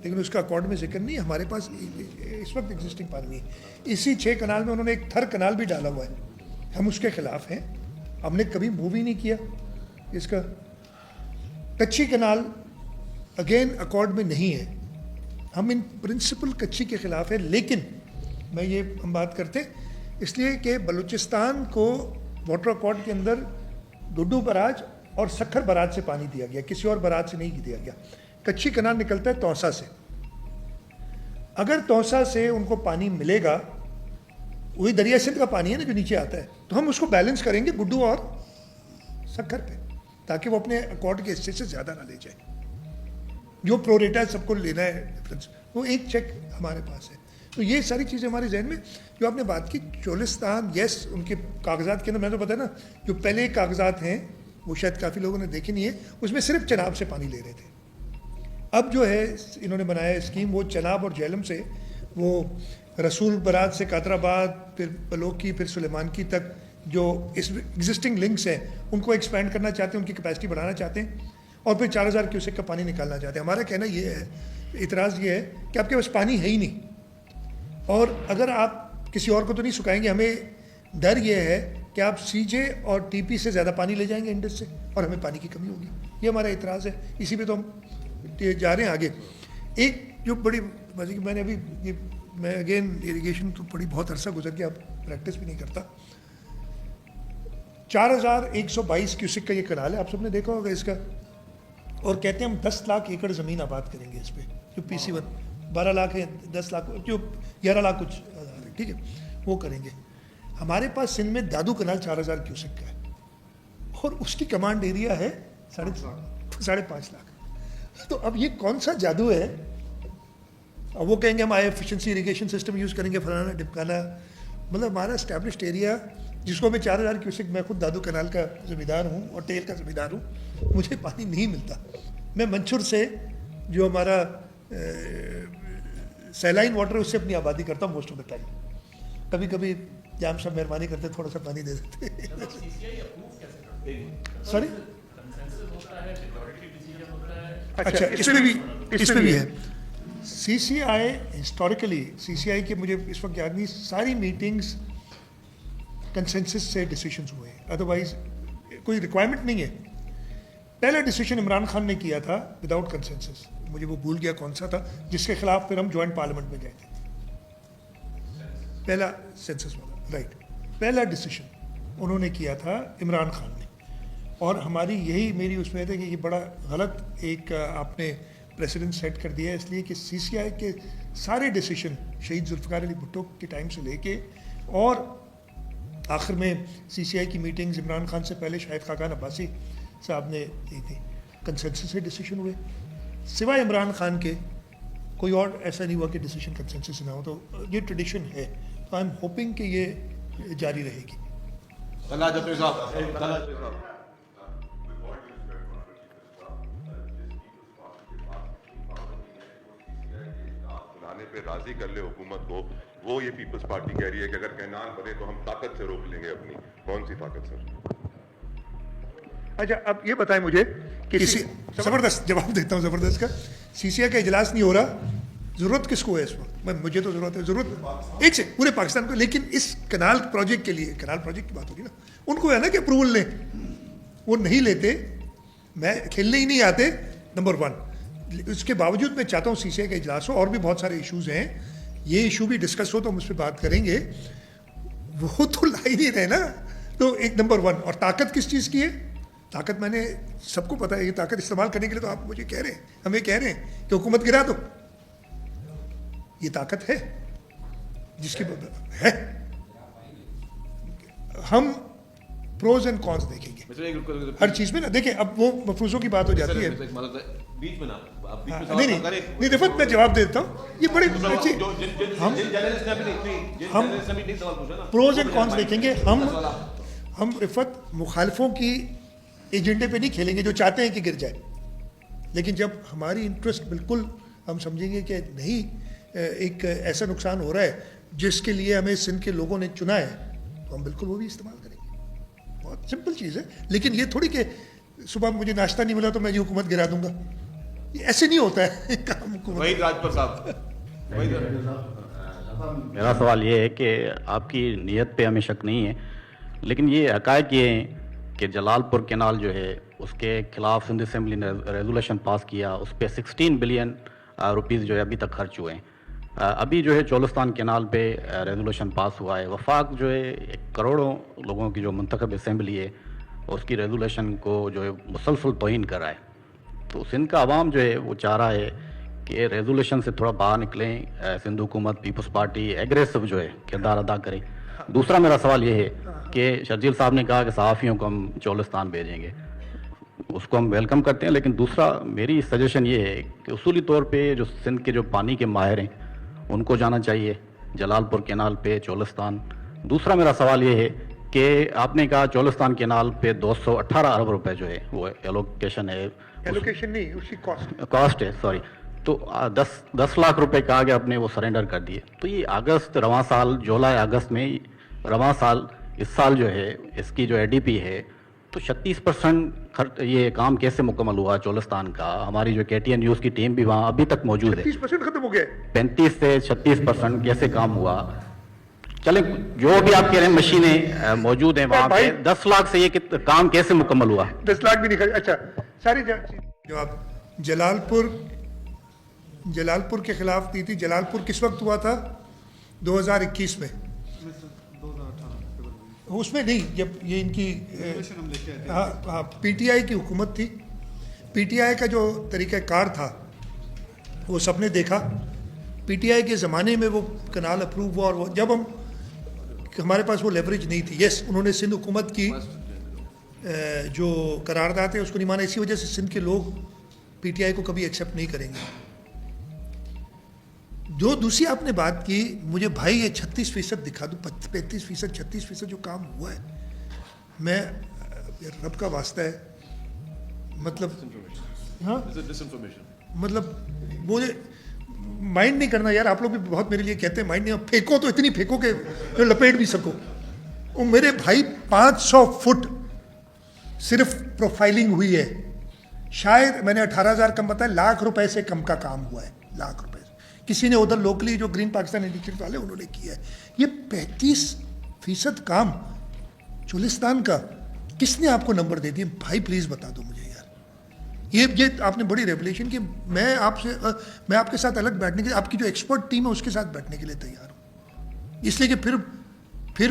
لیکن اس کا اکارڈ میں ذکر نہیں. ہمارے پاس اس وقت ایگزسٹنگ پانی نہیں ہے. اسی 6 کنال میں انہوں نے ایک تھر کنال بھی ڈالا ہوا ہے, ہم اس کے خلاف ہیں, ہم نے کبھی موو ہی نہیں کیا اس کا. کچی کنال اگین اکارڈ میں نہیں ہے, ہم ان پرنسپل کچی کے خلاف ہے. لیکن میں یہ ہم بات کرتے اس لیے کہ بلوچستان کو واٹر اکارڈ کے اندر ڈوڈو براج اور سکھر براج سے پانی دیا گیا, کسی اور براج سے نہیں دیا گیا. کچی کنال نکلتا ہے توسا سے, اگر توسا سے ان کو پانی ملے گا, وہی دریا سندھ کا پانی ہے نا جو نیچے آتا ہے, تو ہم اس کو بیلنس کریں گے گڈو اور سکھر پہ, تاکہ وہ اپنے اکارڈ کے حصے سے زیادہ نہ لے جائے. جو پروریٹا سب کو لینا ہے ڈفرینس, وہ ایک چیک ہمارے پاس ہے. تو یہ ساری چیزیں ہمارے ذہن میں. جو آپ نے بات کی چولستان, یس ان کے کاغذات کے اندر میں تو پتا نا جو پہلے کاغذات ہیں وہ شاید کافی لوگوں نے دیکھے نہیں ہے, اس میں صرف چناب سے پانی لے رہے تھے. اب جو ہے انہوں نے بنایا اسکیم, وہ چناب اور جہلم سے, وہ رسول برات سے کاتر آباد, پھر بلوکی, پھر سلیمان کی تک جو اس ایگزسٹنگ لنکس ہیں ان کو ایکسپینڈ کرنا چاہتے ہیں, ان کی کیپیسٹی بڑھانا چاہتے ہیں, اور پھر 4000 کیوسیک کا پانی نکالنا چاہتے ہیں. ہمارا کہنا یہ ہے, اعتراض یہ ہے کہ آپ کے پاس پانی ہے ہی نہیں, اور اگر آپ کسی اور کو تو نہیں سکھائیں گے. ہمیں ڈر یہ ہے کہ آپ CJ اور TP سے زیادہ پانی لے جائیں گے انڈس سے, اور ہمیں پانی کی کمی ہوگی. یہ ہمارا اعتراض ہے, اسی پہ تو ہم جا رہے ہیں آگے. ایک جو بڑی مزے کی, میں نے ابھی میں اگین اریگیشن تو بڑی بہت عرصہ گزر گیا, اب پریکٹس بھی نہیں کرتا. 4122 کیوسک کا یہ کنال ہے, آپ سب نے دیکھا ہوگا اس کا, اور کہتے ہیں ہم 10 لاکھ ایکڑ زمین آباد کریں گے اس پہ. جو PC1 12 لاکھ ہے, 10 لاکھ جو 11 لاکھ کچھ, ٹھیک ہے, وہ کریں گے. ہمارے پاس سندھ میں دادو کنال 4000 کیوسک کا ہے, اور اس کی کمانڈ ایریا ہے 5.5 لاکھ. تو اب یہ کون سا جادو ہے؟ اب وہ کہیں گے ہم ایفیشنسی اریگیشن سسٹم یوز کریں گے, فلانا ڈپکانا. مطلب ہمارا اسٹیبلشڈ ایریا جس کو میں 4000 کیوسک, میں خود دادو کنال کا ذمہ دار ہوں اور ٹیل کا ذمہ دار ہوں, مجھے پانی نہیں ملتا. میں منچور سے جو ہمارا سیلائن واٹر ہے اس سے اپنی آبادی کرتا ہوں موسٹ آف دا ٹائم. کبھی کبھی جام صاحب مہربانی کرتے تھوڑا سا پانی دے دیتے. سوری, اچھا اس پہ بھی ہے. CCI ہسٹوریکلی CCI کے مجھے اس وقت یاد نہیں, ساری میٹنگز کنسنسس سے ڈیسیشنز ہوئے ہیں, ادروائز کوئی ریکوائرمنٹ نہیں ہے. پہلا ڈیسیشن عمران خان نے کیا تھا وداؤٹ کنسنسس, مجھے وہ بھول گیا کون سا تھا, جس کے خلاف پھر ہم جوائنٹ پارلیمنٹ میں گئے تھے. پہلا سینسس والا, رائٹ, پہلا ڈیسیشن انہوں نے کیا تھا عمران خان نے, اور ہماری یہی میری اس میں ہے کہ یہ بڑا غلط ایک آپ نے پریسیڈنٹ سیٹ کر دیا ہے, اس لیے کہ CCI کے سارے ڈیسیشن شہید ذوالفقار علی بھٹو کے ٹائم سے لے کے, اور آخر میں CCI کی میٹنگز عمران خان سے پہلے شاہد خاقان عباسی साहब ने दी थी, कंसेंसस से डिसीजन हुए, सिवाय इमरान खान के कोई और ऐसा नहीं हुआ कि डिसीजन कंसेंसस से ना हो। तो ये ट्रेडिशन है, तो आई एम होपिंग कि ये जारी रहेगी। बनाने पे राजी कर ले हुकूमत को, वो ये पीपल्स पार्टी कह रही है कि अगर कैनाल बने तो हम ताकत से रोक लेंगे अपनी। कौन सी ताकत सर? अच्छा, अब ये बताएं मुझे कि जबरदस्त जवाब देता हूँ, जबरदस्त का सीसीआई का इजलास नहीं हो रहा, जरूरत किसको है इस वक्त? मुझे तो जरूरत है, जरूरत एक से पूरे पाकिस्तान को, लेकिन इस कनाल प्रोजेक्ट के लिए, कनाल प्रोजेक्ट की बात होगी ना, उनको है ना कि अप्रूवल लें, वो नहीं लेते, मैं खेलने ही नहीं आते, नंबर वन। उसके बावजूद मैं चाहता हूँ सीसीआई का इजलास हो, और भी बहुत सारे इशूज़ हैं, ये इशू भी डिस्कस हो तो हम उस पर बात करेंगे, वो तो ला ही नहीं रहे ना। तो एक नंबर वन, और ताकत किस चीज़ की है? ताकत मैंने सबको पता है, ये ताकत इस्तेमाल करने के लिए तो आप मुझे कह रहे हैं, हमें कह रहे हैं कि हुकूमत गिरा दो, ये ताकत है जिसकी है। हम प्रोज एंड कॉन्स देखेंगे हर चीज में ना। देखें, अब वो मफरूजों की बात हो जाती है बीच में ना, नहीं देखो, मैं जवाब देता हूँ, ये बड़े अच्छी, हम प्रोज एंड कॉन्स देखेंगे। हम रिफत मुखालफों की एजेंडे पे नहीं खेलेंगे जो चाहते हैं कि गिर जाए, लेकिन जब हमारी इंटरेस्ट बिल्कुल हम समझेंगे कि नहीं, एक ऐसा नुकसान हो रहा है जिसके लिए हमें सिंध के लोगों ने चुना है, तो हम बिल्कुल वो भी इस्तेमाल करेंगे। बहुत सिंपल चीज़ है, लेकिन ये थोड़ी कि सुबह मुझे नाश्ता नहीं मिला तो मैं ये हुकूमत गिरा दूंगा, ये ऐसे नहीं होता है काम। वहीद राजपूत साहब, मेरा सवाल ये है कि आपकी नीयत पे हमें शक नहीं है, लेकिन ये हकायक ये हैं कि जलालपुर कैनाल जो है उसके खिलाफ सिंध असेंबली ने रेजोल्यूशन पास किया, उस पर 16 बिलियन रुपीज़ जो है अभी तक खर्च हुए हैं। अभी जो है चोलिस्तान कैनाल पे रेजोल्यूशन पास हुआ है, वफाक जो है करोड़ों लोगों की जो मुंतखब असेंबली है उसकी रेजोल्यूशन को जो है मुसलसल तौहीन कर रहा है। तो सिंध का आवाम जो है वो चाह रहा है कि रेजोल्यूशन से थोड़ा बाहर निकलें, सिंध हुकूमत पीपल्स पार्टी एग्रेसिव जो है किरदार अदा करे। दूसरा मेरा सवाल ये है कि शर्जील साहब ने कहा कि सहाफ़ियों को हम चोलिस्तान भेजेंगे, उसको हम वेलकम करते हैं, लेकिन दूसरा मेरी सजेशन ये है कि उसूली तौर पे जो सिंध के जो पानी के माहिर हैं उनको जाना चाहिए जलालपुर कैनाल पे चोलिस्तान। दूसरा मेरा सवाल ये है कि आपने कहा चोलिस्तान कैनाल पे 218 अरब रुपए जो है वो एलोकेशन है, एलोकेशन नहीं, उसकी कॉस्ट है, सॉरी, तो 10 लाख रुपए कहा गया, आपने वो सरेंडर कर दिए। तो ये अगस्त रवां साल, जुलाई अगस्त में रवां साल, इस साल जो है इसकी जो एडीपी है, तो 36% ये काम कैसे मुकम्मल हुआ चोलिस्तान का? हमारी जो KTN न्यूज़ की टीम भी वहाँ अभी तक मौजूद है। 36% खत्म हो गया, 35 से 36% कैसे काम हुआ? चले जो भी आप कह रहे हैं मशीनें मौजूद हैं वहाँ पे, 10 लाख से ये काम कैसे मुकम्मल हुआ? 10 लाख भी नहीं खर्च। अच्छा, सारी जवाब जलालपुर के खिलाफ दी थी। जलालपुर किस वक्त हुआ था? 2021 में, उसमें नहीं, जब ये इनकी हाँ PTI की हुकूमत थी। PTI का जो तरीक़ाकार था वो सबने देखा। PTI के ज़माने में वो कनाल अप्रूव हुआ, और वो जब हमारे पास वो लेवरेज नहीं थी। यस, उन्होंने सिंध हुकूमत की जो करारदाद है उसको नहीं माना, इसी वजह से सिंध के लोग PTI को कभी एक्सेप्ट नहीं करेंगे। जो दूसरी आपने बात की, मुझे भाई ये 36% दिखा दो, 35%, 36% जो काम हुआ है, मैं रब का वास्ता है, मतलब हाँ, मतलब मुझे माइंड नहीं करना यार। आप लोग भी बहुत मेरे लिए कहते हैं माइंड नहीं, फेंको तो इतनी फेंको कि जो लपेट भी सको। वो मेरे भाई 500 फुट सिर्फ प्रोफाइलिंग हुई है, शायद मैंने 18,000 कम बताया, लाख रुपए से कम का काम हुआ है, लाख रुपए। किसी ने उधर लोकली जो ग्रीन पाकिस्तान इंस्टीट्यूट वाले उन्होंने किया है। ये 35% काम चोलिस्तान का, किसने आपको नंबर दे दिए भाई? प्लीज़ बता दो मुझे यार। ये आपने बड़ी रेवलेशन की। मैं आपके साथ अलग बैठने के लिए, आपकी जो एक्सपर्ट टीम है उसके साथ बैठने के लिए तैयार हूँ, इसलिए कि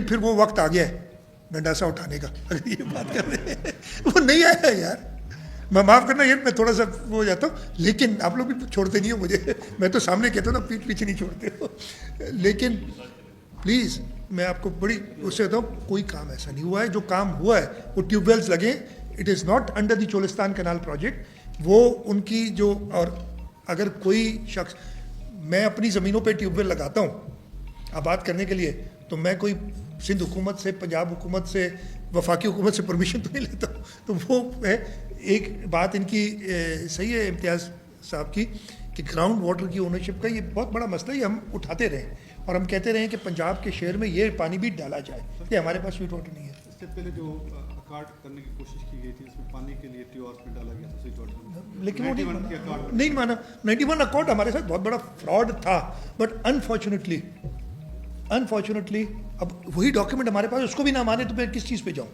फिर वो वक्त आ गया है गंडासा उठाने का। अगर ये बात कर रहे हैं वो नहीं आया यार, मैं माफ़ करना यार, मैं थोड़ा सा वो हो जाता हूँ, लेकिन आप लोग भी छोड़ते नहीं हो मुझे। मैं तो सामने कहता हूँ ना, पीठ पीछे नहीं छोड़ते हो। लेकिन प्लीज़ मैं आपको बड़ी उससे कहता हूँ, कोई काम ऐसा नहीं हुआ है। जो काम हुआ है वो ट्यूबवेल्स लगे, it is not under the Cholistan canal project. वो उनकी जो, और अगर कोई शख्स, मैं अपनी ज़मीनों पे ट्यूबवेल लगाता हूँ आबाद करने के लिए, तो मैं कोई सिंध हुकूमत से, पंजाब हुकूमत से, वफाकी हुकूमत से परमिशन तो नहीं लेता हूँ. तो वो है एक बात इनकी सही है इम्तियाज़ साहब की कि ग्राउंड वाटर की ओनरशिप का ये बहुत बड़ा मसला है. ये हम उठाते रहें और हम कहते रहें कि पंजाब के शहर में ये पानी भी डाला जाए, ये हमारे पास स्वीट वाटर नहीं है. इससे पहले जो अकार्ड करने की कोशिश की गई थी, इसमें पानी के लिए ट्यूआर्स में डाला गया था स्वीट वाटर, लेकिन वो नहीं माना. 91 अकॉर्ड हमारे साथ बहुत बड़ा फ्रॉड था. बट अनफॉर्चुनेटली अब वही डॉक्यूमेंट हमारे पास, उसको भी ना माने तो मैं किस चीज़ पे जाऊँ.